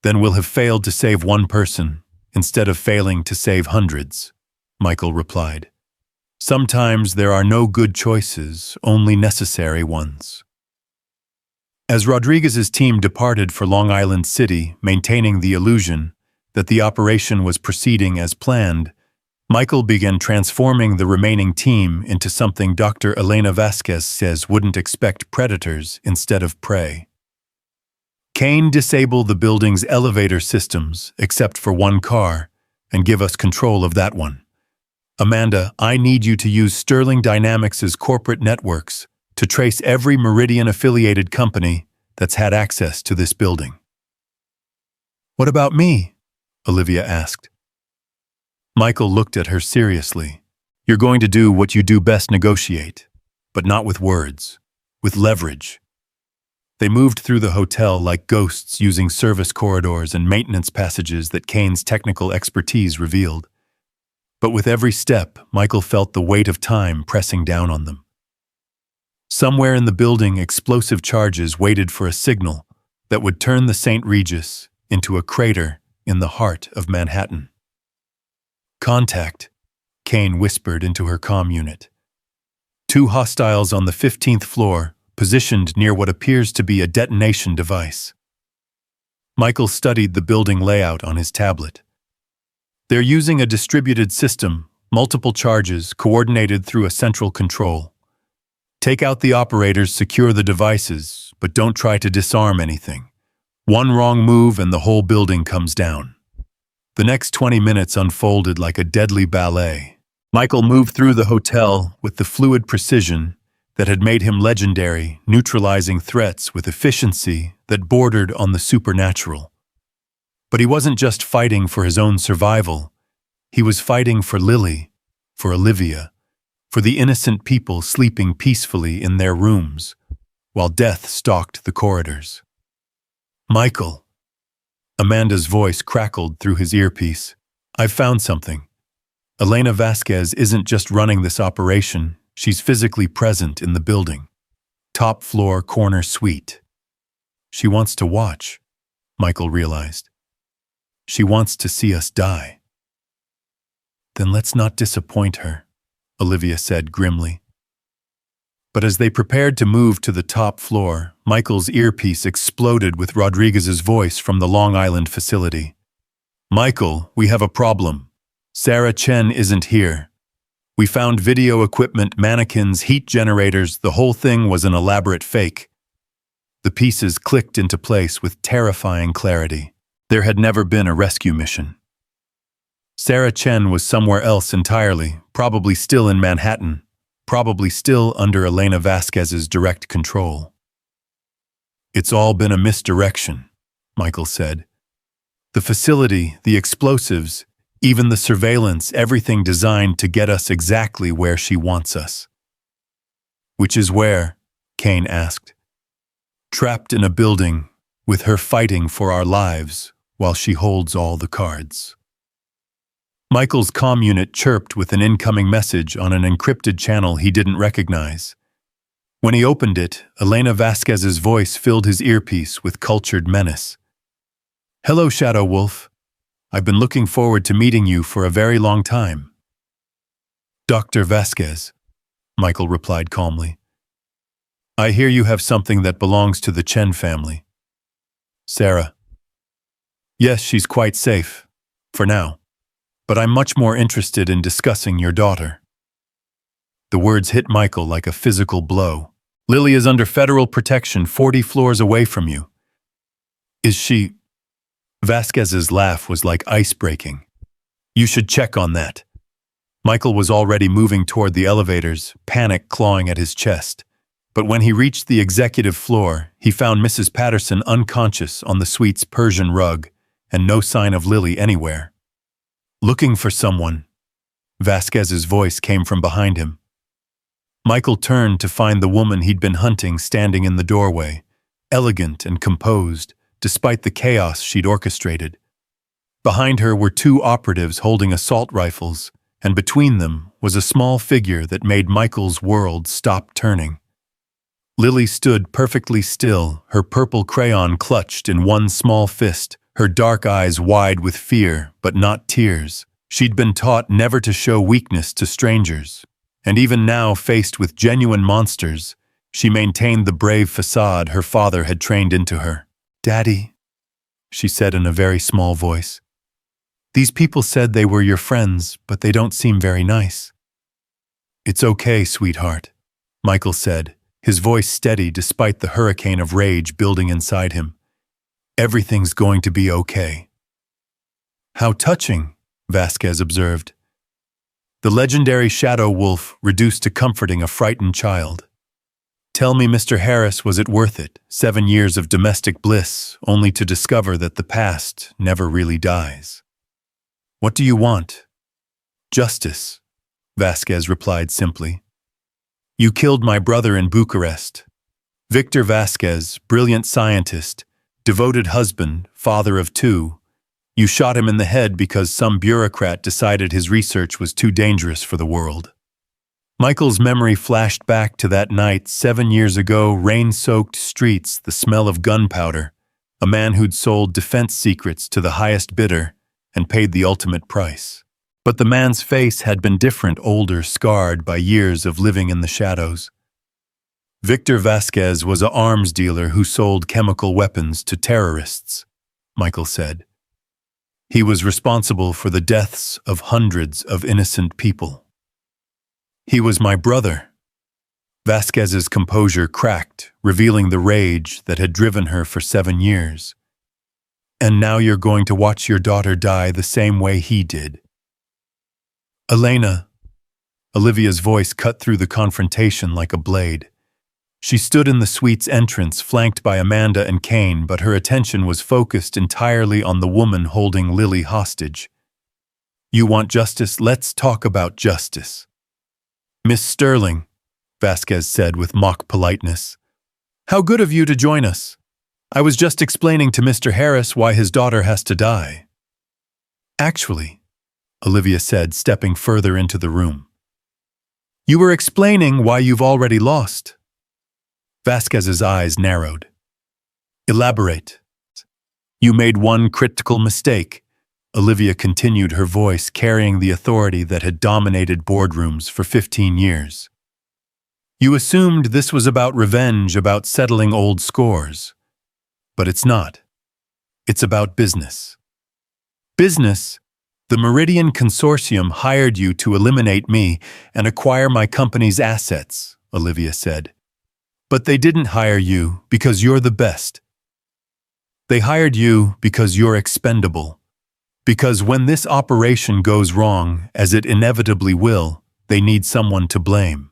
then we'll have failed to save one person instead of failing to save hundreds, Michael replied. Sometimes there are no good choices, only necessary ones. As Rodriguez's team departed for Long Island City, maintaining the illusion that the operation was proceeding as planned, Michael began transforming the remaining team into something Dr. Elena Vasquez says wouldn't expect predators instead of prey. Kane, disable the building's elevator systems, except for one car, and give us control of that one. Amanda, I need you to use Sterling Dynamics' corporate networks to trace every Meridian-affiliated company that's had access to this building. What about me? Olivia asked. Michael looked at her seriously. You're going to do what you do best, negotiate, but not with words, with leverage. They moved through the hotel like ghosts, using service corridors and maintenance passages that Kane's technical expertise revealed. But with every step, Michael felt the weight of time pressing down on them. Somewhere in the building, explosive charges waited for a signal that would turn the St. Regis into a crater in the heart of Manhattan. Contact, Kane whispered into her comm unit. 2 hostiles on the 15th floor, positioned near what appears to be a detonation device. Michael studied the building layout on his tablet. They're using a distributed system, multiple charges coordinated through a central control. Take out the operators, secure the devices, but don't try to disarm anything. One wrong move and the whole building comes down. The next 20 minutes unfolded like a deadly ballet. Michael moved through the hotel with the fluid precision that had made him legendary, neutralizing threats with efficiency that bordered on the supernatural. But he wasn't just fighting for his own survival. He was fighting for Lily, for Olivia, for the innocent people sleeping peacefully in their rooms, while death stalked the corridors. Michael. Amanda's voice crackled through his earpiece. I've found something. Elena Vasquez isn't just running this operation, she's physically present in the building. Top floor, corner suite. She wants to watch, Michael realized. She wants to see us die. Then let's not disappoint her, Olivia said grimly. But as they prepared to move to the top floor, Michael's earpiece exploded with Rodriguez's voice from the Long Island facility. Michael, we have a problem. Sarah Chen isn't here. We found video equipment, mannequins, heat generators. The whole thing was an elaborate fake. The pieces clicked into place with terrifying clarity. There had never been a rescue mission. Sarah Chen was somewhere else entirely, probably still in Manhattan, probably still under Elena Vasquez's direct control. It's all been a misdirection, Michael said. The facility, the explosives, even the surveillance, everything designed to get us exactly where she wants us. Which is where? Kane asked. Trapped in a building, with her fighting for our lives, while she holds all the cards. Michael's comm unit chirped with an incoming message on an encrypted channel he didn't recognize. When he opened it, Elena Vasquez's voice filled his earpiece with cultured menace. Hello, Shadow Wolf. I've been looking forward to meeting you for a very long time. Dr. Vasquez, Michael replied calmly. I hear you have something that belongs to the Chen family. Sarah. Yes, she's quite safe, for now. But I'm much more interested in discussing your daughter. The words hit Michael like a physical blow. Lily is under federal protection 40 floors away from you. Is she? Vasquez's laugh was like ice breaking. You should check on that. Michael was already moving toward the elevators, panic clawing at his chest. But when he reached the executive floor, he found Mrs. Patterson unconscious on the suite's Persian rug, and no sign of Lily anywhere. Looking for someone. Vasquez's voice came from behind him. Michael turned to find the woman he'd been hunting standing in the doorway, elegant and composed, despite the chaos she'd orchestrated. Behind her were two operatives holding assault rifles, and between them was a small figure that made Michael's world stop turning. Lily stood perfectly still, her purple crayon clutched in one small fist, her dark eyes wide with fear, but not tears. She'd been taught never to show weakness to strangers, and even now, faced with genuine monsters, she maintained the brave facade her father had trained into her. "Daddy," she said in a very small voice. "These people said they were your friends, but they don't seem very nice." "It's okay, sweetheart," Michael said, his voice steady despite the hurricane of rage building inside him. "Everything's going to be okay." "How touching," Vasquez observed. The legendary shadow wolf reduced to comforting a frightened child. "Tell me, Mr. Harris, was it worth it? 7 years of domestic bliss, only to discover that the past never really dies." "What do you want?" "Justice," Vasquez replied simply. "You killed my brother in Bucharest. Victor Vasquez, brilliant scientist, devoted husband, father of 2. You shot him in the head because some bureaucrat decided his research was too dangerous for the world." Michael's memory flashed back to that night 7 years ago, rain-soaked streets, the smell of gunpowder, a man who'd sold defense secrets to the highest bidder and paid the ultimate price. But the man's face had been different, older, scarred by years of living in the shadows. Victor Vasquez was an arms dealer who sold chemical weapons to terrorists, Michael said. He was responsible for the deaths of hundreds of innocent people. "He was my brother." Vasquez's composure cracked, revealing the rage that had driven her for 7 years. "And now you're going to watch your daughter die the same way he did." "Elena," Olivia's voice cut through the confrontation like a blade. She stood in the suite's entrance, flanked by Amanda and Kane, but her attention was focused entirely on the woman holding Lily hostage. "You want justice? Let's talk about justice." "Miss Sterling," Vasquez said with mock politeness, "how good of you to join us. I was just explaining to Mr. Harris why his daughter has to die." "Actually," Olivia said, stepping further into the room, "you were explaining why you've already lost." Vasquez's eyes narrowed. "Elaborate." "You made one critical mistake," Olivia continued, her voice carrying the authority that had dominated boardrooms for 15 years. "You assumed this was about revenge, about settling old scores. But it's not. It's about business." "Business? The Meridian Consortium hired you to eliminate me and acquire my company's assets," Olivia said. "But they didn't hire you because you're the best. They hired you because you're expendable. Because when this operation goes wrong, as it inevitably will, they need someone to blame."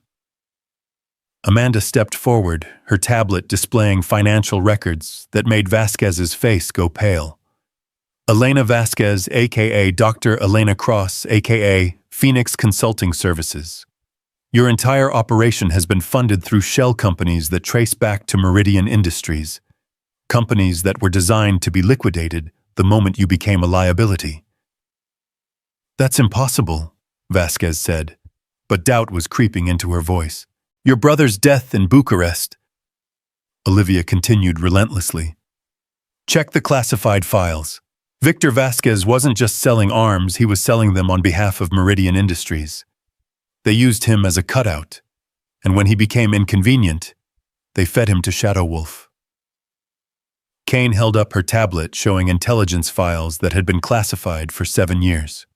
Amanda stepped forward, her tablet displaying financial records that made Vasquez's face go pale. "Elena Vasquez, a.k.a. Dr. Elena Cross, a.k.a. Phoenix Consulting Services. Your entire operation has been funded through shell companies that trace back to Meridian Industries, companies that were designed to be liquidated the moment you became a liability." "That's impossible," Vasquez said, but doubt was creeping into her voice. "Your brother's death in Bucharest," Olivia continued relentlessly. "Check the classified files. Victor Vasquez wasn't just selling arms, he was selling them on behalf of Meridian Industries. They used him as a cutout, and when he became inconvenient, they fed him to Shadow Wolf." Kane held up her tablet showing intelligence files that had been classified for 7 years.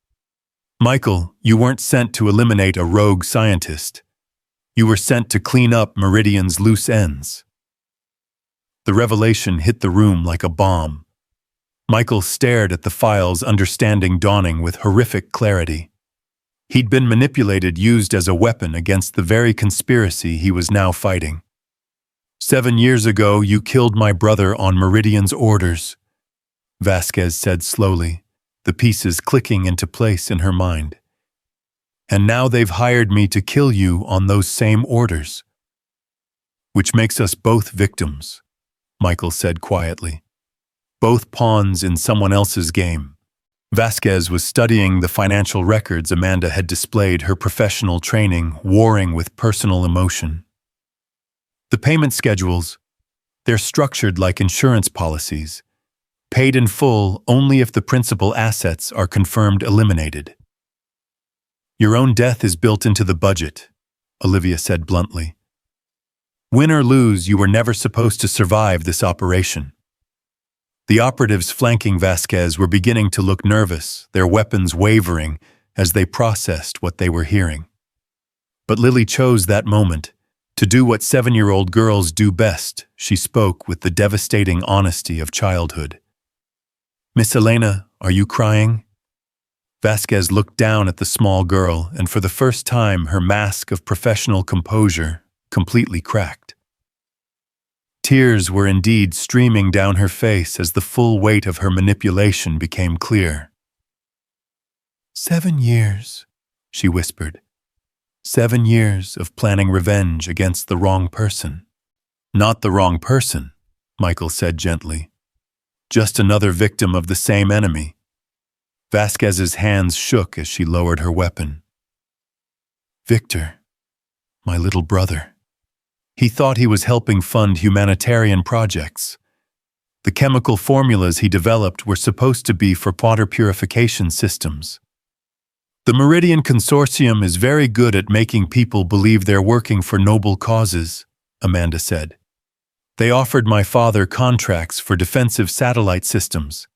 "Michael, you weren't sent to eliminate a rogue scientist. You were sent to clean up Meridian's loose ends." The revelation hit the room like a bomb. Michael stared at the files, understanding dawning with horrific clarity. He'd been manipulated, used as a weapon against the very conspiracy he was now fighting. 7 years ago, you killed my brother on Meridian's orders, Vasquez said slowly, the pieces clicking into place in her mind. And now they've hired me to kill you on those same orders. Which makes us both victims, Michael said quietly. Both pawns in someone else's game. Vasquez was studying the financial records Amanda had displayed, her professional training warring with personal emotion. The payment schedules, they're structured like insurance policies, paid in full only if the principal assets are confirmed eliminated. Your own death is built into the budget, Olivia said bluntly. Win or lose, you were never supposed to survive this operation. The operatives flanking Vasquez were beginning to look nervous, their weapons wavering as they processed what they were hearing. But Lily chose that moment to do what 7-year-old girls do best. She spoke with the devastating honesty of childhood. Miss Elena, are you crying? Vasquez looked down at the small girl, and for the first time her mask of professional composure completely cracked. Tears were indeed streaming down her face as the full weight of her manipulation became clear. 7 years, she whispered. 7 years of planning revenge against the wrong person. Not the wrong person, Michael said gently. Just another victim of the same enemy. Vasquez's hands shook as she lowered her weapon. Victor, my little brother. He thought he was helping fund humanitarian projects. The chemical formulas he developed were supposed to be for water purification systems. The Meridian Consortium is very good at making people believe they're working for noble causes, Amanda said. They offered my father contracts for defensive satellite systems.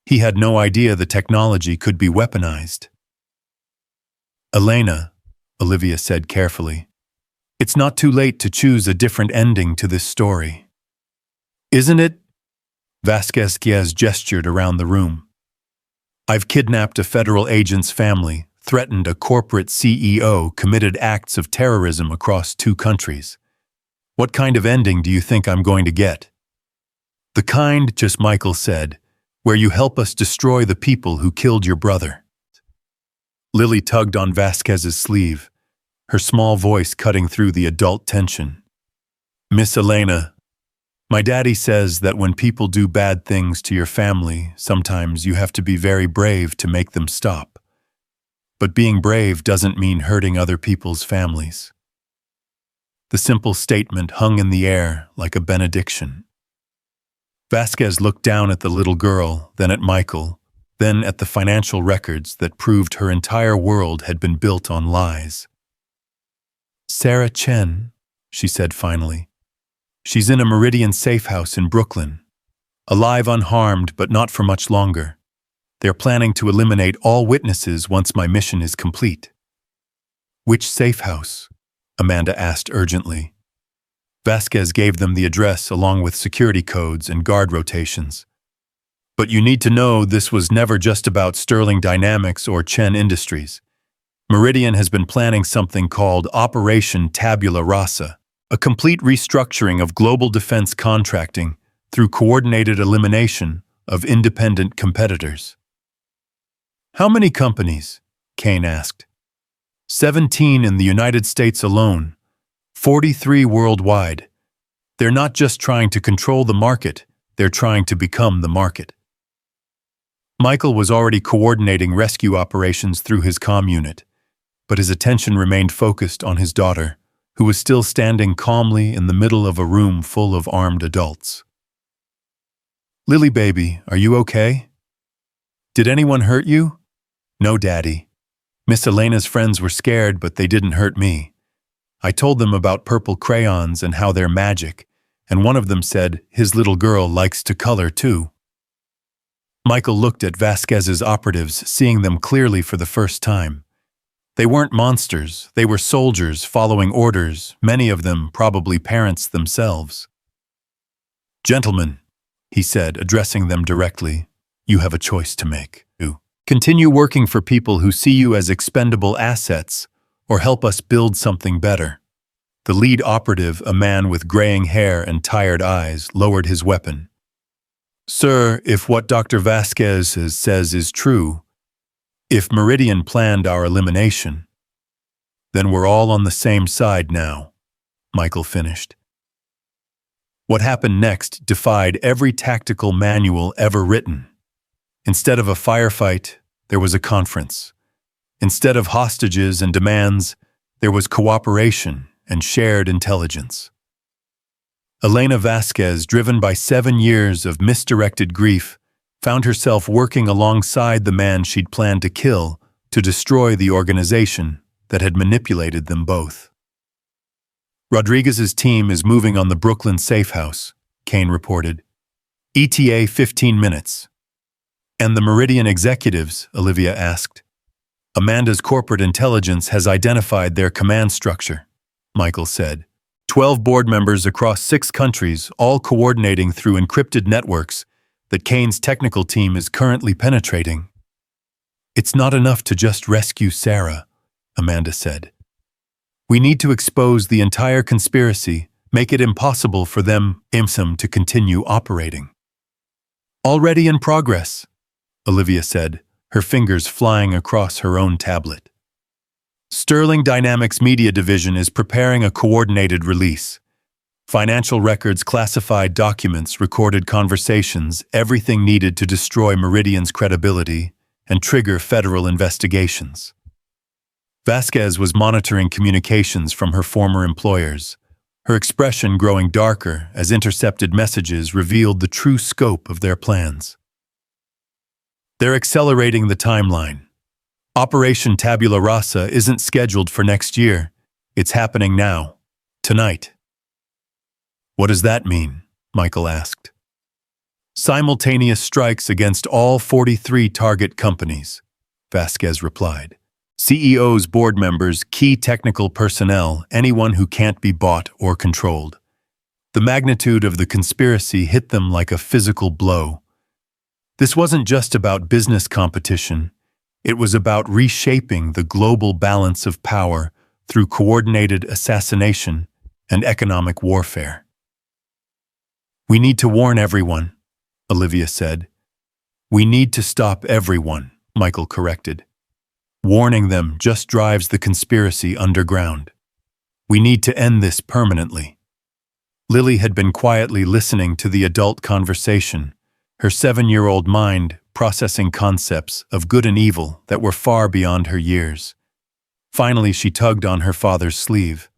He had no idea the technology could be weaponized. Elena, Olivia said carefully, it's not too late to choose a different ending to this story. Isn't it? Vasquez gestured around the room. I've kidnapped a federal agent's family, threatened a corporate CEO, committed acts of terrorism across 2 countries. What kind of ending do you think I'm going to get? The kind, just Michael said, where you help us destroy the people who killed your brother. Lily tugged on Vasquez's sleeve, her small voice cutting through the adult tension. Miss Elena, my daddy says that when people do bad things to your family, sometimes you have to be very brave to make them stop. But being brave doesn't mean hurting other people's families. The simple statement hung in the air like a benediction. Vasquez looked down at the little girl, then at Michael, then at the financial records that proved her entire world had been built on lies. Sarah Chen, she said finally. She's in a Meridian safe house in Brooklyn. Alive unharmed, but not for much longer. They're planning to eliminate all witnesses once my mission is complete. Which safe house? Amanda asked urgently. Vasquez gave them the address along with security codes and guard rotations. But you need to know this was never just about Sterling Dynamics or Chen Industries. Meridian has been planning something called Operation Tabula Rasa, a complete restructuring of global defense contracting through coordinated elimination of independent competitors. How many companies? Kane asked. 17 in the United States alone, 43 worldwide. They're not just trying to control the market, they're trying to become the market. Michael was already coordinating rescue operations through his comm unit, but his attention remained focused on his daughter, who was still standing calmly in the middle of a room full of armed adults. Lily baby, are you okay? Did anyone hurt you? No, Daddy. Miss Elena's friends were scared, but they didn't hurt me. I told them about purple crayons and how they're magic, and one of them said his little girl likes to color too. Michael looked at Vasquez's operatives, seeing them clearly for the first time. They weren't monsters, they were soldiers following orders, many of them probably parents themselves. Gentlemen, he said, addressing them directly, You have a choice to make. Continue working for people who see you as expendable assets, or help us build something better. The lead operative, a man with graying hair and tired eyes, lowered his weapon. Sir, if what Dr. Vasquez says is true, if Meridian planned our elimination, then we're all on the same side now, Michael finished. What happened next defied every tactical manual ever written. Instead of a firefight, there was a conference. Instead of hostages and demands, there was cooperation and shared intelligence. Elena Vasquez, driven by 7 years of misdirected grief, found herself working alongside the man she'd planned to kill to destroy the organization that had manipulated them both. Rodriguez's team is moving on the Brooklyn safe house, Kane reported. ETA 15 minutes. And the Meridian executives, Olivia asked. Amanda's corporate intelligence has identified their command structure, Michael said. 12 board members across 6 countries, all coordinating through encrypted networks that Kane's technical team is currently penetrating. It's not enough to just rescue Sarah, Amanda said. We need to expose the entire conspiracy, make it impossible for them, IMSM, to continue operating. Already in progress, Olivia said, her fingers flying across her own tablet. Sterling Dynamics Media Division is preparing a coordinated release. Financial records, classified documents, recorded conversations, everything needed to destroy Meridian's credibility and trigger federal investigations. Vasquez was monitoring communications from her former employers, her expression growing darker as intercepted messages revealed the true scope of their plans. They're accelerating the timeline. Operation Tabula Rasa isn't scheduled for next year. It's happening now, tonight. What does that mean? Michael asked. Simultaneous strikes against all 43 target companies, Vasquez replied. CEOs, board members, key technical personnel, anyone who can't be bought or controlled. The magnitude of the conspiracy hit them like a physical blow. This wasn't just about business competition. It was about reshaping the global balance of power through coordinated assassination and economic warfare. We need to warn everyone, Olivia said. We need to stop everyone, Michael corrected. Warning them just drives the conspiracy underground. We need to end this permanently. Lily had been quietly listening to the adult conversation, her 7-year-old mind processing concepts of good and evil that were far beyond her years. Finally, she tugged on her father's sleeve.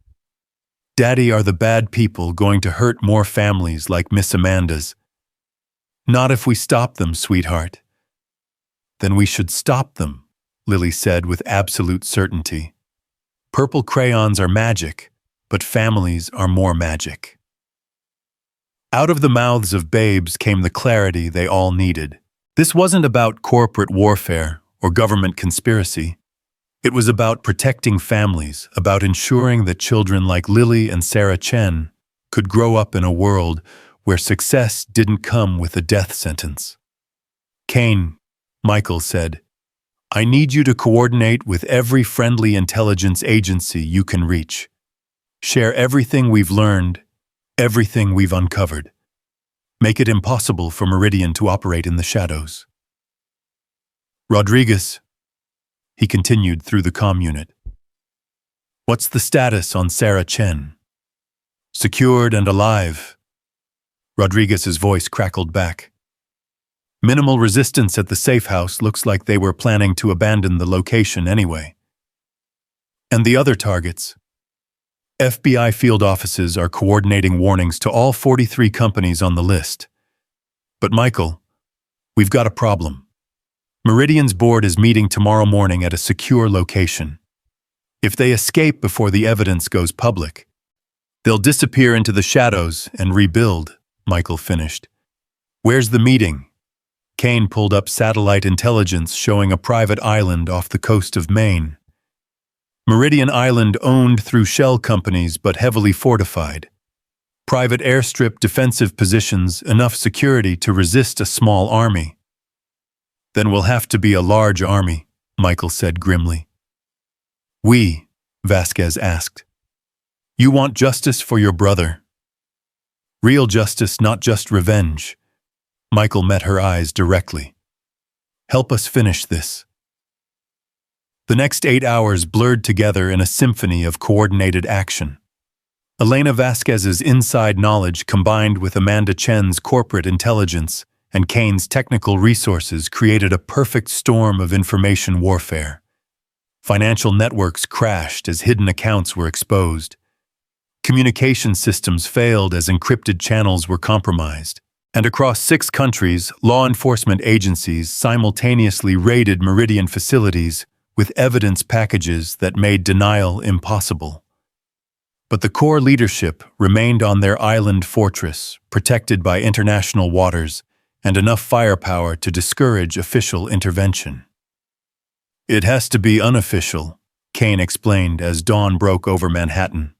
Daddy, are the bad people going to hurt more families like Miss Amanda's? Not if we stop them, sweetheart. Then we should stop them, Lily said with absolute certainty. Purple crayons are magic, but families are more magic. Out of the mouths of babes came the clarity they all needed. This wasn't about corporate warfare or government conspiracy. It was about protecting families, about ensuring that children like Lily and Sarah Chen could grow up in a world where success didn't come with a death sentence. Kane, Michael said, I need you to coordinate with every friendly intelligence agency you can reach. Share everything we've learned, everything we've uncovered. Make it impossible for Meridian to operate in the shadows. Rodriguez, he continued through the comm unit. What's the status on Sarah Chen? Secured and alive. Rodriguez's voice crackled back. Minimal resistance at the safe house. Looks like they were planning to abandon the location anyway. And the other targets? FBI field offices are coordinating warnings to all 43 companies on the list. But Michael, we've got a problem. Meridian's board is meeting tomorrow morning at a secure location. If they escape before the evidence goes public, they'll disappear into the shadows and rebuild, Michael finished. Where's the meeting? Kane pulled up satellite intelligence showing a private island off the coast of Maine. Meridian Island owned through shell companies but heavily fortified. Private airstrip, defensive positions, enough security to resist a small army. Then we'll have to be a large army, Michael said grimly. We, Vasquez asked. You want justice for your brother? Real justice, not just revenge. Michael met her eyes directly. Help us finish this. The next 8 hours blurred together in a symphony of coordinated action. Elena Vasquez's inside knowledge combined with Amanda Chen's corporate intelligence and Kane's technical resources created a perfect storm of information warfare. Financial networks crashed as hidden accounts were exposed. Communication systems failed as encrypted channels were compromised. And across 6 countries, law enforcement agencies simultaneously raided Meridian facilities with evidence packages that made denial impossible. But the core leadership remained on their island fortress, protected by international waters and enough firepower to discourage official intervention. It has to be unofficial, Kane explained as dawn broke over Manhattan.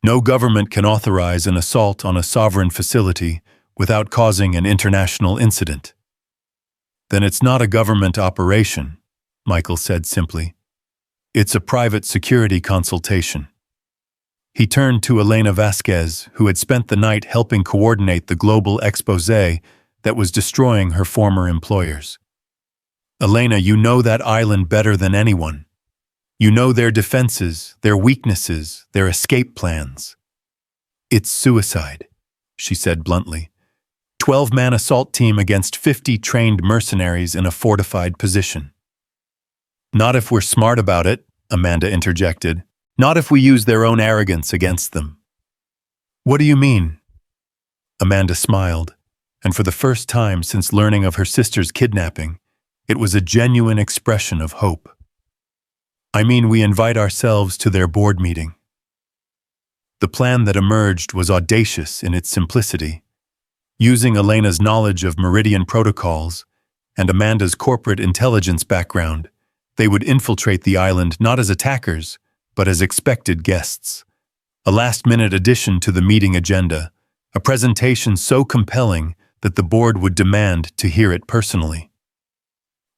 No government can authorize an assault on a sovereign facility without causing an international incident. Then it's not a government operation, Michael said simply. It's a private security consultation. He turned to Elena Vasquez, who had spent the night helping coordinate the global exposé that was destroying her former employers. Elena, you know that island better than anyone. You know their defenses, their weaknesses, their escape plans. It's suicide, she said bluntly. 12-man assault team against 50 trained mercenaries in a fortified position. Not if we're smart about it, Amanda interjected. Not if we use their own arrogance against them. What do you mean? Amanda smiled, and for the first time since learning of her sister's kidnapping, it was a genuine expression of hope. I mean, we invite ourselves to their board meeting. The plan that emerged was audacious in its simplicity. Using Elena's knowledge of Meridian protocols and Amanda's corporate intelligence background, they would infiltrate the island not as attackers, but as expected guests. A last-minute addition to the meeting agenda, a presentation so compelling that the board would demand to hear it personally.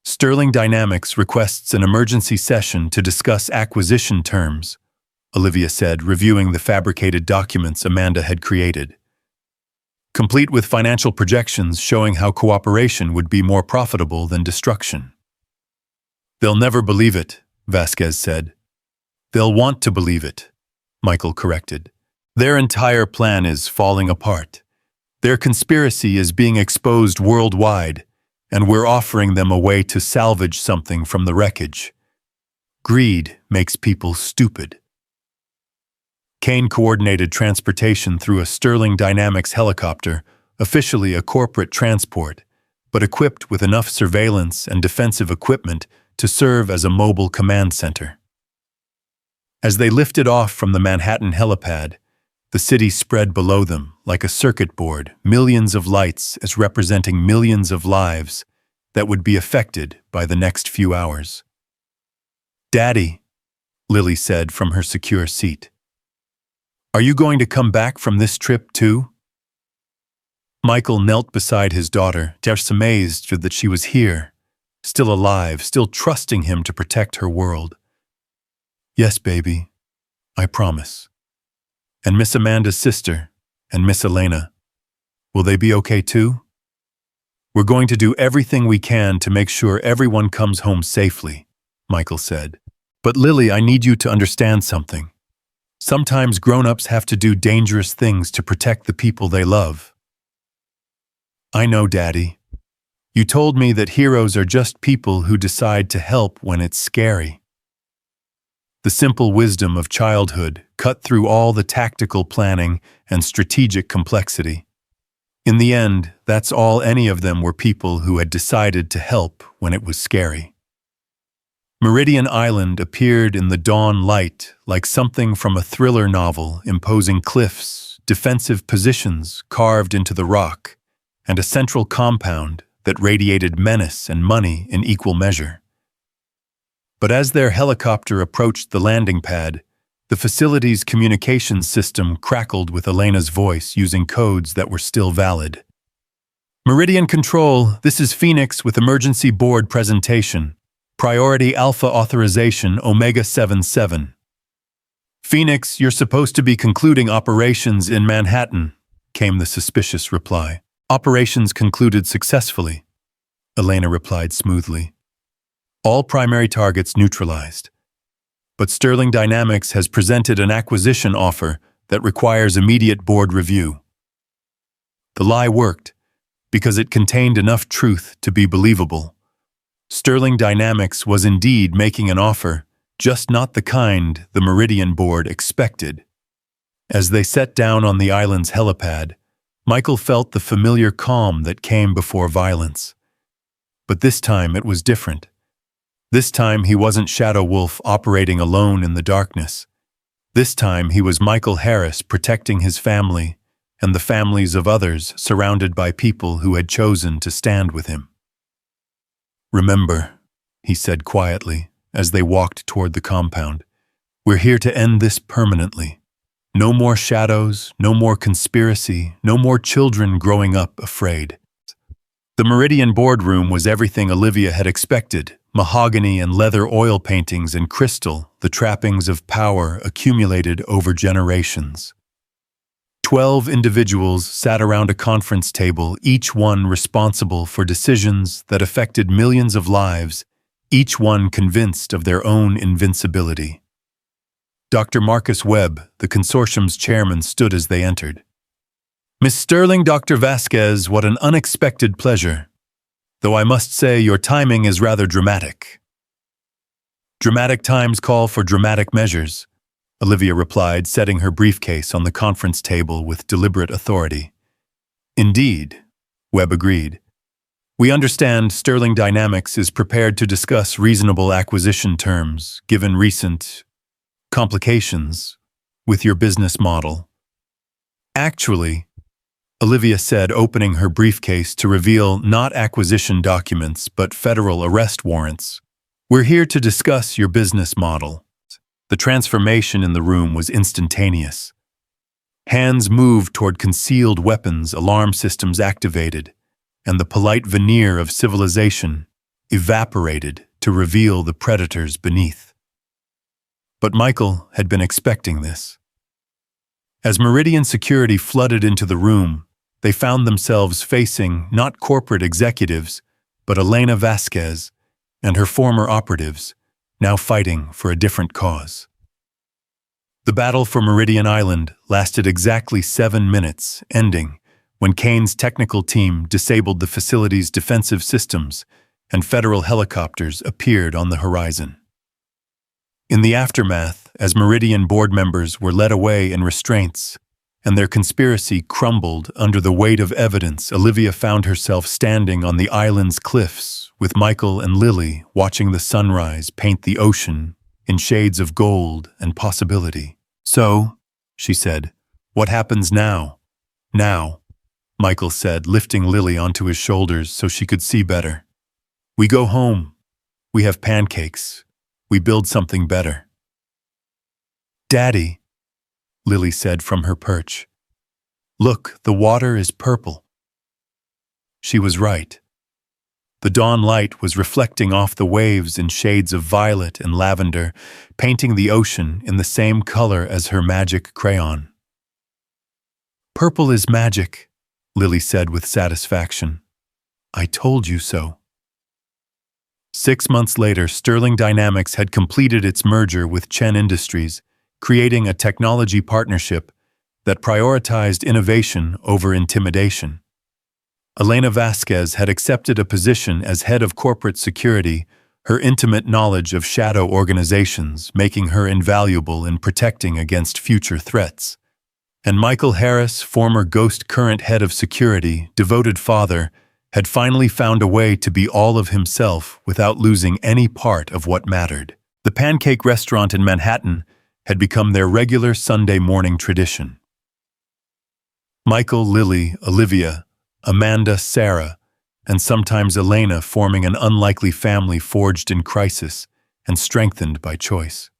Sterling Dynamics requests an emergency session to discuss acquisition terms, Olivia said, reviewing the fabricated documents Amanda had created. Complete with financial projections showing how cooperation would be more profitable than destruction. They'll never believe it, Vasquez said. They'll want to believe it, Michael corrected. Their entire plan is falling apart. Their conspiracy is being exposed worldwide, and we're offering them a way to salvage something from the wreckage. Greed makes people stupid. Kane coordinated transportation through a Sterling Dynamics helicopter, officially a corporate transport, but equipped with enough surveillance and defensive equipment to serve as a mobile command center. As they lifted off from the Manhattan helipad, the city spread below them like a circuit board, millions of lights as representing millions of lives that would be affected by the next few hours. Daddy, Lily said from her secure seat. Are you going to come back from this trip too? Michael knelt beside his daughter, just amazed that she was here, still alive, still trusting him to protect her world. Yes, baby, I promise. And Miss Amanda's sister, and Miss Elena, will they be okay too? We're going to do everything we can to make sure everyone comes home safely, Michael said. But Lily, I need you to understand something. Sometimes grown-ups have to do dangerous things to protect the people they love. I know, Daddy. You told me that heroes are just people who decide to help when it's scary. The simple wisdom of childhood cut through all the tactical planning and strategic complexity. In the end, that's all any of them were, people who had decided to help when it was scary. Meridian Island appeared in the dawn light like something from a thriller novel, imposing cliffs, defensive positions carved into the rock, and a central compound that radiated menace and money in equal measure. But as their helicopter approached the landing pad, the facility's communications system crackled with Elena's voice using codes that were still valid. Meridian Control, this is Phoenix with emergency board presentation. Priority Alpha Authorization Omega 77. Phoenix, you're supposed to be concluding operations in Manhattan, came the suspicious reply. Operations concluded successfully, Elena replied smoothly. All primary targets neutralized. But Sterling Dynamics has presented an acquisition offer that requires immediate board review. The lie worked because it contained enough truth to be believable. Sterling Dynamics was indeed making an offer, just not the kind the Meridian board expected. As they set down on the island's helipad, Michael felt the familiar calm that came before violence. But this time it was different. This time he wasn't Shadow Wolf operating alone in the darkness. This time he was Michael Harris protecting his family and the families of others, surrounded by people who had chosen to stand with him. Remember, he said quietly as they walked toward the compound, we're here to end this permanently. No more shadows, no more conspiracy, no more children growing up afraid. The Meridian boardroom was everything Olivia had expected. Mahogany and leather oil paintings and crystal, the trappings of power accumulated over generations. 12 individuals sat around a conference table, each one responsible for decisions that affected millions of lives, each one convinced of their own invincibility. Dr. Marcus Webb, the consortium's chairman, stood as they entered. Miss Sterling, Dr. Vasquez, what an unexpected pleasure. Though I must say your timing is rather dramatic. Dramatic times call for dramatic measures, Olivia replied, setting her briefcase on the conference table with deliberate authority. Indeed, Webb agreed. We understand Sterling Dynamics is prepared to discuss reasonable acquisition terms, given recent complications with your business model. Actually, Olivia said, opening her briefcase to reveal not acquisition documents but federal arrest warrants. We're here to discuss your business model. The transformation in the room was instantaneous. Hands moved toward concealed weapons, alarm systems activated, and the polite veneer of civilization evaporated to reveal the predators beneath. But Michael had been expecting this. As Meridian security flooded into the room, they found themselves facing not corporate executives, but Elena Vasquez and her former operatives, now fighting for a different cause. The battle for Meridian Island lasted exactly 7 minutes, ending when Kane's technical team disabled the facility's defensive systems and federal helicopters appeared on the horizon. In the aftermath, as Meridian board members were led away in restraints, and their conspiracy crumbled under the weight of evidence, Olivia found herself standing on the island's cliffs with Michael and Lily watching the sunrise paint the ocean in shades of gold and possibility. So, she said, what happens now? Now, Michael said, lifting Lily onto his shoulders so she could see better. We go home. We have pancakes. We build something better. Daddy, Lily said from her perch. Look, the water is purple. She was right. The dawn light was reflecting off the waves in shades of violet and lavender, painting the ocean in the same color as her magic crayon. Purple is magic, Lily said with satisfaction. I told you so. 6 months later, Sterling Dynamics had completed its merger with Chen Industries, creating a technology partnership that prioritized innovation over intimidation. Elena Vasquez had accepted a position as head of corporate security, her intimate knowledge of shadow organizations making her invaluable in protecting against future threats. And Michael Harris, former Ghost current head of security, devoted father, had finally found a way to be all of himself without losing any part of what mattered. The pancake restaurant in Manhattan had become their regular Sunday morning tradition. Michael, Lily, Olivia, Amanda, Sarah, and sometimes Elena forming an unlikely family forged in crisis and strengthened by choice.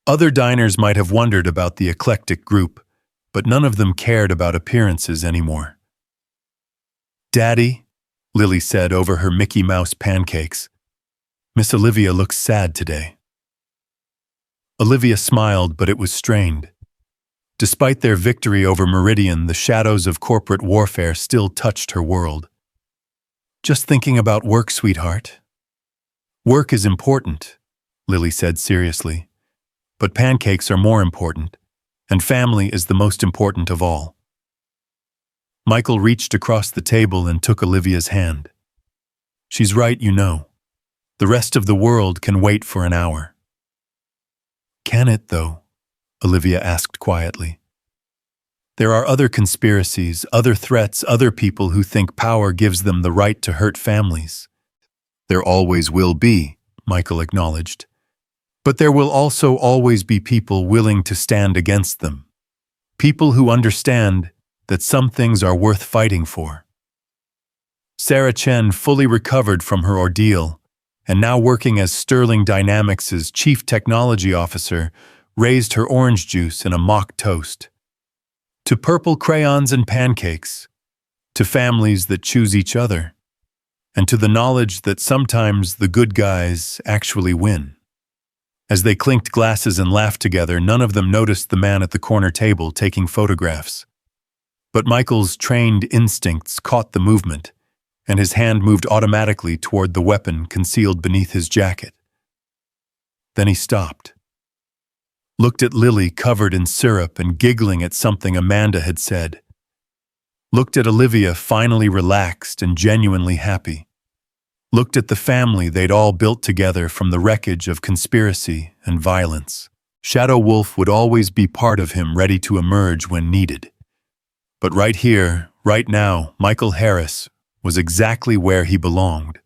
Other diners might have wondered about the eclectic group, but none of them cared about appearances anymore. "Daddy," Lily said over her Mickey Mouse pancakes, "Miss Olivia looks sad today." Olivia smiled, but it was strained. Despite their victory over Meridian, the shadows of corporate warfare still touched her world. "Just thinking about work, sweetheart." "Work is important," Lily said seriously, "but pancakes are more important, and family is the most important of all." Michael reached across the table and took Olivia's hand. "She's right, you know. The rest of the world can wait for an hour." "Can it, though?" Olivia asked quietly. "There are other conspiracies, other threats, other people who think power gives them the right to hurt families." "There always will be," Michael acknowledged. "But there will also always be people willing to stand against them. People who understand that some things are worth fighting for." Sarah Chen, fully recovered from her ordeal, and now working as Sterling Dynamics' chief technology officer, raised her orange juice in a mock toast. "To purple crayons and pancakes, to families that choose each other, and to the knowledge that sometimes the good guys actually win." As they clinked glasses and laughed together, none of them noticed the man at the corner table taking photographs. But Michael's trained instincts caught the movement, and his hand moved automatically toward the weapon concealed beneath his jacket. Then he stopped, looked at Lily covered in syrup and giggling at something Amanda had said, looked at Olivia finally relaxed and genuinely happy, looked at the family they'd all built together from the wreckage of conspiracy and violence. Shadow Wolf would always be part of him, ready to emerge when needed. But right here, right now, Michael Harris was exactly where he belonged,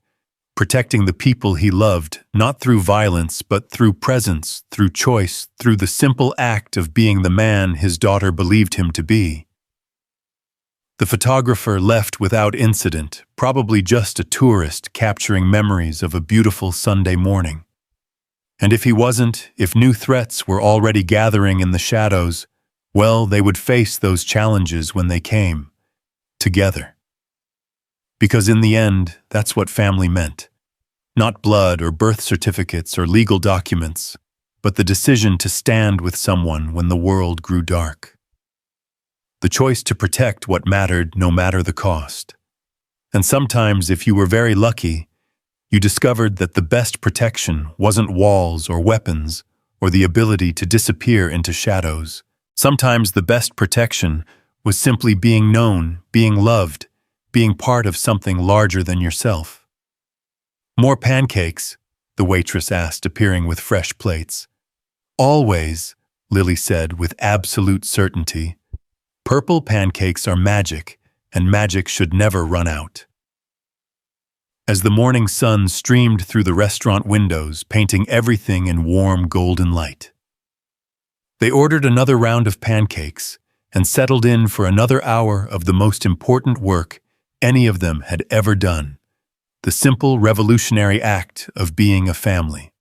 protecting the people he loved, not through violence, but through presence, through choice, through the simple act of being the man his daughter believed him to be. The photographer left without incident, probably just a tourist capturing memories of a beautiful Sunday morning. And if he wasn't, if new threats were already gathering in the shadows, well, they would face those challenges when they came, together. Because in the end, that's what family meant. Not blood or birth certificates or legal documents, but the decision to stand with someone when the world grew dark. The choice to protect what mattered no matter the cost. And sometimes, if you were very lucky, you discovered that the best protection wasn't walls or weapons or the ability to disappear into shadows. Sometimes the best protection was simply being known, being loved, being part of something larger than yourself. "More pancakes?" the waitress asked, appearing with fresh plates. "Always," Lily said with absolute certainty. "Purple pancakes are magic, and magic should never run out." As the morning sun streamed through the restaurant windows, painting everything in warm golden light, they ordered another round of pancakes and settled in for another hour of the most important work any of them had ever done, the simple revolutionary act of being a family.